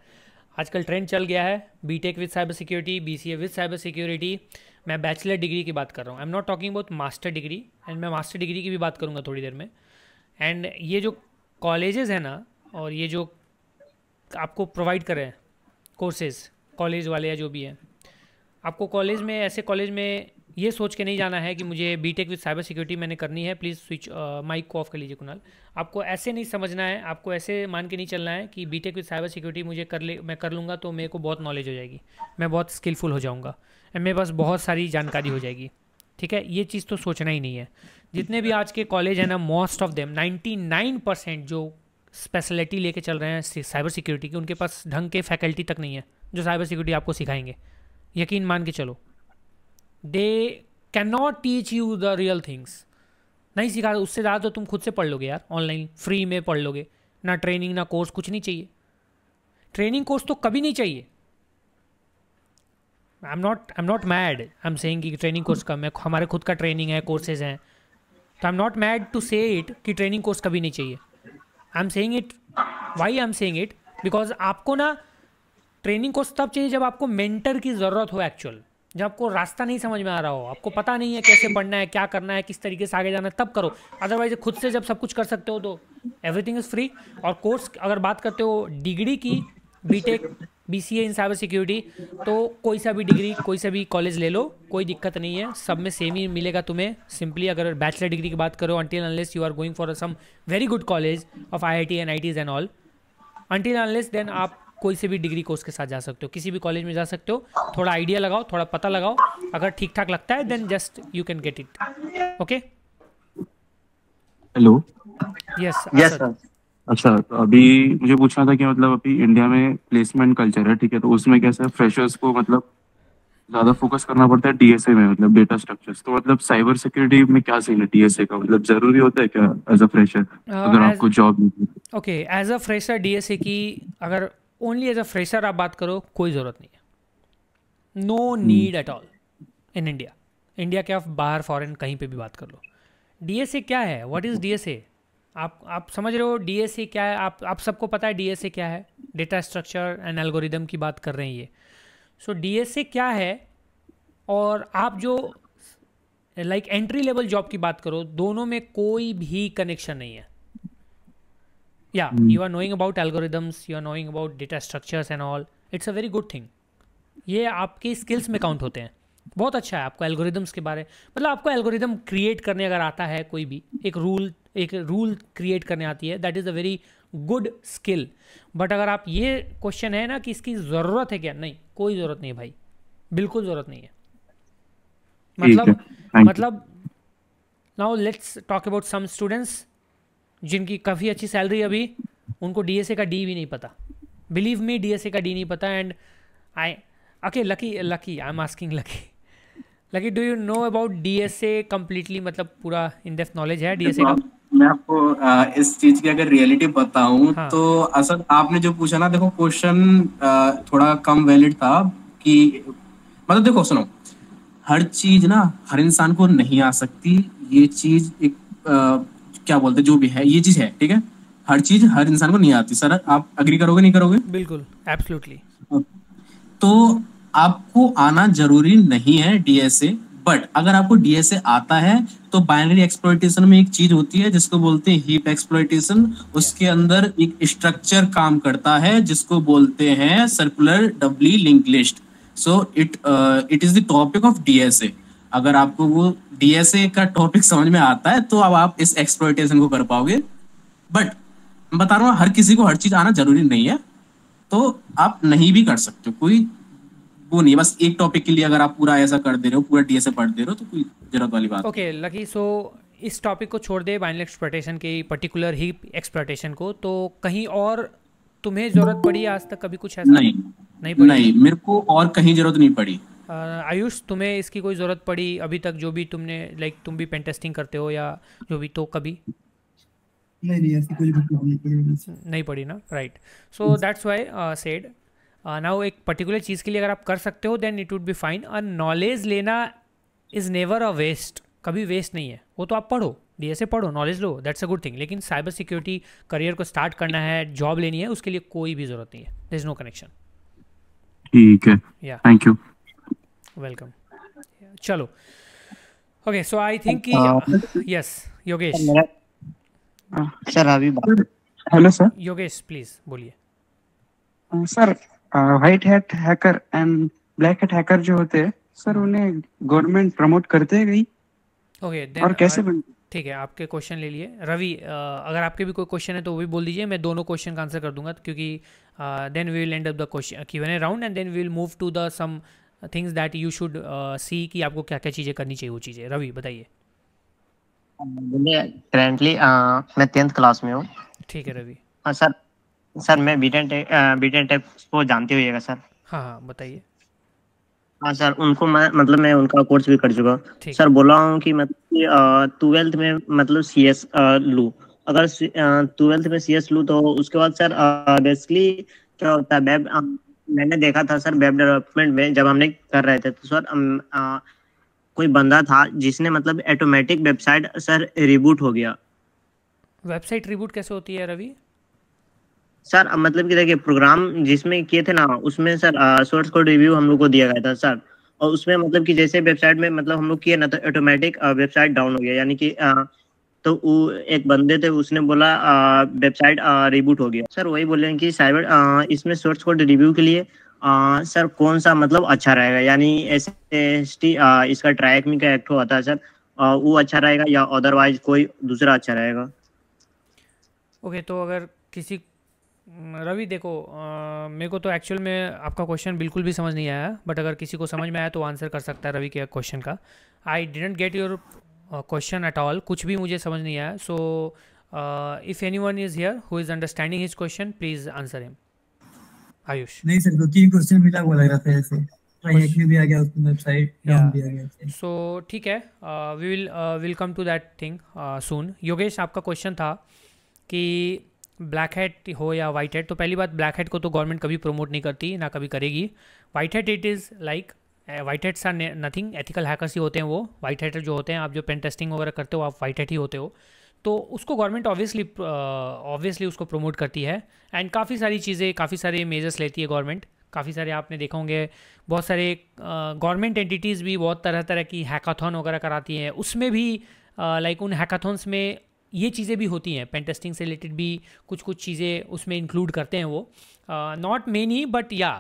A: आजकल ट्रेंड चल गया है BTech with cyber security, BCA with cyber security. मैं बैचलर डिग्री की बात कर रहा हूँ, I am not talking about master degree, and मैं मास्टर डिग्री की भी बात करूँगा थोड़ी देर में। एंड ये जो कॉलेजेस हैं ना, और ये जो आपको प्रोवाइड कर रहे हैं कोर्सेज, कॉलेज वाले या जो भी हैं, आपको कॉलेज में, ऐसे कॉलेज में ये सोच के नहीं जाना है कि मुझे बीटेक विद साइबर सिक्योरिटी मैंने करनी है। प्लीज़ स्विच माइक को ऑफ कर लीजिए कुणाल। आपको ऐसे नहीं समझना है, आपको ऐसे मान के नहीं चलना है कि बीटेक विद साइबर सिक्योरिटी मैं कर लूँगा तो मेरे को बहुत नॉलेज हो जाएगी, मैं बहुत स्किलफुल हो जाऊँगा, एंड मेरे पास बहुत सारी जानकारी हो जाएगी। ठीक है, ये चीज़ तो सोचना ही नहीं है। जितने भी आज के कॉलेज हैं ना, मोस्ट ऑफ देम 99% जो स्पेशलिटी लेके चल रहे हैं साइबर सिक्योरिटी की, उनके पास ढंग के फैकल्टी तक नहीं है जो साइबर सिक्योरिटी आपको सिखाएंगे। यकीन मान के चलो, they can not teach you the real things, नहीं सिखा। उससे ज़्यादा तो तुम खुद से पढ़ लोगे यार, ऑनलाइन फ्री में पढ़ लोगे। ना ट्रेनिंग ना कोर्स, कुछ नहीं चाहिए। ट्रेनिंग कोर्स तो कभी नहीं चाहिए। I am not mad, I am saying कि ट्रेनिंग कोर्स का, मैं हमारे खुद का ट्रेनिंग है, कोर्सेज हैं, तो I am not mad to say it कि ट्रेनिंग कोर्स कभी नहीं चाहिए। I am saying it, why I am saying it, because आपको ना ट्रेनिंग कोर्स तब चाहिए जब आपको मेंटर की ज़रूरत हो एक्चुअल, जब आपको रास्ता नहीं समझ में आ रहा हो, आपको पता नहीं है कैसे पढ़ना है, क्या करना है, किस तरीके से आगे जाना है, तब करो। अदरवाइज खुद से जब सब कुछ कर सकते हो तो एवरीथिंग इज़ फ्री। और कोर्स अगर बात करते हो डिग्री की, बीटेक बीसीए इन साइबर सिक्योरिटी, तो कोई सा भी डिग्री, कोई सा भी कॉलेज ले लो, कोई दिक्कत नहीं है, सब में सेम ही मिलेगा तुम्हें। सिंपली अगर बैचलर डिग्री की बात करो, until unless you are going for some very good college of IIT and ITs and all, until unless then आप कोई से भी डिग्री कोर्स के साथ जा सकते हो, किसी भी कॉलेज में जा सकते हो। थोड़ा आइडिया लगाओ, थोड़ा पता लगाओ, अगर ठीक ठाक लगता है then just you can get it. Okay,
G: hello.
A: Yes
F: sir.
G: अच्छा, तो अभी मुझे पूछना था कि मतलब अभी इंडिया में प्लेसमेंट कल्चर है, ठीक है, तो उसमें कैसा फ्रेशर्स को मतलब ज्यादा फोकस करना पड़ता है डीएसए में, मतलब डेटा स्ट्रक्चर्स। तो मतलब साइबर सिक्योरिटी में क्या सीन है डीएसए का, मतलब जरूरी होता है क्या एज अ फ्रेशर अगर आपको जॉब मिले?
A: Okay, as a fresher DSA की अगर ओनली एज अ फ्रेशर आप बात करो, कोई ज़रूरत नहीं है, no need at all in India. India के आप बाहर फॉरेन कहीं पे भी बात कर लो। डीएसए क्या है, व्हाट इज़ डीएसए? आप समझ रहे हो डीएसए क्या है? आप सबको पता है डीएसए क्या है? डेटा स्ट्रक्चर एंड एल्गोरिदम की बात कर रहे हैं ये। सो डीएसए क्या है, और आप जो लाइक एंट्री लेवल जॉब की बात करो, दोनों में कोई भी कनेक्शन नहीं है। Yeah you are knowing about algorithms, you are knowing about data structures and all, it's a very good thing. ये आपकी स्किल्स में काउंट होते हैं। बहुत अच्छा है आपको एल्गोरिदम्स के बारे, मतलब आपको एल्गोरिदम क्रिएट करने अगर आता है, कोई भी एक रूल क्रिएट करने आती है, that is a very good skill. But अगर आप ये क्वेश्चन है ना कि इसकी ज़रूरत है क्या, नहीं, कोई ज़रूरत नहीं है भाई, बिल्कुल ज़रूरत नहीं है। मतलब now let's talk about some students जिनकी काफ़ी अच्छी सैलरी, अभी उनको डीएसए का डी भी नहीं पता। बिलीव मी, डीएसए का डी नहीं पता। And I okay, lucky I am asking lucky, do you know about DSA completely, मतलब पूरा इन डेप्थ नॉलेज है डीएसए का?
C: मैं आपको इस चीज की अगर रियलिटी बताऊं,
A: हाँ।
C: तो असल आपने जो पूछा ना, देखो क्वेश्चन थोड़ा कम वैलिड था कि मतलब देखो सुनो, हर चीज ना हर इंसान को नहीं आ सकती। ये चीज एक क्या बोलते जो भी है, ये चीज है, ठीक है। हर चीज हर इंसान को नहीं आती। सर आप अग्री करोगे, नहीं करोगे?
A: बिल्कुल, एब्सोल्युटली।
C: तो आपको आना जरूरी नहीं है डीएसए, बट अगर आपको डीएसए आता है तो बाइनरी एक्सप्लॉइटेशन में एक चीज होती है जिसको बोलते हैं हीप एक्सप्लॉइटेशन। उसके अंदर एक स्ट्रक्चर काम करता है जिसको बोलते हैं circular doubly link list. So it is the topic of DSA. अगर आपको वो डीएसए का टॉपिक समझ में आता है तो अब आप इस एक्सप्लॉइटेशन को कर पाओगे। बट मैं बता रहा हूँ, हर किसी को हर चीज आना जरूरी नहीं है, तो आप नहीं भी कर सकते हो, कोई वो नहीं। बस एक टॉपिक के लिए अगर आप पूरा ऐसा कर दे रहे हो, पूरा डीएसए पढ़ दे रहे हो, तो कोई जरूरत वाली बात
A: ओके लकी, सो इस टॉपिक को छोड़ दे, बाइनरी एक्सप्लॉइटेशन की पर्टिकुलर हीप एक्सप्लॉइटेशन को, तो कहीं और तुम्हें जरूरत पड़ी है आज तक कभी कुछ ऐसा?
C: नहीं
A: पड़ी?
C: नहीं, मेरे को और कहीं जरूरत नहीं पड़ी।
A: आयुष, तुम्हें इसकी कोई ज़रूरत पड़ी अभी तक, जो भी तुमने लाइक तुम भी पेन टेस्टिंग करते हो या जो भी, तो कभी
B: नहीं ऐसी कोई
A: नहीं पड़ी ना? Right, so that's why said now एक पर्टिकुलर चीज़ के लिए अगर आप कर सकते हो then it would be fine. और नॉलेज लेना इज़ नेवर अ वेस्ट, कभी वेस्ट नहीं है वो। तो आप पढ़ो, डीएसए पढ़ो, नॉलेज लो, दैट्स अ गुड थिंग। लेकिन साइबर सिक्योरिटी करियर को स्टार्ट करना है, जॉब लेनी है, उसके लिए कोई भी ज़रूरत नहीं है। There is no connection.
G: ठीक है,
A: या
G: थैंक यू।
A: वेलकम। चलो ओके, सो आई थिंक कि यस योगेश।
H: सर अभी
I: हेलो सर।
A: योगेश प्लीज बोलिए।
I: Sir white hat hacker and black hat hacker जो होते हैं सर, उन्हें गवर्नमेंट प्रमोट करते हैं कहीं?
A: ओके
I: और कैसे बनते?
A: ठीक है, आपके क्वेश्चन ले लिए। रवि, अगर आपके भी कोई क्वेश्चन है तो वो भी बोल दीजिए, मैं दोनों क्वेश्चन का आंसर कर दूंगा, क्योंकि then we will end up the question Q&A round and then we will move to the some things that you should see कि आपको क्या क्या चीज़ें करनी चाहिए वो चीज़ें। रवि बताइए।
H: करेंटली मैं 10th क्लास में हूँ।
A: ठीक है रवि।
H: हाँ सर मैं बीटेन टेक को जानते होइएगा सर?
A: हाँ बताइए।
H: हाँ सर, उनको मैं उनका कोर्स भी कर चुका हूँ सर। बोला हूँ कि मतलब 12th में मतलब CS लूँ। अगर 12th में CS लूँ तो उसके बाद सर बेसिकली क्या होता है, वेब मैंने देखा था सर, वेब डेवलपमेंट में जब हमने कर रहे थे तो सर कोई बंदा था जिसने मतलब ऑटोमेटिक वेबसाइट सर रिबूट हो गया।
A: वेबसाइट रिबूट कैसे होती है रवि?
H: सर मतलब कि देखिए, प्रोग्राम जिसमें किए थे ना उसमें सर सोर्स कोड रिव्यू हम लोग को दिया गया था सर, और उसमें मतलब कि जैसे वेबसाइट में मतलब हम लोग किए ना तो ऑटोमेटिक वेबसाइट डाउन हो गया। यानी कि तो वो एक बंदे थे, उसने बोला वेबसाइट रिबूट हो गया। सर वही बोले कि साइबर इसमें सोर्स कोड रिव्यू के लिए सर कौन सा मतलब अच्छा रहेगा, यानी SST इसका ट्राइएकमी का एक्ट होता है सर, वो अच्छा रहेगा या अदरवाइज कोई दूसरा अच्छा रहेगा?
A: ओके तो अगर किसी रवि देखो, मेरे को तो एक्चुअल में आपका क्वेश्चन बिल्कुल भी समझ नहीं आया, बट अगर किसी को समझ में आया तो आंसर कर सकता है रवि के क्वेश्चन का। I didn't get your question at all, कुछ भी मुझे समझ नहीं आया। So if anyone is here who is understanding his question please answer him. Ayush.
B: नहीं सर, 2-3 क्वेश्चन मिला हुआ लग रहा था ऐसे, ट्राई में भी आ गया, उसकी वेबसाइट डाउन भी आ गया।
A: सो ठीक है, we will come to that thing soon. Yogesh, आपका क्वेश्चन था कि ब्लैक हैट हो या वाइट हैट। तो पहली बात, ब्लैक हैट को तो गवर्नमेंट कभी प्रमोट नहीं करती, ना कभी करेगी। White hat it is like, white hats are nothing, ethical hackers ही होते हैं वो। वाइट हैटर जो होते हैं, आप जो पेन टेस्टिंग वगैरह करते हो आप वाइट हैट ही होते हो। तो उसको गवर्नमेंट ऑब्वियसली उसको प्रमोट करती है, एंड काफ़ी सारी चीज़ें, काफ़ी सारे मेजर्स लेती है गवर्नमेंट। काफ़ी सारे आपने देखा होंगे, बहुत सारे गवर्नमेंट एंटिटीज़ भी बहुत तरह तरह की हैकाथॉन वगैरह कराती हैं, उसमें भी लाइक उन हैकाथॉन्स में ये चीज़ें भी होती हैं, पेन टेस्टिंग से रिलेटेड भी कुछ चीज़ें उसमें इंक्लूड करते हैं वो, नॉट मेनी बट या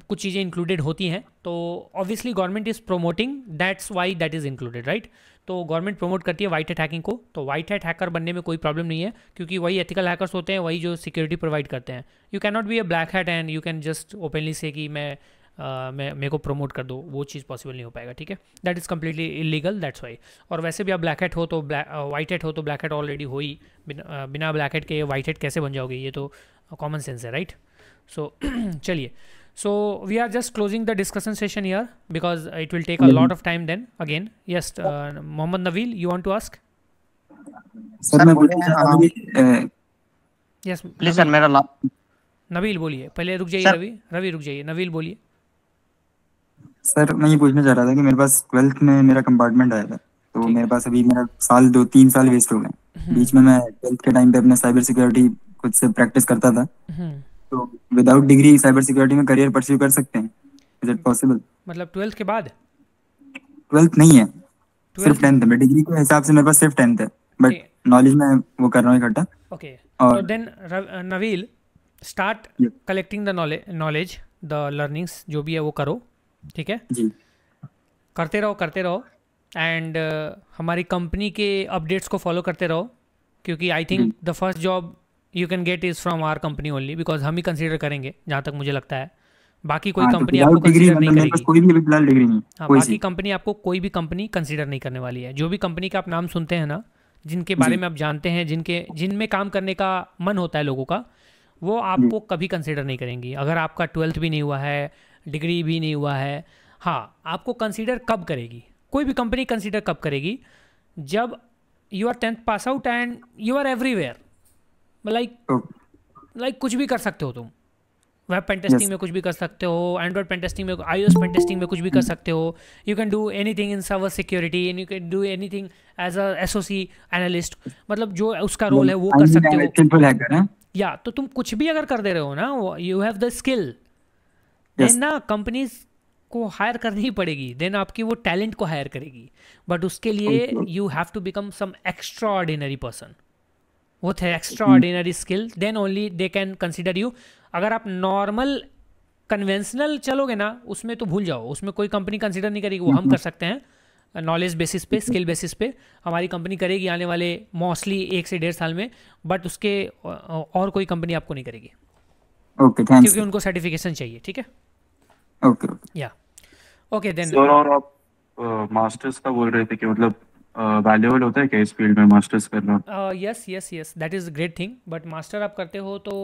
A: कुछ चीज़ें इंक्लूडेड होती हैं। तो obviously government is promoting, that's why that is included, right. तो गवर्नमेंट प्रमोट करती है वाइट हैट हैकिंग को, तो वाइट हैट हैकर बनने में कोई प्रॉब्लम नहीं है, क्योंकि वही एथिकल हैकर्स होते हैं, वही जो सिक्योरिटी प्रोवाइड करते हैं। You can not be a black hat and you can just openly से कि मैं मेरे को प्रमोट कर दो, वो चीज़ पॉसिबल नहीं हो पाएगा, ठीक है। That is completely illegal, that's why. और वैसे भी आप ब्लैक हैट हो तो वाइट हैट हो तो ब्लैक हैट ऑलरेडी हो ही, बिना ब्लैक हैट के वाइट हैट कैसे बन जाओगे, ये तो कॉमन सेंस है, राइट। सो चलिए, so we are just closing the discussion session here because it will take a lot of time then again. Yes, Mohammad Nabil, you want to ask?
B: Sir मैं बोल रहा हूँ
A: Yes,
H: प्लीज सर मेरा
A: नबील बोलिए, पहले रुक जाइए, रवि रुक जाइए, नबील बोलिए।
B: सर मैं ये पूछना चाह रहा था कि मेरे पास 12th में मेरा कंपार्टमेंट आया था, तो मेरे पास अभी मेरा 2-3 साल वेस्ट हो गए। बीच में मैं 12th के टाइम पे अपने साइबर सिक्योरिटी खुद से प्रैक्टिस करता था, तो विदाउट डिग्री साइबर सिक्योरिटी में करियर परस्यू कर सकते हैं? Is it possible?
A: मतलब 12th के बाद?
B: 12th नहीं है, सिर्फ 10th है। डिग्री के हिसाब से मेरे पास सिर्फ 10th है, बट नॉलेज में वो कर रहा हूँ इकट्ठा।
A: ओके, तो then now we'll start collecting the knowledge, the learnings जो भी है वो करो, ठीक है
B: जी।
A: करते रहो एंड हमारी कंपनी के अपडेट्स को फॉलो करते रहो, क्योंकि I think the first job you can get is from our company only, because हम ही कंसीडर करेंगे जहाँ तक मुझे लगता है। बाकी कोई कंपनी आपको कंसीडर नहीं करेगी।
B: कोई भी फिलहाल डिग्री नहीं,
A: हाँ, बाकी कंपनी आपको कोई भी कंपनी कंसीडर नहीं करने वाली है। जो भी कंपनी का आप नाम सुनते हैं ना, जिनके बारे में आप जानते हैं, जिनमें काम करने का मन होता है लोगों का, वो आपको कभी कंसीडर नहीं करेंगी। अगर आपका 12th भी नहीं हुआ है, डिग्री भी नहीं हुआ है, हाँ, आपको कंसीडर कब करेगी कोई भी कंपनी? कंसीडर कब करेगी? जब you are 10th pass out and you are everywhere, like कुछ भी कर सकते हो तुम। वेब पेन टेस्टिंग में कुछ भी कर सकते हो, एंड्रॉइड पेन टेस्टिंग में, iOS पेन टेस्टिंग में कुछ भी कर सकते हो। You can do anything in server security and you can do anything as a SOC analyst, मतलब जो उसका रोल है वो कर सकते हो। या तो तुम कुछ भी अगर कर दे रहे हो ना, you have the skill, then ना कंपनीज को हायर करनी ही पड़ेगी, देन आपकी वो टैलेंट को हायर करेगी। बट उसके लिए you have to become some extraordinary person with extraordinary skill, then only they can consider you. अगर आप नॉर्मल कन्वेंशनल चलोगे ना, उसमें तो भूल जाओ, उसमें कोई कंपनी कंसिडर नहीं करेगी। वो हम कर सकते हैं नॉलेज बेसिस पे, स्किल बेसिस पे हमारी कंपनी करेगी आने वाले मोस्टली 1 से 1.5 साल में, बट उसके और कोई कंपनी आपको नहीं करेगी।
B: Okay, thanks.
A: क्योंकि उनको सर्टिफिकेशन चाहिए, ठीक है।
B: ओके
A: या ओके देन
G: सर, और आप मास्टर्स का बोल रहे थे कि मतलब वैल्यूएबल होता है क्या इस फील्ड में मास्टर्स करना?
A: Yes that is great thing, but master आप करते हो तो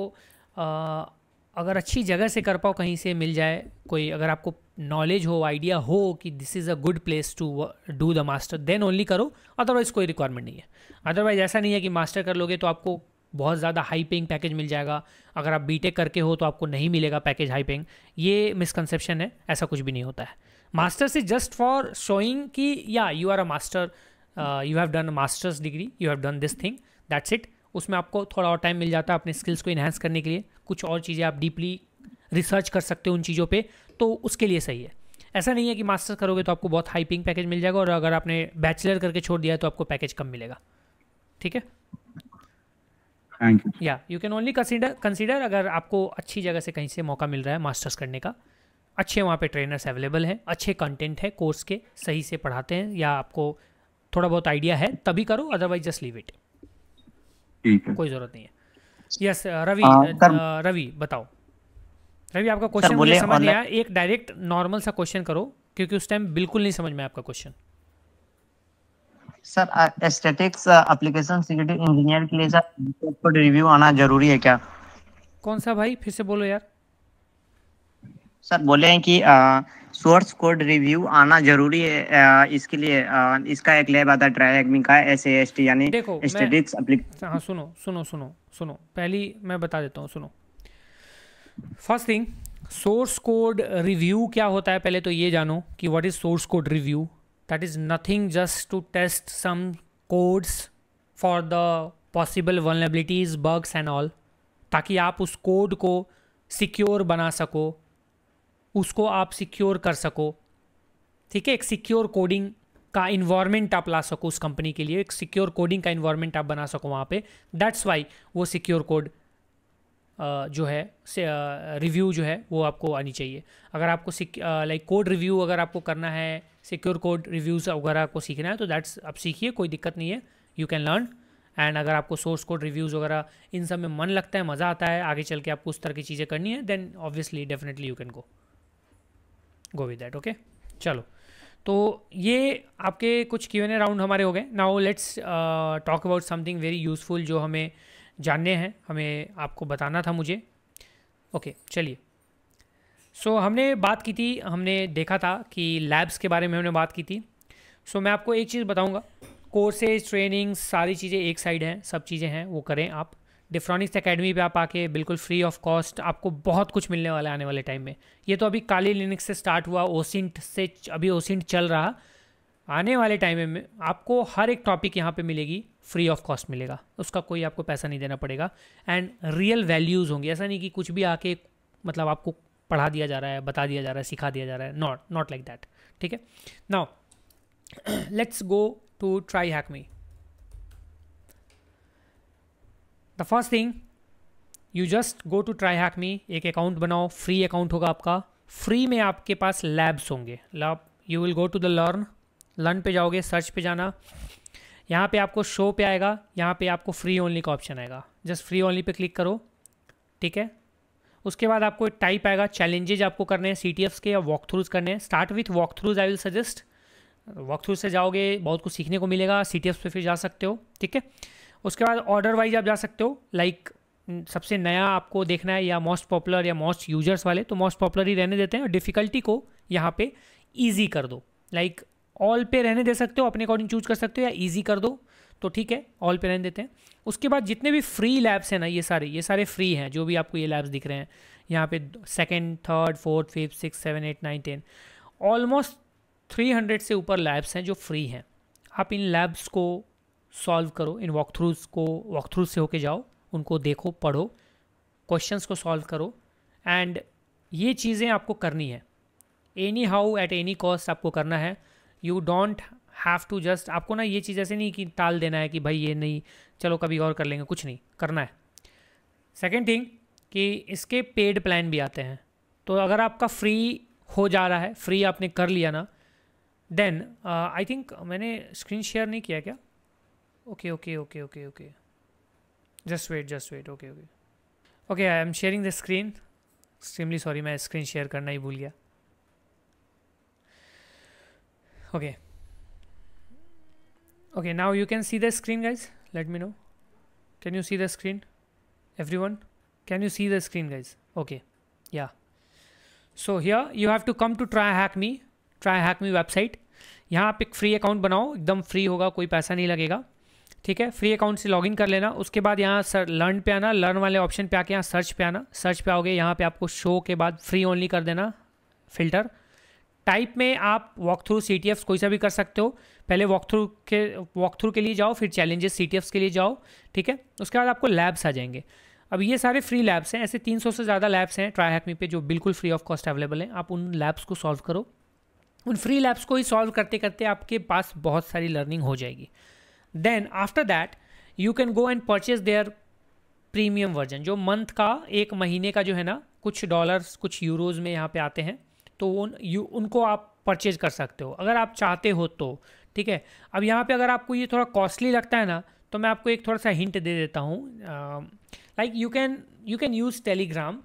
A: अगर अच्छी जगह से कर पाओ, कहीं से मिल जाए कोई, अगर आपको नॉलेज हो, आइडिया हो कि this is a good place to do the master, then only करो, अदरवाइज़ कोई रिक्वायरमेंट नहीं है। अदरवाइज ऐसा नहीं है कि मास्टर कर लोगे तो आपको बहुत ज़्यादा हाई पेइंग पैकेज मिल जाएगा, अगर आप बीटेक करके हो तो आपको नहीं मिलेगा पैकेज हाई पेइंग। ये मिसकंसेप्शन है, ऐसा कुछ भी नहीं होता है। Masters is just for showing कि yeah you are a master, you have done masters degree, you have done this thing, that's it. उसमें आपको थोड़ा और टाइम मिल जाता है अपने स्किल्स को इन्हांस करने के लिए, कुछ और चीज़ें आप डीपली रिसर्च कर सकते हो उन चीज़ों पे, तो उसके लिए सही है। ऐसा नहीं है कि मास्टर्स करोगे तो आपको बहुत हाई पेइंग पैकेज मिल जाएगा, और अगर आपने बैचलर करके छोड़ दिया है तो आपको पैकेज कम मिलेगा, ठीक है।
G: Thank you.
A: या यू कैन ओनली कंसीडर अगर आपको अच्छी जगह से कहीं से मौका मिल रहा है मास्टर्स करने का, अच्छे वहाँ पे ट्रेनर्स अवेलेबल हैं, अच्छे कंटेंट है, कोर्स के सही से पढ़ाते हैं, या आपको थोड़ा बहुत आइडिया है तभी करो, अदरवाइज जस्ट लीव इट,
G: ठीक है,
A: कोई ज़रूरत नहीं है। यस रवि बताओ। रवि आपका क्वेश्चन मुझे समझ नहीं आया, एक डायरेक्ट नॉर्मल सा क्वेश्चन करो, क्योंकि उस टाइम बिल्कुल नहीं समझ में आपका question.
H: Sir statics application security engineer के लिए सर कोड रिव्यू आना जरूरी है क्या?
A: कौन सा भाई, फिर से बोलो यार।
H: सर बोले हैं कि सोर्स कोड रिव्यू आना जरूरी है, इसके लिए इसका एक लैब आता है ट्राइएगमी का, SAST यानी स्टैटिक्स एप्लीकेशन।
A: हाँ सुनो, पहली मैं बता देता हूँ, सुनो। First thing, source code review क्या होता है, पहले तो ये जानो कि what is source code review. That is nothing, just to test some codes for the possible vulnerabilities, bugs and all, ताकि आप उस कोड को सिक्योर बना सको, उसको आप सिक्योर कर सको, ठीक है। एक सिक्योर कोडिंग का इन्वायरमेंट आप ला सको उस कंपनी के लिए, एक सिक्योर कोडिंग का इन्वायरमेंट आप बना सको वहाँ पे। दैट्स वाई वो सिक्योर कोड जो है रिव्यू जो है वो आपको आनी चाहिए। अगर आपको लाइक कोड रिव्यू अगर आपको करना है, सिक्योर कोड रिव्यूज़ अगर आपको सीखना है तो दैट्स आप सीखिए, कोई दिक्कत नहीं है, यू कैन लर्न। एंड अगर आपको सोर्स कोड रिव्यूज़ वगैरह इन सब में मन लगता है, मज़ा आता है, आगे चल के आपको उस तरह की चीज़ें करनी है, then obviously definitely you can go with that. Okay, चलो, तो ये आपके कुछ Q&A राउंड हमारे हो गए। Now let's talk about something very useful जो हमें जानने हैं, हमें आपको बताना था मुझे। ओके, चलिए। सो हमने बात की थी, हमने देखा था कि लैब्स के बारे में हमने बात की थी। सो मैं आपको एक चीज़ बताऊंगा, कोर्सेज, ट्रेनिंग्स, सारी चीज़ें एक साइड हैं, सब चीज़ें हैं, वो करें आप। डिफ्रॉनिक्स एकेडमी पे आप आके बिल्कुल फ्री ऑफ कॉस्ट आपको बहुत कुछ मिलने वाला है आने वाले टाइम में। ये तो अभी काली लिनक्स से स्टार्ट हुआ, ओसिंट से अभी ओसिंट चल रहा, आने वाले टाइम में आपको हर एक टॉपिक यहाँ पे मिलेगी, फ्री ऑफ कॉस्ट मिलेगा, उसका कोई आपको पैसा नहीं देना पड़ेगा। एंड रियल वैल्यूज़ होंगी, ऐसा नहीं कि कुछ भी आके मतलब आपको पढ़ा दिया जा रहा है, बता दिया जा रहा है, सिखा दिया जा रहा है, नॉट लाइक दैट, ठीक है। Now let's go to try hack me. The first thing, you just go to try hack me, एक अकाउंट बनाओ, फ्री अकाउंट होगा आपका, फ्री में आपके पास लैब्स होंगे। You will go to the learn पे जाओगे, सर्च पे जाना, यहाँ पे आपको शो पे आएगा, यहाँ पे आपको फ्री ओनली का ऑप्शन आएगा, just free only pay click करो, ठीक है। उसके बाद आपको एक टाइप आएगा, चैलेंजेज आपको करने हैं CTFs के या वॉक थ्रूज करने हैं। Start with walk throughs, I will suggest, walk throughs से जाओगे बहुत कुछ सीखने को मिलेगा, CTFs पे फिर जा सकते हो, ठीक है। उसके बाद ऑर्डर वाइज आप जा सकते हो, लाइक सबसे नया आपको देखना है या मोस्ट पॉपुलर या मोस्ट यूजर्स वाले, तो मोस्ट पॉपुलर ही रहने देते हैं और डिफ़िकल्टी को यहाँ पे ईजी कर दो, लाइक ऑल पे रहने दे सकते हो, अपने अकॉर्डिंग चूज कर सकते हो, या ईजी कर दो तो ठीक है, ऑल पे रहने देते हैं। उसके बाद जितने भी फ्री लैब्स हैं ना, ये सारे फ्री हैं, जो भी आपको ये लैब्स दिख रहे हैं यहाँ पे, 2nd, 3rd, 4th, 5th, 6th, 7th, 8th, 9th, 10th, almost 300 से ऊपर लैब्स हैं जो फ्री हैं। आप इन लैब्स को सॉल्व करो, इन वॉक थ्रूज से होके जाओ, उनको देखो, पढ़ो, क्वेश्चंस को सॉल्व करो, एंड ये चीज़ें आपको करनी है, anyhow at any cost आपको करना है। You don't have to just, आपको ना ये चीज़ ऐसे नहीं कि टाल देना है कि भाई ये नहीं, चलो कभी और कर लेंगे, कुछ नहीं करना है। सेकेंड थिंग कि इसके पेड प्लान भी आते हैं, तो अगर आपका फ्री हो जा रहा है, फ्री आपने कर लिया ना, देन आई थिंक मैंने स्क्रीन शेयर नहीं किया क्या? Okay, just wait, okay, I am sharing the screen, extremely sorry, मैं स्क्रीन शेयर करना ही भूल गया। Okay, now you can see the screen, guys. Let me know. Can you see the screen? Everyone, can you see the screen, guys? Okay, yeah. So here you have to come to Try Hack Me website. यहाँ आप एक free account बनाओ, एकदम free होगा, कोई पैसा नहीं लगेगा, ठीक है। फ्री अकाउंट से लॉगिन कर लेना। उसके बाद यहाँ लर्न पे आना, लर्न वाले ऑप्शन पे आके यहाँ सर्च पे आना, सर्च पे आओगे, यहाँ पे आपको शो के बाद फ्री ओनली कर देना, फिल्टर टाइप में आप वॉक थ्रू CTFs कोई सा भी कर सकते हो। पहले वॉक थ्रू के लिए जाओ, फिर चैलेंजेस CTFs के लिए जाओ, ठीक है। उसके बाद आपको लैब्स आ जाएंगे। अब ये सारे फ्री लैब्स हैं, ऐसे 300 से ज़्यादा लैब्स हैं ट्राई हैक मी पे जो बिल्कुल फ्री ऑफ कॉस्ट अवेलेबल हैं। आप उन लैब्स को सॉल्व करो, उन फ्री लैब्स को ही सॉल्व करते करते आपके पास बहुत सारी लर्निंग हो जाएगी। Then after that you can go and purchase their premium version, जो मंथ का, एक महीने का जो है ना, कुछ डॉलर्स कुछ यूरोज़ में यहाँ पे आते हैं, तो उनको आप परचेज कर सकते हो अगर आप चाहते हो तो, ठीक है। अब यहाँ पे अगर आपको ये थोड़ा कॉस्टली लगता है ना, तो मैं आपको एक थोड़ा सा हिंट दे देता हूँ, like you can use Telegram,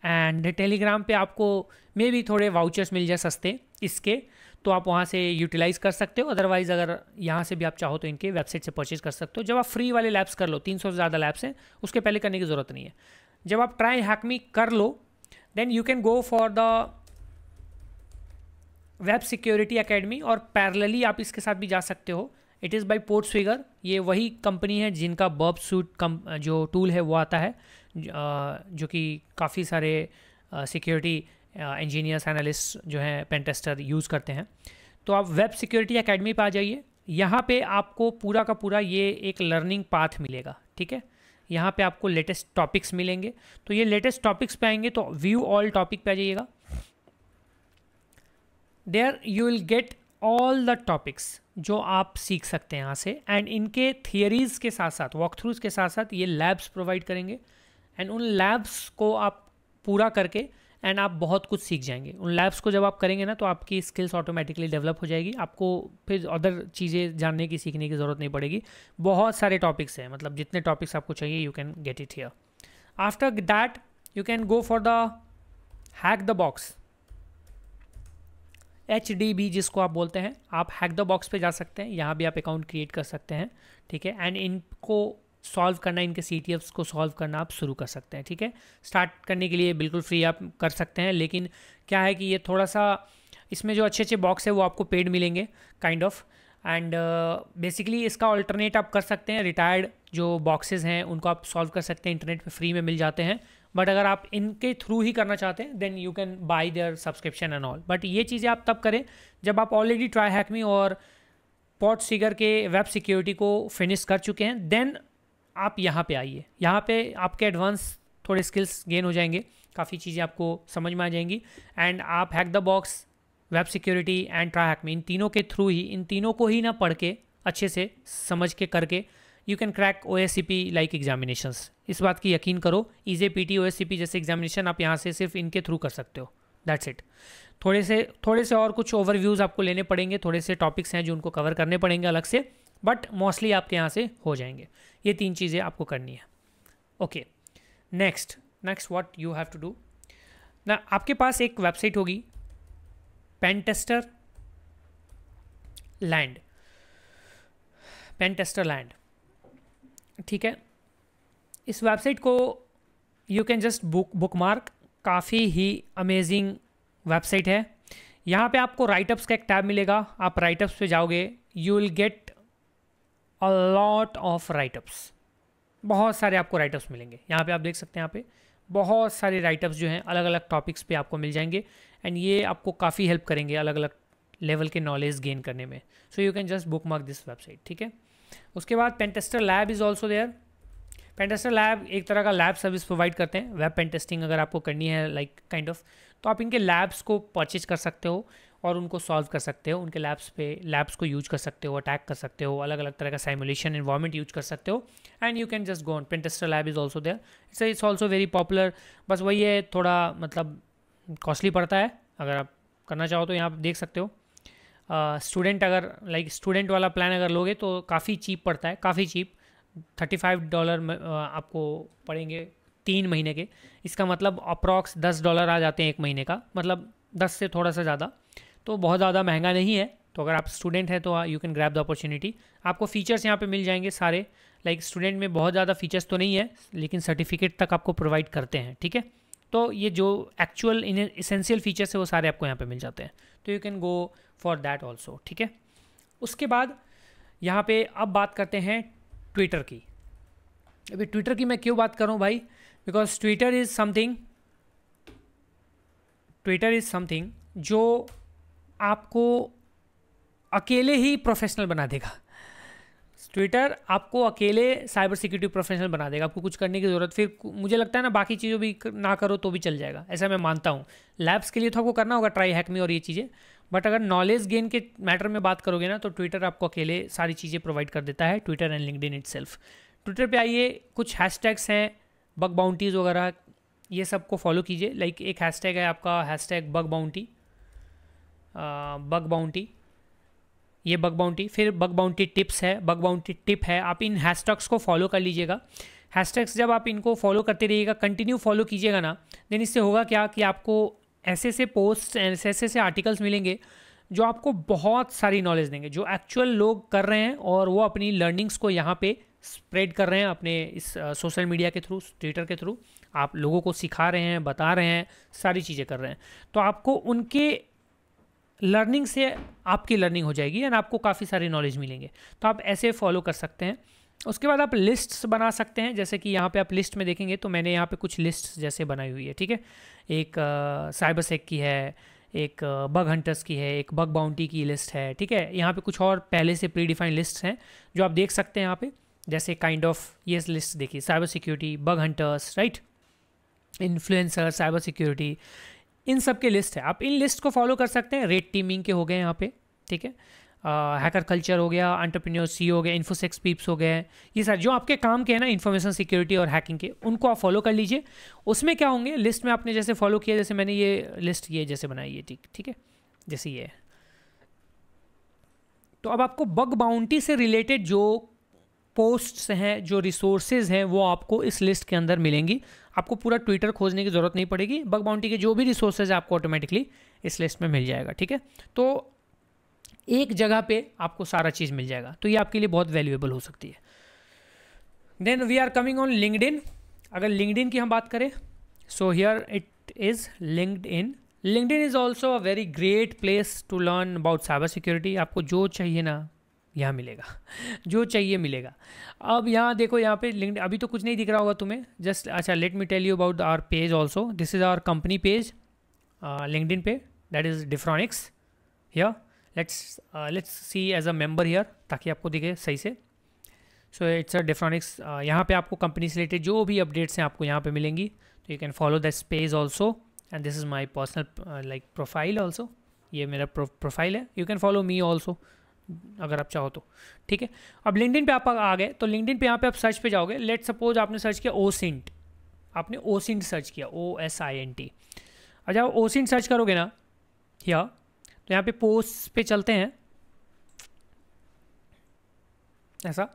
A: and Telegram पे आपको मे भी थोड़े वाउचर्स मिल जाए सस्ते इसके, तो आप वहाँ से यूटिलाइज़ कर सकते हो। अदरवाइज़ अगर यहाँ से भी आप चाहो तो इनके वेबसाइट से परचेज कर सकते हो। जब आप फ्री वाले लैब्स कर लो, 300 से ज़्यादा लैब्स हैं, उसके पहले करने की ज़रूरत नहीं है। जब आप ट्राई हैक मी कर लो, then you can go for the web security academy, और पैरेलली आप इसके साथ भी जा सकते हो। इट इज़ बाय पोर्टस्विगर, ये वही कंपनी है जिनका बर्ब सूट जो टूल है वो आता है, जो कि काफ़ी सारे सिक्योरिटी इंजीनियर्स, एनालिस्ट जो हैं, पेन टेस्टर यूज़ करते हैं। तो आप वेब सिक्योरिटी एकेडमी पे आ जाइए, यहाँ पे आपको पूरा का पूरा ये एक लर्निंग पाथ मिलेगा, ठीक है। यहाँ पे आपको लेटेस्ट टॉपिक्स मिलेंगे, तो ये लेटेस्ट टॉपिक्स पे आएंगे तो व्यू ऑल टॉपिक पे आ जाइएगा। There you will get all the topics जो आप सीख सकते हैं यहाँ से, एंड इनके थियरीज़ के साथ साथ, वॉक थ्रूज के साथ साथ ये लैब्स प्रोवाइड करेंगे, एंड उन लैब्स को आप पूरा करके एंड आप बहुत कुछ सीख जाएंगे। उन लैब्स को जब आप करेंगे ना तो आपकी स्किल्स ऑटोमेटिकली डेवलप हो जाएगी, आपको फिर अदर चीज़ें जानने की सीखने की ज़रूरत नहीं पड़ेगी। बहुत सारे टॉपिक्स हैं, मतलब जितने टॉपिक्स आपको चाहिए you can get it here. After that you can go for the hack the box, HDB जिसको आप बोलते हैं, आप हैक द बॉक्स पे जा सकते हैं, यहाँ भी आप अकाउंट क्रिएट कर सकते हैं, ठीक है। एंड इनको सॉल्व करना, इनके CTFs को सॉल्व करना आप शुरू कर सकते हैं, ठीक है। स्टार्ट करने के लिए बिल्कुल फ्री आप कर सकते हैं, लेकिन क्या है कि ये थोड़ा सा इसमें जो अच्छे अच्छे बॉक्स है वो आपको पेड मिलेंगे काइंड ऑफ, एंड बेसिकली इसका ऑल्टरनेट आप कर सकते हैं। रिटायर्ड जो बॉक्सेस हैं उनको आप सॉल्व कर सकते हैं, इंटरनेट पे फ्री में मिल जाते हैं, बट अगर आप इनके थ्रू ही करना चाहते हैं then you can buy their subscription and all. But ये चीज़ें आप तब करें जब आप ऑलरेडी ट्राई हैक मी और पॉडसिगर के वेब सिक्योरिटी को फिनिश कर चुके हैं, देन आप यहाँ पे आइए। यहाँ पे आपके एडवांस थोड़े स्किल्स गेन हो जाएंगे, काफ़ी चीज़ें आपको समझ में आ जाएंगी, एंड आप hack the box, web security and try hack me, इन तीनों के थ्रू ही, इन तीनों को ही ना पढ़ के अच्छे से समझ के करके you can crack OSCP like examinations. इस बात की यकीन करो, EASE PT OSCP जैसे एग्जामिनेशन आप यहाँ से सिर्फ इनके थ्रू कर सकते हो, दैट्स इट। थोड़े से और कुछ ओवरव्यूज़ आपको लेने पड़ेंगे, थोड़े से टॉपिक्स हैं जो उनको कवर करने पड़ेंगे अलग से, बट मोस्टली आपके यहाँ से हो जाएंगे। ये 3 चीज़ें आपको करनी है। Okay, next what you have to do ना, आपके पास एक वेबसाइट होगी पेनटेस्टर लैंड, ठीक है। इस वेबसाइट को यू कैन जस्ट बुकमार्क, काफ़ी ही अमेजिंग वेबसाइट है। यहाँ पे आपको राइटअप्स का एक टैब मिलेगा, आप राइटअप्स पे जाओगे, you will get a lot of write-ups, बहुत सारे आपको राइटअप्स मिलेंगे। यहाँ पे आप देख सकते हैं, यहाँ पे बहुत सारे राइटअप्स जो हैं अलग अलग टॉपिक्स पे आपको मिल जाएंगे, एंड ये आपको काफ़ी हेल्प करेंगे अलग अलग लेवल के नॉलेज गेन करने में। So you can just bookmark this website, ठीक है। उसके बाद pentester lab is also there. Pentester lab एक तरह का लैब सर्विस प्रोवाइड करते हैं। वेब पेन टेस्टिंग अगर आपको करनी है लाइक काइंड ऑफ, तो आप इनके लैब्स को परचेज कर सकते हो और उनको सॉल्व कर सकते हो, उनके लैब्स को यूज कर सकते हो, अटैक कर सकते हो, अलग अलग तरह का साइमुलेशन एनवायरनमेंट यूज कर सकते हो, and you can just go on. Pentester lab is also there, it's also very popular. बस वही है, थोड़ा मतलब कॉस्टली पड़ता है, अगर आप करना चाहो तो यहाँ आप देख सकते हो। स्टूडेंट अगर लाइक स्टूडेंट वाला प्लान अगर लोगे तो काफ़ी चीप पड़ता है, काफ़ी चीप, $35 आपको पड़ेंगे 3 महीने के। इसका मतलब अप्रॉक्स $10 आ जाते हैं 1 महीने का, मतलब 10 से थोड़ा सा ज़्यादा, तो बहुत ज़्यादा महंगा नहीं है। तो अगर आप स्टूडेंट हैं तो you can grab the opportunity. आपको फीचर्स यहाँ पे मिल जाएंगे सारे, लाइक स्टूडेंट में बहुत ज़्यादा फीचर्स तो नहीं है, लेकिन सर्टिफिकेट तक आपको प्रोवाइड करते हैं, ठीक है। तो ये जो एक्चुअल इसेंशियल फीचर्स है वो सारे आपको यहाँ पे मिल जाते हैं, तो you can go for that also, ठीक है। उसके बाद यहाँ पे अब बात करते हैं ट्विटर की। अभी ट्विटर की मैं क्यों बात करूँ भाई, बिकॉज ट्विटर इज़ समथिंग जो आपको अकेले ही प्रोफेशनल बना देगा। ट्विटर आपको अकेले साइबर सिक्योरिटी प्रोफेशनल बना देगा, आपको कुछ करने की ज़रूरत, फिर मुझे लगता है ना बाकी चीज़ों भी ना करो तो भी चल जाएगा, ऐसा मैं मानता हूँ। लैब्स के लिए तो आपको करना होगा ट्राई हैक मी और ये चीज़ें, बट अगर नॉलेज गेन के मैटर में बात करोगे ना तो ट्विटर आपको अकेले सारी चीज़ें प्रोवाइड कर देता है, Twitter and LinkedIn itself. Twitter पे आइए, कुछ हैशटैग्स हैं, बग बाउंटीज़ वगैरह, ये सब को फॉलो कीजिए। लाइक एक हैशटैग है आपका हैशटैग बग बाउंटी, ये बग बाउंटी, फिर बग बाउंटी टिप्स है, बग बाउंटी टिप है। आप इन हैशटैग्स को फॉलो कर लीजिएगा। हैशटैग्स जब आप इनको फॉलो करते रहिएगा, कंटिन्यू फॉलो कीजिएगा ना, देन इससे होगा क्या कि आपको ऐसे ऐसे पोस्ट, ऐसे ऐसे आर्टिकल्स मिलेंगे जो आपको बहुत सारी नॉलेज देंगे, जो एक्चुअल लोग कर रहे हैं और वो अपनी लर्निंग्स को यहाँ पे स्प्रेड कर रहे हैं अपने इस सोशल मीडिया के थ्रू, ट्विटर के थ्रू। आप लोगों को सिखा रहे हैं, बता रहे हैं, सारी चीज़ें कर रहे हैं, तो आपको उनके लर्निंग से आपकी लर्निंग हो जाएगी एंड आपको काफ़ी सारी नॉलेज मिलेंगे। तो आप ऐसे फॉलो कर सकते हैं। उसके बाद आप लिस्ट्स बना सकते हैं, जैसे कि यहाँ पे आप लिस्ट में देखेंगे तो मैंने यहाँ पे कुछ लिस्ट्स जैसे बनाई हुई है, ठीक है। एक साइबर सेक की है, एक बग हंटर्स की है, एक बग बाउंटी की लिस्ट है, ठीक है। यहाँ पे कुछ और पहले से प्री डिफाइंड लिस्ट हैं जो आप देख सकते हैं यहाँ पे, जैसे काइंड ऑफ ये लिस्ट देखिए, cyber security, bug hunters, right, influencer, cyber security, इन सब के लिस्ट है। आप इन लिस्ट को फॉलो कर सकते हैं। रेड टीमिंग के हो गए यहाँ पे, ठीक है, हैकर कल्चर हो गया, एंटरप्रेन्योर सी हो गया, इन्फोसेक्स पीप्स हो गए, ये सारे जो आपके काम के हैं ना इन्फॉर्मेशन सिक्योरिटी और हैकिंग के, उनको आप फॉलो कर लीजिए। उसमें क्या होंगे, लिस्ट में आपने जैसे फॉलो किया, जैसे मैंने ये लिस्ट ये जैसे बनाई है, ठीक है, जैसे ये है। तो अब आपको बग बाउंटी से रिलेटेड जो पोस्ट्स हैं, जो रिसोर्सेज हैं, वो आपको इस लिस्ट के अंदर मिलेंगी। आपको पूरा ट्विटर खोजने की ज़रूरत नहीं पड़ेगी, बग बाउंटी के जो भी रिसोर्सेज आपको ऑटोमेटिकली इस लिस्ट में मिल जाएगा, ठीक है। तो एक जगह पे आपको सारा चीज़ मिल जाएगा, तो ये आपके लिए बहुत वैल्यूएबल हो सकती है। Then we are coming on LinkedIn. अगर लिंक्डइन की हम बात करें, so here it is LinkedIn. LinkedIn is also a very great place to learn about cyber security. आपको जो चाहिए ना यहाँ मिलेगा, जो चाहिए मिलेगा। अब यहाँ देखो, यहाँ पे लिंक्डइन अभी तो कुछ नहीं दिख रहा होगा तुम्हें, जस्ट अच्छा let me tell you about our page also. This is our company page LinkedIn पे, that is Defronix. Here let's see as a member here, ताकि आपको दिखे सही से। So it's a Defronix. यहाँ पे आपको कंपनी से रिलेटेड जो भी अपडेट्स हैं आपको यहाँ पे मिलेंगी, तो you can follow this page also. And this is my personal like profile also, ये मेरा प्रोफाइल है। You can follow me also अगर आप चाहो तो, ठीक है। अब लिंक्डइन पे आप आ गए, तो लिंक्डइन पे यहाँ पे आप सर्च पे जाओगे। लेट सपोज आपने सर्च किया ओसिंट, आपने ओसिंट सर्च किया, OSINT। अच्छा, ओसिंट सर्च करोगे ना या, तो यहाँ पे पोस्ट पे चलते हैं ऐसा।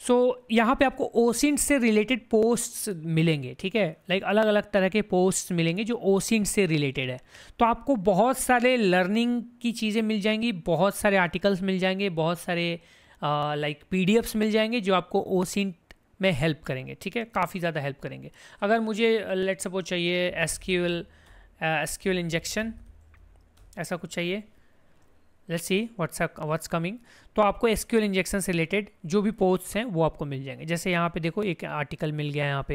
A: सो यहाँ पे आपको ओसिंट से रिलेटेड पोस्ट्स मिलेंगे, ठीक है, लाइक अलग अलग तरह के पोस्ट्स मिलेंगे जो ओसिंट से रिलेटेड है। तो आपको बहुत सारे लर्निंग की चीज़ें मिल जाएंगी, बहुत सारे आर्टिकल्स मिल जाएंगे, बहुत सारे लाइक PDFs मिल जाएंगे जो आपको ओसिंट में हेल्प करेंगे, ठीक है, काफ़ी ज़्यादा हेल्प करेंगे। अगर मुझे लेट सपोज चाहिए SQL इंजेक्शन, ऐसा कुछ चाहिए, लेट्स सी व्हाट्स कमिंग, तो आपको SQL इंजेक्शन से रिलेटेड जो भी पोस्ट्स हैं वो आपको मिल जाएंगे। जैसे यहाँ पे देखो एक आर्टिकल मिल गया है यहाँ पे,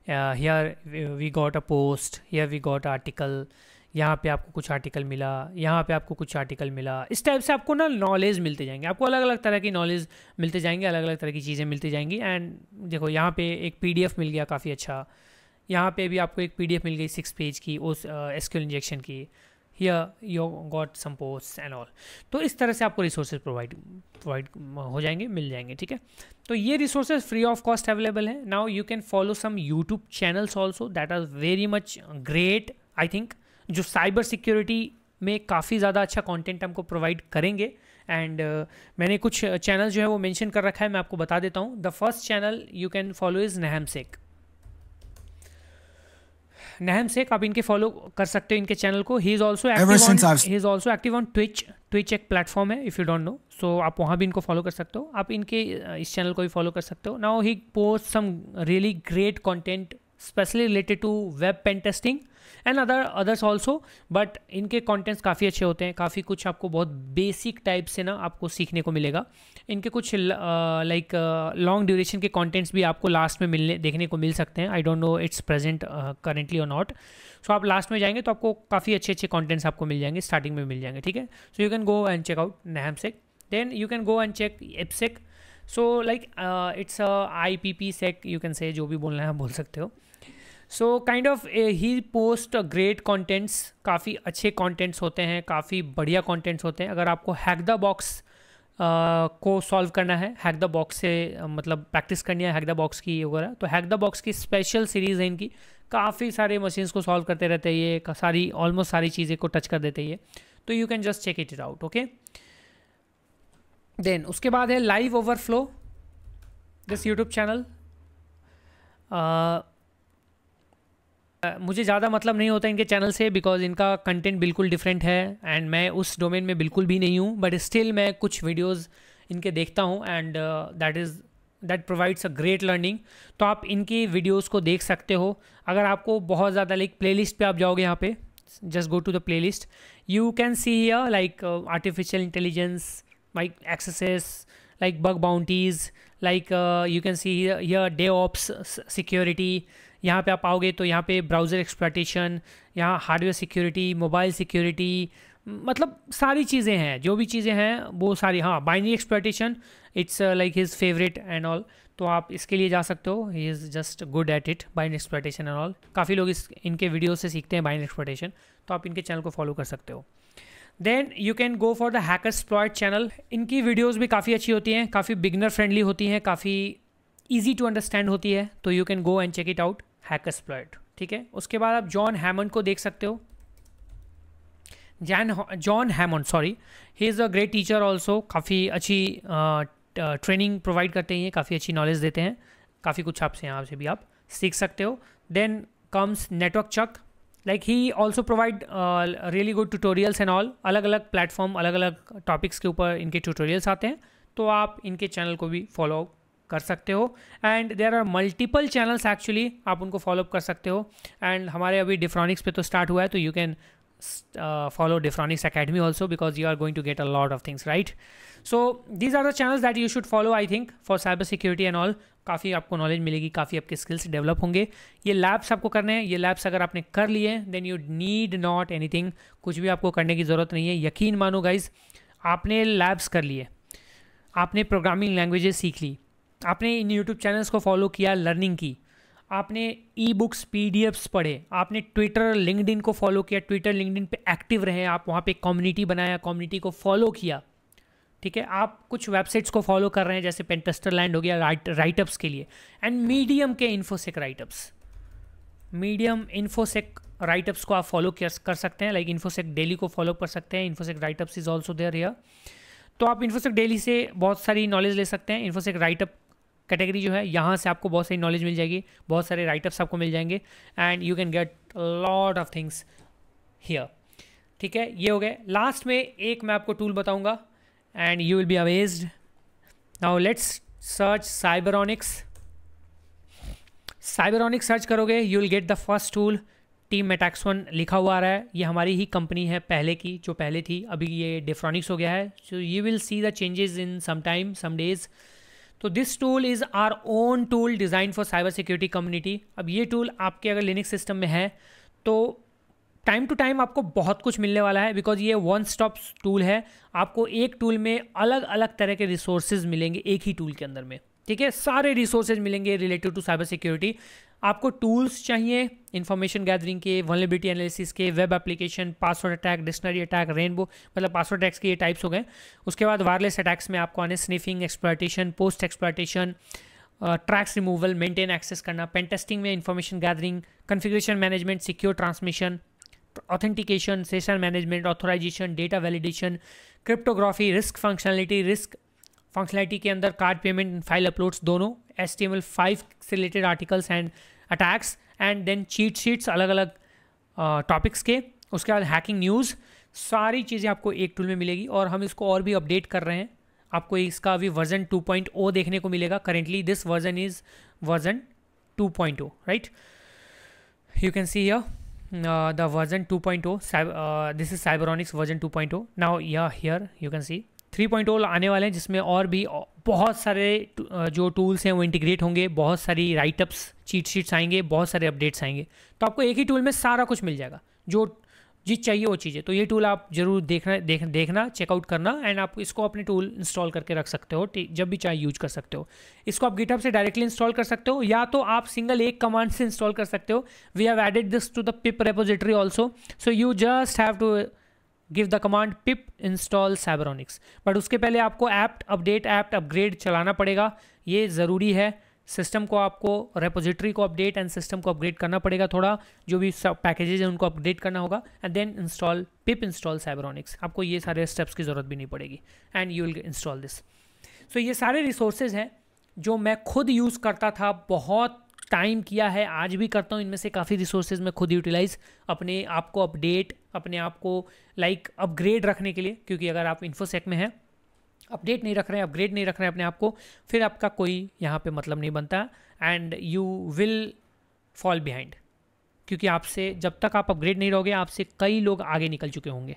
A: here we got a post, here we got article, यहाँ पे आपको कुछ आर्टिकल मिला, यहाँ पे आपको कुछ आर्टिकल मिला। इस टाइप से आपको ना नॉलेज मिलते जाएंगे, आपको अलग अलग तरह की नॉलेज मिलते जाएंगे, अलग अलग तरह की चीज़ें मिलती जाएंगी। एंड देखो यहाँ पे एक PDF मिल गया काफ़ी अच्छा, यहाँ पे भी आपको एक PDF मिल गई 6 पेज की उस SQL इंजेक्शन की। Here you got some post and all. तो इस तरह से आपको रिसोर्सेज प्रोवाइड हो जाएंगे, मिल जाएंगे, ठीक है। तो ये resources free of cost available है। Now you can follow some YouTube channels also that are very much great, I think, जो साइबर सिक्योरिटी में काफ़ी ज़्यादा अच्छा कंटेंट हमको प्रोवाइड करेंगे। एंड मैंने कुछ चैनल जो है वो मेंशन कर रखा है, मैं आपको बता देता हूँ। The first channel you can follow is NahamSec. NahamSec आप इनके फॉलो कर सकते हो, इनके चैनल को। He is also active on Twitch एक प्लेटफॉर्म है, if you don't know, so आप वहाँ भी इनको फॉलो कर सकते हो। आप इनके इस चैनल को भी फॉलो कर सकते हो। Now he post some really great content specially related to web pen testing and others also, but इनके कंटेंट्स काफ़ी अच्छे होते हैं, काफ़ी कुछ आपको बहुत बेसिक टाइप से ना आपको सीखने को मिलेगा। इनके कुछ लाइक लॉन्ग ड्यूरेशन के कंटेंट्स भी आपको लास्ट में देखने को मिल सकते हैं। आई don't no it's present currently और नॉट। सो आप लास्ट में जाएंगे तो आपको काफ़ी अच्छे अच्छे कंटेंट्स आपको मिल जाएंगे, स्टार्टिंग में मिल जाएंगे, ठीक है। So you can go and check out NahamSec, then you can go and check IPSEC। So like it's IPPSEC, you can say, जो भी बोलना है बोल सकते हो। So kind of he post great contents, काफ़ी अच्छे कंटेंट्स होते हैं, काफ़ी बढ़िया कंटेंट्स होते हैं। अगर आपको हैक द बॉक्स को सॉल्व करना है, हैक द बॉक्स से मतलब प्रैक्टिस करनी है हैक द बॉक्स की वगैरह, तो हैक द बॉक्स की स्पेशल सीरीज़ है इनकी। काफ़ी सारे मशीन्स को सॉल्व करते रहते हैं ये, सारी ऑलमोस्ट सारी चीज़ें को टच कर देते हैं ये, तो you can just check it out, okay. Then उसके बाद है live overflow, this YouTube channel. मुझे ज़्यादा मतलब नहीं होता इनके चैनल से, बिकॉज इनका कंटेंट बिल्कुल डिफरेंट है एंड मैं उस डोमेन में बिल्कुल भी नहीं हूँ, बट स्टिल मैं कुछ वीडियोस इनके देखता हूँ and that provides a great learning. तो आप इनकी वीडियोस को देख सकते हो। अगर आपको बहुत ज़्यादा लाइक प्लेलिस्ट पे आप जाओगे, यहाँ पे just go to the playlist, you can see here like artificial intelligence, like accesses, like bug bounties, like you can see here DevOps security, यहाँ पे आप आओगे तो यहाँ पे ब्राउज़र एक्सप्लॉइटेशन, यहाँ हार्डवेयर सिक्योरिटी, मोबाइल सिक्योरिटी, मतलब सारी चीज़ें हैं, जो भी चीज़ें हैं वो सारी। हाँ, binary exploitation, it's like his favourite and all, तो आप इसके लिए जा सकते हो। He is just good at it, binary exploitation and all. काफ़ी लोग इनके वीडियो से सीखते हैं बाइनरी एक्सप्लॉइटेशन, तो आप इनके चैनल को फॉलो कर सकते हो। Then you can go for the HackerSploit channel. इनकी वीडियोज़ भी काफ़ी अच्छी होती हैं, काफ़ी बिगनर फ्रेंडली होती हैं, काफ़ी ईजी टू अंडरस्टैंड होती है, तो you can go and check it out, HackerSploit. ठीक है, उसके बाद आप जॉन हैमंड को देख सकते हो। John Hammond, sorry, he is a great teacher also. काफ़ी अच्छी ट्रेनिंग प्रोवाइड करते हैं, काफ़ी अच्छी नॉलेज देते हैं, काफ़ी कुछ आपसे यहाँ से भी आप सीख सकते हो। Then comes network chuck, like he also provide really good tutorials and all. अलग अलग प्लेटफॉर्म, अलग अलग टॉपिक्स के ऊपर इनके ट्यूटोरियल्स आते हैं, तो आप इनके चैनल को भी फॉलो कर सकते हो। And there are multiple channels actually, आप उनको फॉलो कर सकते हो। एंड हमारे अभी डिफ्रॉनिक्स पे तो स्टार्ट हुआ है, तो you can follow Diffronics Academy also, because you are going to get a lot of things, right? So these are the channels that you should follow, I think, for cyber security and all. काफ़ी आपको knowledge मिलेगी, काफ़ी आपके skills develop होंगे। ये labs आपको करने हैं, ये लैब्स अगर आपने कर लिए then you need not anything, कुछ भी आपको करने की ज़रूरत नहीं है। यकीन मानो गाइज, आपने लैब्स कर लिए, आपने प्रोग्रामिंग लैंग्वेजेस सीख ली, आपने इन यूट्यूब चैनल्स को फॉलो किया, लर्निंग की, आपने ई बुक्स पीडीएफ्स पढ़े, आपने ट्विटर लिंक्डइन को फॉलो किया, ट्विटर लिंक्डइन पे एक्टिव रहे, आप वहाँ पे कम्युनिटी बनाया, कम्युनिटी को फॉलो किया। ठीक है, आप कुछ वेबसाइट्स को फॉलो कर रहे हैं, जैसे पेंटेस्टर लैंड हो गया राइटअप्स के लिए, एंड मीडियम के infosec writeups, medium infosec writeups को आप फॉलो कर सकते हैं। लाइक इन्फोसेक डेली को फॉलो कर सकते हैं, infosec writeups is also there here. तो आप इन्फोसेक डेली से बहुत सारी नॉलेज ले सकते हैं। इन्फोसेक राइटअप कैटेगरी जो है, यहाँ से आपको बहुत सारी नॉलेज मिल जाएगी, बहुत सारे राइटअप्स आपको मिल जाएंगे, and you can get lot of things here. ठीक है, ये हो गए। लास्ट में एक मैं आपको टूल बताऊंगा and you will be amazed. Now let's search Cyberonix. Cyberonix search करोगे, you will get the first tool, team metax 1 लिखा हुआ आ रहा है। ये हमारी ही कंपनी है पहले की, जो पहले थी, अभी ये डिफ्रॉनिक्स हो गया है। So you will see the changes in some time, some days. तो this tool is our own tool design for cyber security community. अब ये टूल आपके अगर लिनक्स सिस्टम में है तो टाइम टू टाइम आपको बहुत कुछ मिलने वाला है, बिकॉज ये वन स्टॉप टूल है। आपको एक टूल में अलग अलग तरह के रिसोर्सेज मिलेंगे एक ही टूल के अंदर में। ठीक है, सारे रिसोर्सेज मिलेंगे रिलेटेड टू साइबर सिक्योरिटी। आपको टूल्स चाहिए इंफॉर्मेशन गैदरिंग के, वल्नरेबिलिटी एनालिसिस के, web application, password attack, dictionary attack, rainbow, मतलब पासवर्ड अटैक्स के ये टाइप्स हो गए। उसके बाद वायरलेस अटैक्स में आपको आने sniffing, exploitation, post exploitation, tracks removal, maintain access करना। पेन टेस्टिंग में information gathering, configuration management, secure transmission, authentication, session management, authorisation, data validation, cryptography, risk functionality के अंदर कार्ड पेमेंट, फाइल अपलोड्स दोनों, HTML5 से related articles and attacks, and then cheat sheets अलग अलग topics के। उसके बाद हैकिंग न्यूज़, सारी चीज़ें आपको एक टूल में मिलेगी। और हम इसको और भी अपडेट कर रहे हैं, आपको इसका अभी वर्जन 2.0 देखने को मिलेगा। Currently this version is version 2.0, right? You can see here the version 2.0, this is Cyberonix version 2.0। Now here you can see 3.0 आने वाले हैं, जिसमें और भी बहुत सारे जो टूल्स हैं वो इंटीग्रेट होंगे, बहुत सारी राइटअप्स, चीट शीट्स आएंगे, बहुत सारे अपडेट्स आएंगे। तो आपको एक ही टूल में सारा कुछ मिल जाएगा, जो चीज़ चाहिए वो चीज़ें। तो ये टूल आप जरूर देखना, चेकआउट करना, एंड आप इसको अपने टूल इंस्टॉल करके रख सकते हो, जब भी चाहे यूज कर सकते हो। इसको आप गिटहब से डायरेक्टली इंस्टॉल कर सकते हो, या तो आप सिंगल एक कमांड से इंस्टॉल कर सकते हो। We have added this to the pip repository also, so you just have to give the command pip install Cyberonix. But उसके पहले आपको ऐप्ट अपडेट, ऐप्ट अपग्रेड चलाना पड़ेगा, ये ज़रूरी है। सिस्टम को, आपको रेपोजिटरी को अपडेट एंड सिस्टम को अपग्रेड करना पड़ेगा थोड़ा, जो भी सब पैकेजेज हैं उनको अपडेट करना होगा, and then install pip install Cyberonix. आपको ये सारे स्टेप्स की ज़रूरत भी नहीं पड़ेगी, and you will install this. So ये सारे रिसोर्सेज हैं जो मैं खुद यूज़ करता था, बहुत टाइम किया है, आज भी करता हूँ। इनमें से काफ़ी रिसोर्सेज मैं खुद यूटिलाइज अपने आप को अपडेट, अपने आप को लाइक अपग्रेड रखने के लिए, क्योंकि अगर आप इन्फोसेक में हैं, अपडेट नहीं रख रहे हैं, अपग्रेड नहीं रख रहे हैं अपने आप को, फिर आपका कोई यहाँ पे मतलब नहीं बनता, and you will fall behind. क्योंकि आपसे जब तक आप अपग्रेड नहीं रहोगे आपसे कई लोग आगे निकल चुके होंगे।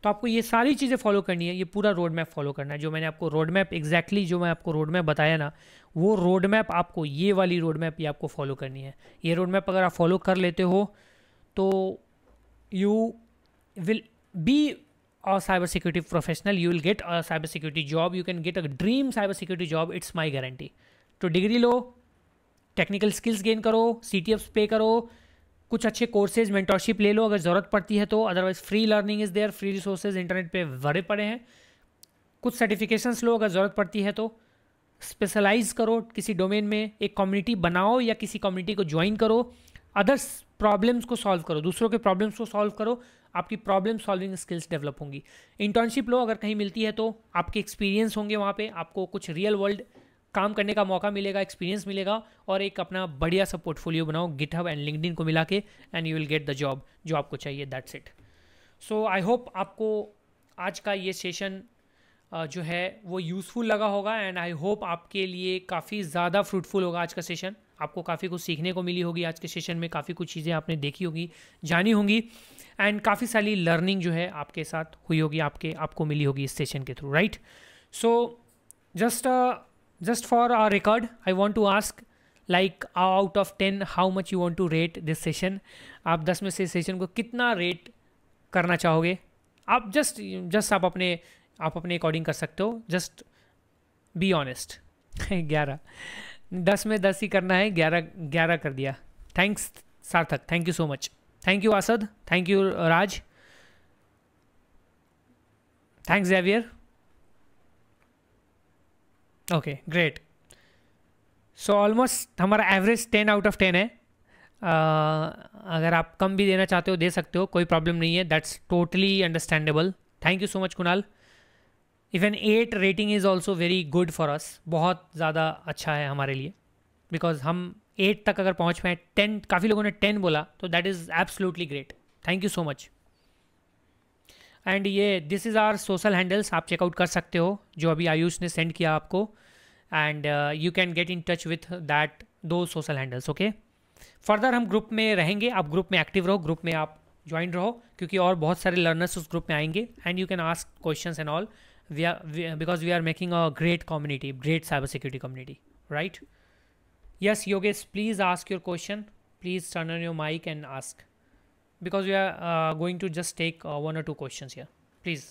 A: तो आपको ये सारी चीज़ें फॉलो करनी है, ये पूरा रोड मैप फॉलो करना है। जो मैंने आपको रोड मैप एग्जैक्टली जो मैं आपको रोड मैप बताया ना, वो रोड मैप आपको, ये वाली रोड मैप ये आपको फॉलो करनी है। ये रोड मैप अगर आप फॉलो कर लेते हो तो you will B a cyber security professional, you will get a cyber security job, you can get a dream cyber security job, it's my guarantee। तो डिग्री लो, टेक्निकल स्किल्स गेन करो, CTFs पे करो, कुछ अच्छे कोर्सेज मेंटरशिप ले लो अगर ज़रूरत पड़ती है तो, otherwise free learning is there, free resources internet पे भरे पड़े हैं। कुछ सर्टिफिकेशंस लो अगर ज़रूरत पड़ती है तो, स्पेशलाइज करो किसी डोमेन में, एक कम्युनिटी बनाओ या किसी कम्युनिटी को ज्वाइन करो, अदर्स प्रॉब्लम्स को सॉल्व करो, दूसरों के प्रॉब्लम्स को सॉल्व करो, आपकी प्रॉब्लम सॉल्विंग स्किल्स डेवलप होंगी। इंटर्नशिप लो अगर कहीं मिलती है तो, आपके एक्सपीरियंस होंगे वहाँ पे, आपको कुछ रियल वर्ल्ड काम करने का मौका मिलेगा, एक्सपीरियंस मिलेगा, और एक अपना बढ़िया सा पोर्टफोलियो बनाओ गिटहब एंड लिंक्डइन को मिला के, and you will get the job जो आपको चाहिए। That's it. So I hope आपको आज का ये सेशन जो है वो यूज़फुल लगा होगा, एंड आई होप आपके लिए काफ़ी ज़्यादा फ्रूटफुल होगा आज का सेशन। आपको काफ़ी कुछ सीखने को मिली होगी आज के सेशन में, काफ़ी कुछ चीज़ें आपने देखी होगी, जानी होंगी, एंड काफ़ी सारी लर्निंग जो है आपके साथ हुई होगी, आपको मिली होगी इस सेशन के through, right. So just for our record I want to ask, like out of 10 how much you want to rate this session. आप 10 में से सेशन को कितना रेट करना चाहोगे? आप जस्ट आप अपने अकॉर्डिंग कर सकते हो, जस्ट बी ऑनेस्ट। 11, 10 में 10 ही करना है, 11 कर दिया। Thanks Sarthak, thank you so much, thank you Asad, thank you Raj, thanks Xavier. Okay great. So almost हमारा एवरेज 10 आउट ऑफ 10 है। अगर आप कम भी देना चाहते हो दे सकते हो, कोई प्रॉब्लम नहीं है, that's totally understandable. Thank you so much Kunal. Even 8 rating is also very good for us, बहुत ज़्यादा अच्छा है हमारे लिए, बिकॉज हम 8 तक अगर पहुँच पाए, 10 काफ़ी लोगों ने 10 बोला, तो that is absolutely great. Thank you so much. And ये this is our social handles, आप चेकआउट कर सकते हो जो अभी आयुष ने सेंड किया आपको, and you can get in touch with that दो सोशल हैंडल्स। ओके, फर्दर हम ग्रुप में रहेंगे, आप ग्रुप में एक्टिव रहो, ग्रुप में आप ज्वाइन रहो, क्योंकि और बहुत सारे लर्नर्स उस ग्रुप में आएंगे, and you can ask questions and all, because we are making a great community, great cybersecurity community, right? Yes, Yogesh, please ask your question. Please turn on your mic and ask, because we are going to just take 1 or 2 questions here. Please.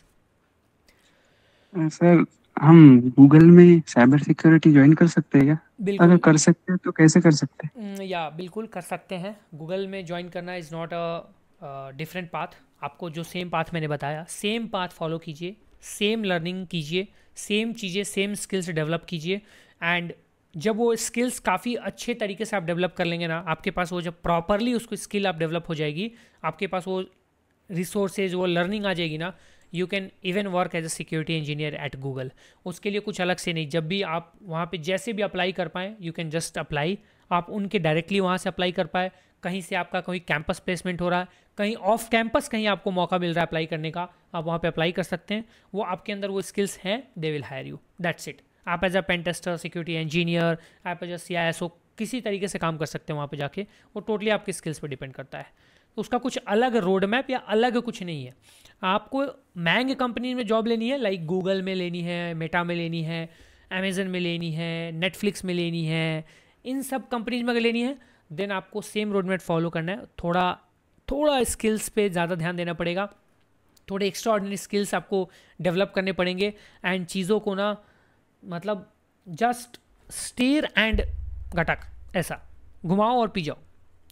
I: Sir, हम Google में cyber security join कर सकते हैं क्या?
A: बिल्कुल।
I: अगर कर सकते हैं तो कैसे कर सकते हैं?
A: या बिल्कुल कर सकते हैं। गूगल में ज्वाइन करना is not a different path. आपको जो सेम पाथ मैंने बताया, सेम पाथ फॉलो कीजिए, सेम लर्निंग कीजिए, सेम चीज़ें, सेम स्किल्स डेवलप कीजिए, एंड जब वो स्किल्स काफ़ी अच्छे तरीके से आप डेवलप कर लेंगे ना, आपके पास वो जब प्रॉपरली उसको स्किल आप डेवलप हो जाएगी, आपके पास वो रिसोर्सेज, वो लर्निंग आ जाएगी ना, you can even work as a security engineer at Google. उसके लिए कुछ अलग से नहीं, जब भी आप वहाँ पे जैसे भी अप्लाई कर पाएँ, यू कैन जस्ट अप्लाई, आप उनके डायरेक्टली वहाँ से अप्लाई कर पाए, कहीं से आपका कोई कैंपस प्लेसमेंट हो रहा है, कहीं ऑफ कैंपस कहीं आपको मौका मिल रहा है अप्लाई करने का, आप वहाँ पे अप्लाई कर सकते हैं। वो आपके अंदर वो स्किल्स हैं, they will hire you, that's it. आप as a pen tester, security engineer, आप एज अ CISO किसी तरीके से काम कर सकते हैं वहाँ पे जाके, वो टोटली आपके स्किल्स पर डिपेंड करता है। तो उसका कुछ अलग रोड मैप या अलग कुछ नहीं है। आपको महंगे कंपनी में जॉब लेनी है, लाइक गूगल में लेनी है, मेटा में लेनी है, अमेजन में लेनी है, नेटफ्लिक्स में लेनी है, इन सब कंपनीज में अगर लेनी है, देन आपको सेम रोड मैप फॉलो करना है। थोड़ा स्किल्स पे ज़्यादा ध्यान देना पड़ेगा, थोड़े एक्स्ट्रा ऑर्डिनरी स्किल्स आपको डेवलप करने पड़ेंगे, एंड चीज़ों को ना मतलब जस्ट स्टीयर एंड गटक, ऐसा घुमाओ और पी जाओ।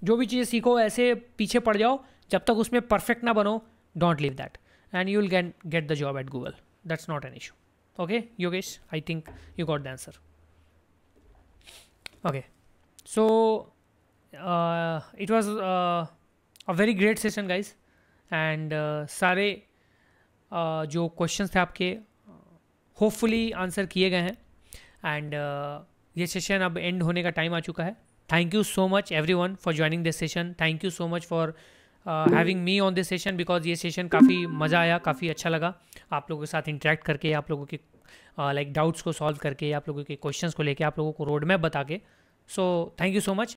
A: जो भी चीज़ें सीखो ऐसे पीछे पड़ जाओ, जब तक उसमें परफेक्ट ना बनो, don't leave that, and you will get the job at Google, that's not an issue. Okay Yogesh, I think you got the answer. Okay, so it was a very great session guys, and सारे जो questions थे आपके hopefully answer किए गए हैं, and ये session अब and होने का टाइम आ चुका है। Thank you so much everyone for joining this session, thank you so much for having me on this session, because ये सेशन काफ़ी मज़ा आया, काफ़ी अच्छा लगा आप लोगों के साथ इंटरेक्ट करके, आप लोगों के लाइक डाउट्स को सॉल्व करके, आप लोगों के क्वेश्चंस को लेके, आप लोगों को रोड मैप बता के। So thank you so much,